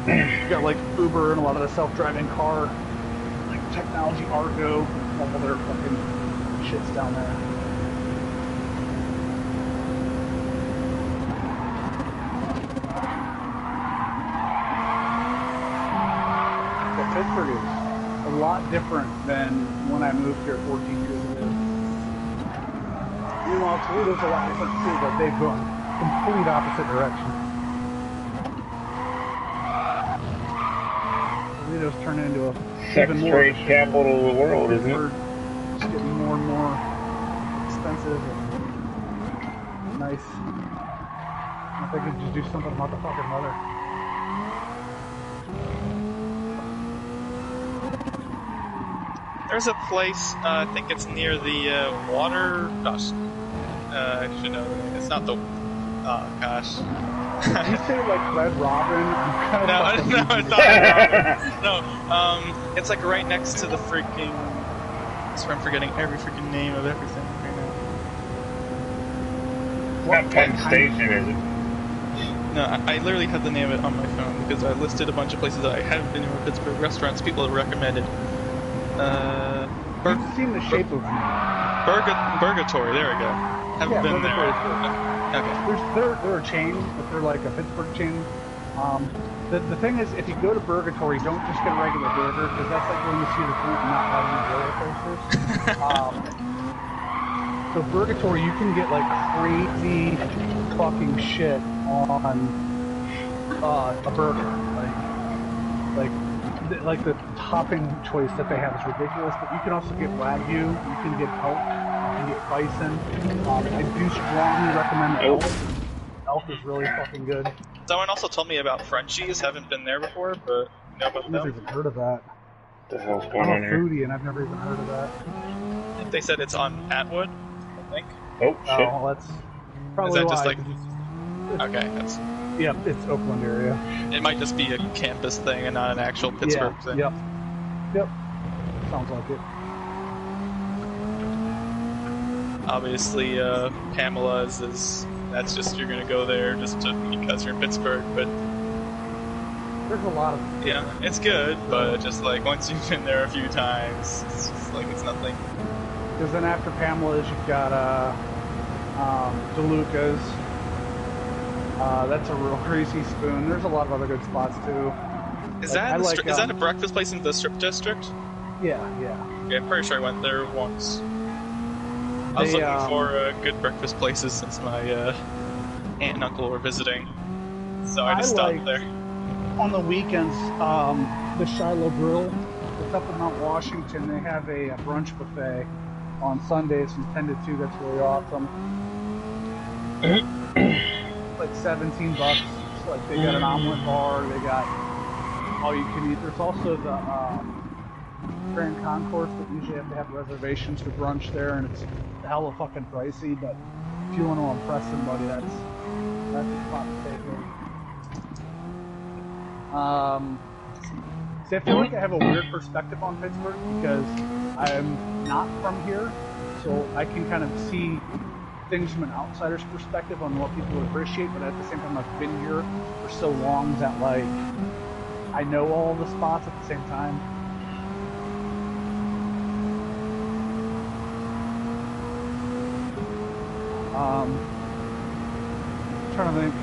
S7: you got Uber and a lot of the self-driving car, technology, Argo, all their fucking shits down there. Pittsburgh is a lot different than when I moved here 14 years ago. Meanwhile, Toledo's a lot different too, but they've gone complete opposite direction. Toledo's turning into a even more
S2: trade capital of the world, isn't it?
S7: It's getting more and more expensive and nice. I think I could just do something about the fucking weather.
S5: There's a place, I think it's near the I should know. It's not the. Oh gosh.
S7: Did you say like Red Robin?
S5: No, it's not Red Robin. No, it's like right next to the freaking. I swear I'm forgetting every freaking name of everything right now.
S2: It's not Penn Station, is it?
S5: No, I literally have the name of it on my phone because I listed a bunch of places that I haven't been in Pittsburgh restaurants people have recommended.
S7: You've seen the shape of me.
S5: Burgatory, there we go. Haven't been there. Okay.
S7: They're a chain, but they're like a Pittsburgh chain. The thing is, if you go to Burgatory, don't just get a regular burger, because that's like going to see the food and not having the roller coasters. So Burgatory, you can get like crazy fucking shit on a burger. Like the topping choice that they have is ridiculous, but you can also get Wagyu, you can get elk, you can get bison. I do strongly recommend elk. Elk is really fucking good.
S5: Someone also told me about Frenchies. Haven't been there before, but you know about
S7: I've never
S5: them.
S7: even heard of that.
S2: What the hell's going
S7: I'm
S2: on
S7: a
S2: here?
S7: foodie and I've never even heard of that.
S5: They said it's on Atwood, I think.
S2: Oh, shit.
S7: Oh, that's probably
S5: Is that just
S7: why.
S5: like... Okay, that's...
S7: Yep, it's Oakland area.
S5: It might just be a campus thing and not an actual Pittsburgh thing.
S7: Yep. Sounds like it.
S5: Obviously, Pamela's is... That's just, you're gonna go there just because you're in Pittsburgh, but...
S7: There's a lot of...
S5: Yeah, it's good, but just like, once you've been there a few times, it's just like, it's nothing.
S7: Because then after Pamela's, you've got, DeLuca's. That's a real greasy spoon. There's a lot of other good spots, too.
S5: Is that a breakfast place in the Strip District?
S7: Yeah.
S5: Okay, I'm pretty sure I went there once. I was looking for good breakfast places since my aunt and uncle were visiting, so I just stopped there.
S7: On the weekends, the Shiloh Grill, it's up in Mount Washington. They have a brunch buffet on Sundays from 10 to 2. That's really awesome. Like $17. Like they got an omelet bar. They got all you can eat. There's also the Grand Concourse that usually have to have reservations for brunch there, and it's hella fucking pricey. But if you want to impress somebody, that's a spot to take in. See, I feel like I have a weird perspective on Pittsburgh because I'm not from here, so I can kind of see things from an outsider's perspective on what people would appreciate, but at the same time I've been here for so long that like I know all the spots at the same time. I'm trying to think.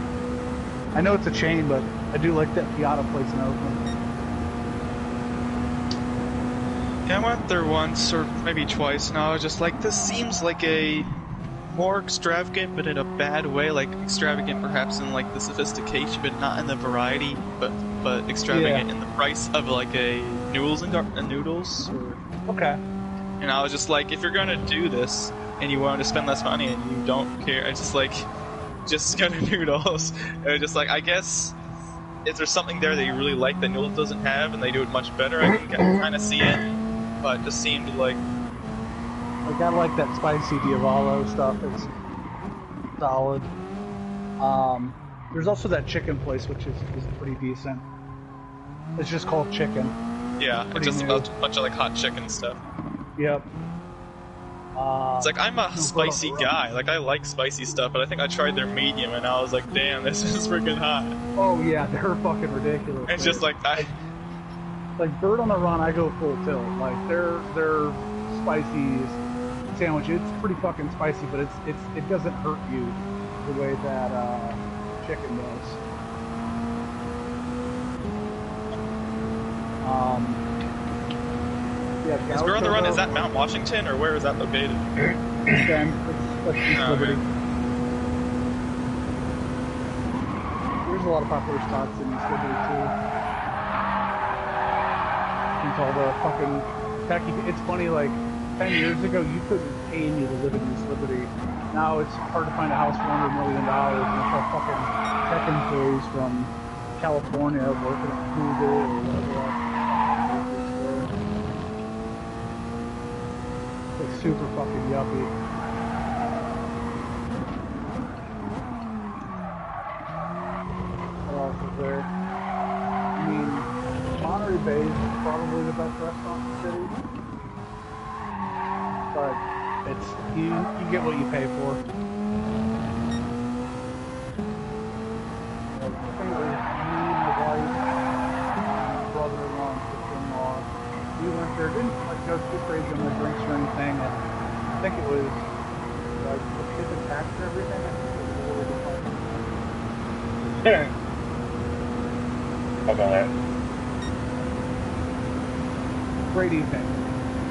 S7: I know it's a chain, but I do like that Piata place in Oakland.
S5: Yeah, I went there once, or maybe twice now. I was just like, this seems like a more extravagant, but in a bad way. Like, extravagant perhaps in, like, the sophistication, but not in the variety, but extravagant in the price of, like, a noodles and noodles.
S7: Okay.
S5: And I was just like, if you're gonna do this, and you want to spend less money, and you don't care, it's just like, just go to noodles. And it's just like, I guess, is there something there that you really like that noodles doesn't have, and they do it much better? I can kind of see it, but it just seemed like...
S7: Like, I like that spicy Diavolo stuff. It's solid. There's also that chicken place, which is pretty decent. It's just called Chicken.
S5: Yeah, it's just a bunch of like hot chicken stuff.
S7: Yep.
S5: It's like, I'm a spicy guy. Like, I like spicy stuff, but I think I tried their medium, and I was like, damn, this is freaking hot.
S7: Oh yeah, they're fucking ridiculous.
S5: It's just like,
S7: like Bird on the Run, I go full tilt. Like, their spicy sandwich, it's pretty fucking spicy, but it doesn't hurt you the way that chicken does. Yeah,
S5: is Bird on the Run, is that Mount Washington, or where is that located?
S7: It's East Liberty. There's a lot of popular spots in East Liberty too. It's all the fucking tacky. It's funny, like 10 years ago, you couldn't pay me to live in East Liberty. Now it's hard to find a house for $100 million, and it's all fucking tech employees from California working at Google or whatever else. It's super fucking yuppie. there. I mean, Monterey Bay is probably the best restaurant in the city, but it's you get what you pay for. Like, I think it was me, my wife, my brother-in-law, and sister-in-law. We went there, didn't like go too crazy on the drinks or anything, and I think it was like the tip and tax for everything. I think it was a really good fun.
S2: Yeah. How about that?
S7: Great evening.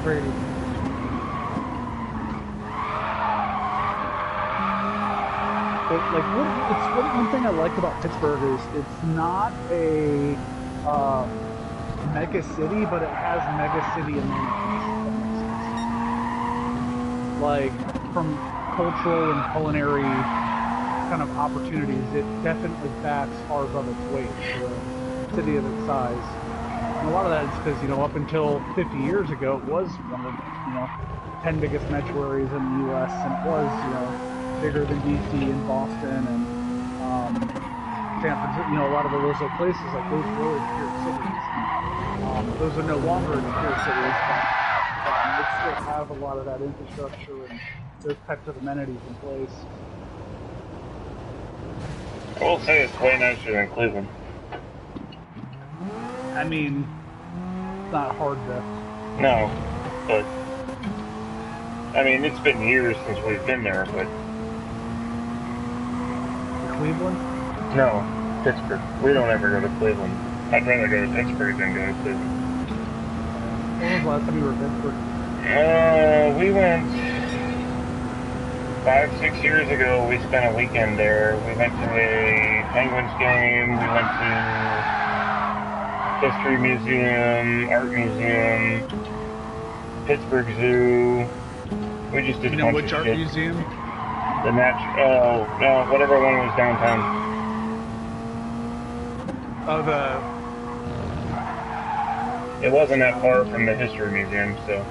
S7: Great evening. But like, one thing I like about Pittsburgh is it's not a mega city, but it has mega city amenities. Like from cultural and culinary kind of opportunities, it definitely bats far above its weight for a city of its size. And a lot of that is because, you know, up until 50 years ago, it was one of the, 10 biggest metro areas in the U.S. and it was, bigger than D.C. and Boston and San Francisco. A lot of those little places, like those were pure cities. Those are no longer pure cities, but they still have a lot of that infrastructure and those types of amenities in place.
S2: I will say it's way nicer than Cleveland.
S7: I mean, it's not hard to...
S2: No, but... I mean, it's been years since we've been there, but...
S7: Cleveland?
S2: No, Pittsburgh. We don't ever go to Cleveland. I'd rather go to Pittsburgh than go to Cleveland.
S7: When was the last time you were in Pittsburgh?
S2: We went 5-6 years ago. We spent a weekend there. We went to a Penguins game. We went to History Museum, Art Museum, Pittsburgh Zoo. We just did a bunch of shit.
S7: Which art museum?
S2: The whatever one was downtown.
S7: Oh,
S2: It wasn't that far from the History Museum, so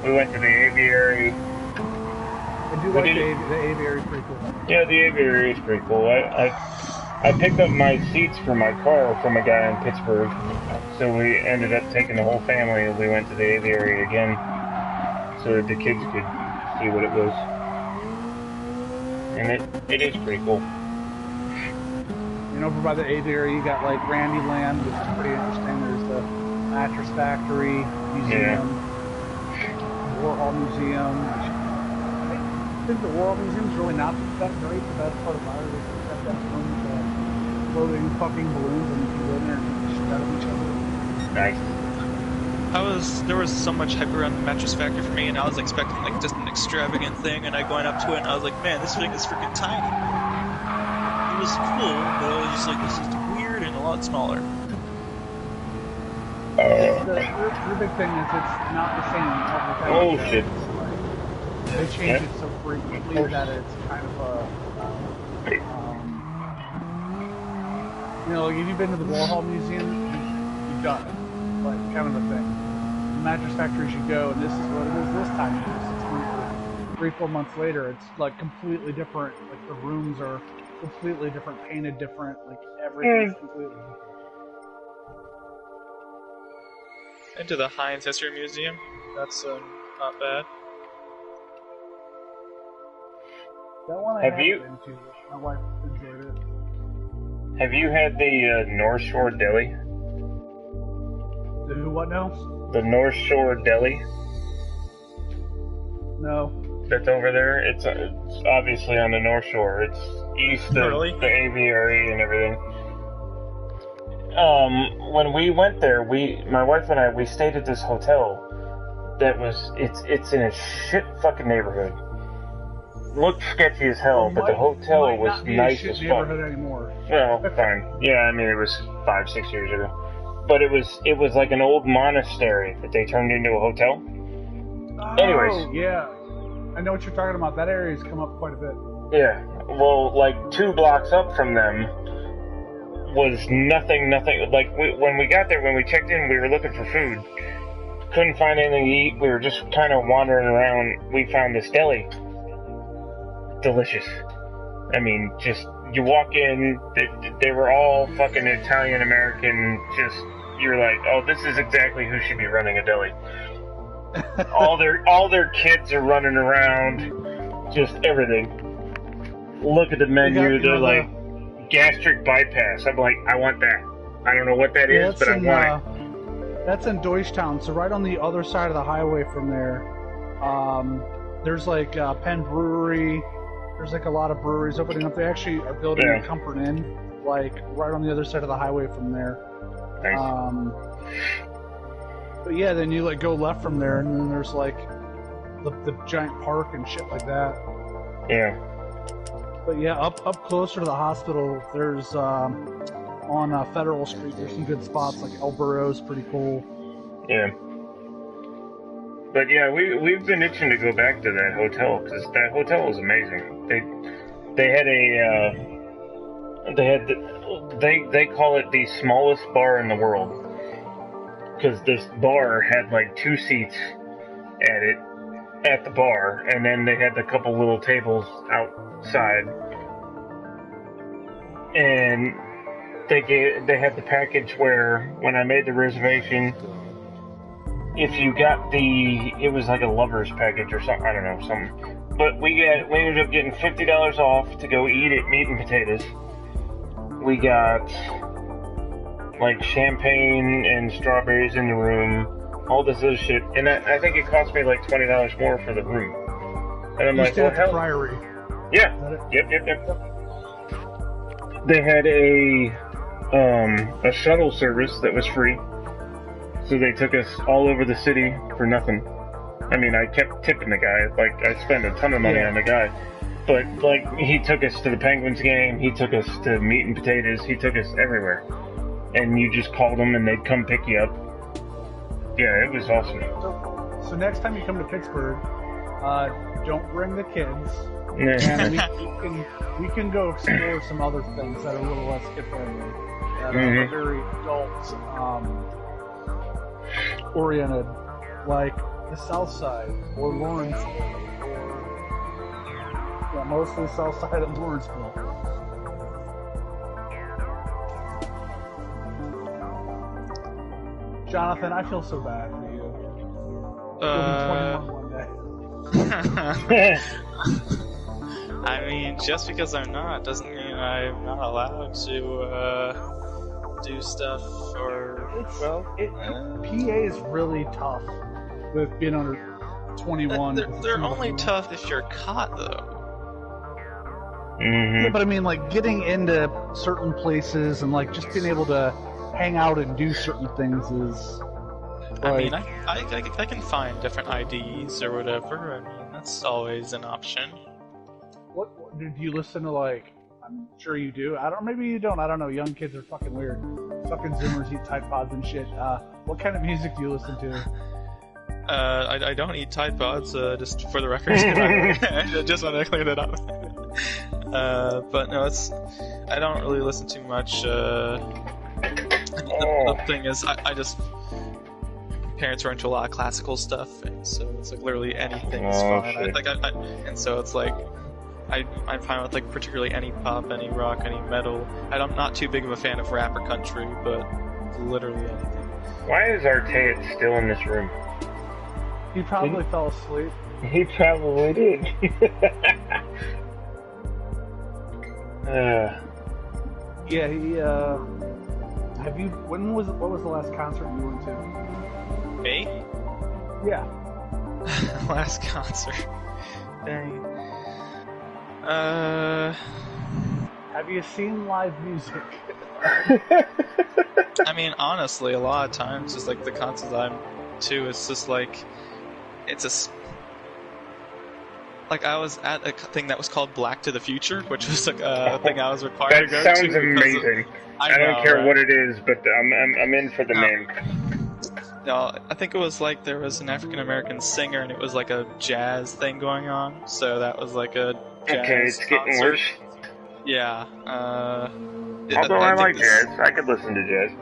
S2: we went to the aviary.
S7: I do like the aviary, is pretty cool.
S2: Yeah, the aviary is pretty cool. I picked up my seats for my car from a guy in Pittsburgh, so we ended up taking the whole family and we went to the aviary again so that the kids could see what it was. And it is pretty cool.
S7: Over by the aviary, you got like Randyland, which is pretty interesting. There's the Mattress Factory Museum, Warhol Museum. Which I think the Warhol Museum is really not that great. The best part about it is it's got that room with floating fucking balloons, and you can go in there and shoot out of each other.
S2: Nice.
S5: There was so much hype around the Mattress Factory for me, and I was expecting like just an extravagant thing, and I going up to it, and I was like, man, this thing is freaking tiny. It was cool, but I was just like, this is weird and a lot smaller.
S7: The big thing is it's not the same every time.
S2: Oh shit.
S7: They change it so frequently that it's kind of like if you've been to the Warhol Museum, you've done it. Like, kind of a thing. The Mattress Factory should go, and this is what it is this time. 3-4 months later, it's like completely different. Like the rooms are completely different, painted different, like everything's completely different.
S5: Into the Heinz History Museum. That's not bad.
S7: That one I haven't been to. My wife enjoyed it.
S2: Have you had the North Shore Deli?
S7: The who, what now?
S2: The North Shore Deli?
S7: No.
S2: That's over there? It's obviously on the North Shore. It's east of the aviary and everything. When we went there, my wife and I, we stayed at this hotel that it's in a shit fucking neighborhood. Looked sketchy as hell, but the hotel was nice as fuck.
S7: Anymore.
S2: Well, fine. Yeah, I mean, it was 5-6 years ago. But it was like an old monastery that they turned into a hotel.
S7: Oh,
S2: anyways.
S7: Yeah. I know what you're talking about. That area's come up quite a bit.
S2: Yeah. Well, like 2 blocks up from them was nothing. Like, when we got there, when we checked in, we were looking for food. Couldn't find anything to eat. We were just kind of wandering around. We found this deli. Delicious. I mean, just you walk in, they were all fucking Italian American. Just you're like, oh, this is exactly who should be running a deli. all their kids are running around, just everything. Look at the menu. They're like gastric bypass. I'm like, I want that. I don't know what that is, but I want it.
S7: That's in Deutschtown, so right on the other side of the highway from there. There's like Penn Brewery. There's like a lot of breweries opening up. They actually are building a Comfort Inn, like right on the other side of the highway from there.
S2: Nice.
S7: But yeah, then you like go left from there, and then there's like the giant park and shit like that.
S2: Yeah.
S7: But yeah, up closer to the hospital, there's on Federal Street. There's some good spots, like El Burro's pretty cool.
S2: Yeah. But yeah, we've been itching to go back to that hotel because that hotel was amazing. They call it the smallest bar in the world because this bar had like 2 seats at the bar, and then they had a couple little tables outside, and they had the package where when I made the reservation, if you got it was like a lover's package or something, I don't know, something. But we ended up getting $50 off to go eat at Meat and Potatoes. We got like champagne and strawberries in the room, all this other shit, and I think it cost me like $20 more for the room. And I'm like, well, hell,
S7: Priory.
S2: Yeah. Yep. They had a shuttle service that was free. So they took us all over the city for nothing. I mean, I kept tipping the guy. Like, I spent a ton of money on the guy. But, like, he took us to the Penguins game. He took us to Meat and Potatoes. He took us everywhere. And you just called them and they'd come pick you up. Yeah, it was awesome.
S7: So next time you come to Pittsburgh, don't bring the kids. And we can go explore some other things that are a little less kid-friendly. That are very adult oriented, like the South Side or Lawrenceville, or mostly South Side of Lawrenceville. Jonathan, I feel so bad for you. You'll be 21 one day.
S5: I mean, just because I'm not doesn't mean I'm not allowed to do stuff or.
S7: PA is really tough with being under 21.
S5: They're only tough if you're caught, though.
S7: Yeah, but I mean, like, getting into certain places and, like, just being able to hang out and do certain things is... Like,
S5: I mean, I can find different IDs or whatever. I mean, that's always an option.
S7: What do you listen to, like... I'm sure you do. Maybe you don't. I don't know. Young kids are fucking weird. Fucking Zoomers eat Tide Pods and shit. What kind of music do you listen to?
S5: I don't eat Tide Pods, just for the record. I just want to clear that up. But no, I don't really listen too much. The thing is, I just... Parents are into a lot of classical stuff, and so it's like literally anything's fine. And so it's like... I'm fine with like particularly any pop, any rock, any metal. I'm not too big of a fan of rap or country, but literally anything.
S2: Why is Artayet still in this room?
S7: He probably fell asleep.
S2: He probably did.
S7: Yeah, he have you what was the last concert you went to?
S5: Me?
S7: Yeah.
S5: Last concert. Dang.
S7: Have you seen live music?
S5: I mean, honestly, a lot of times, just like the concerts I'm to, it's just like, like I was at a thing that was called Black to the Future, which was like a thing I was required to go to.
S2: That sounds amazing. I don't care what it is, but I'm in for the name.
S5: No, I think it was like there was an African American singer, and it was like a jazz thing going on. So that was like a jazz
S2: okay, it's getting
S5: concert.
S2: worse.
S5: Yeah.
S2: Although I like jazz, I could listen to jazz.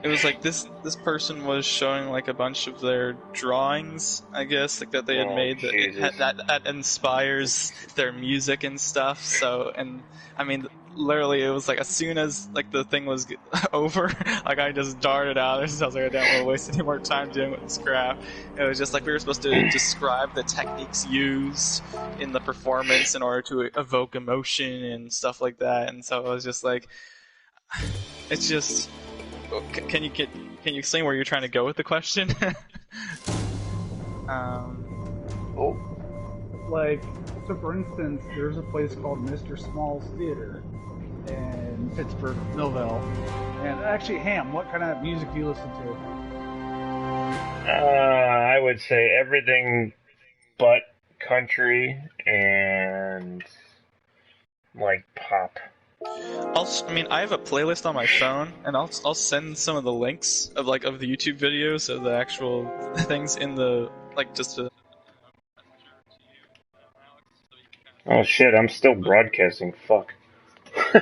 S5: it was like this person was showing like a bunch of their drawings, I guess, like that they had made that inspires their music and stuff. So, and I mean, literally, it was like as soon as like the thing was over, like I just darted out. I was like, I don't want to waste any more time dealing with this crap. It was just like we were supposed to describe the techniques used in the performance in order to evoke emotion and stuff like that. And so it was just like, it's just. Can you explain where you're trying to go with the question?
S7: Like, so for instance, there's a place called Mr. Small's Theater in Pittsburgh, Millville. And actually, Ham, what kind of music do you listen to?
S2: I would say everything but country and like pop.
S5: I mean, I have a playlist on my phone, and I'll send some of the links of the YouTube videos of the actual things in the just to.
S2: Oh shit! I'm still broadcasting. Fuck.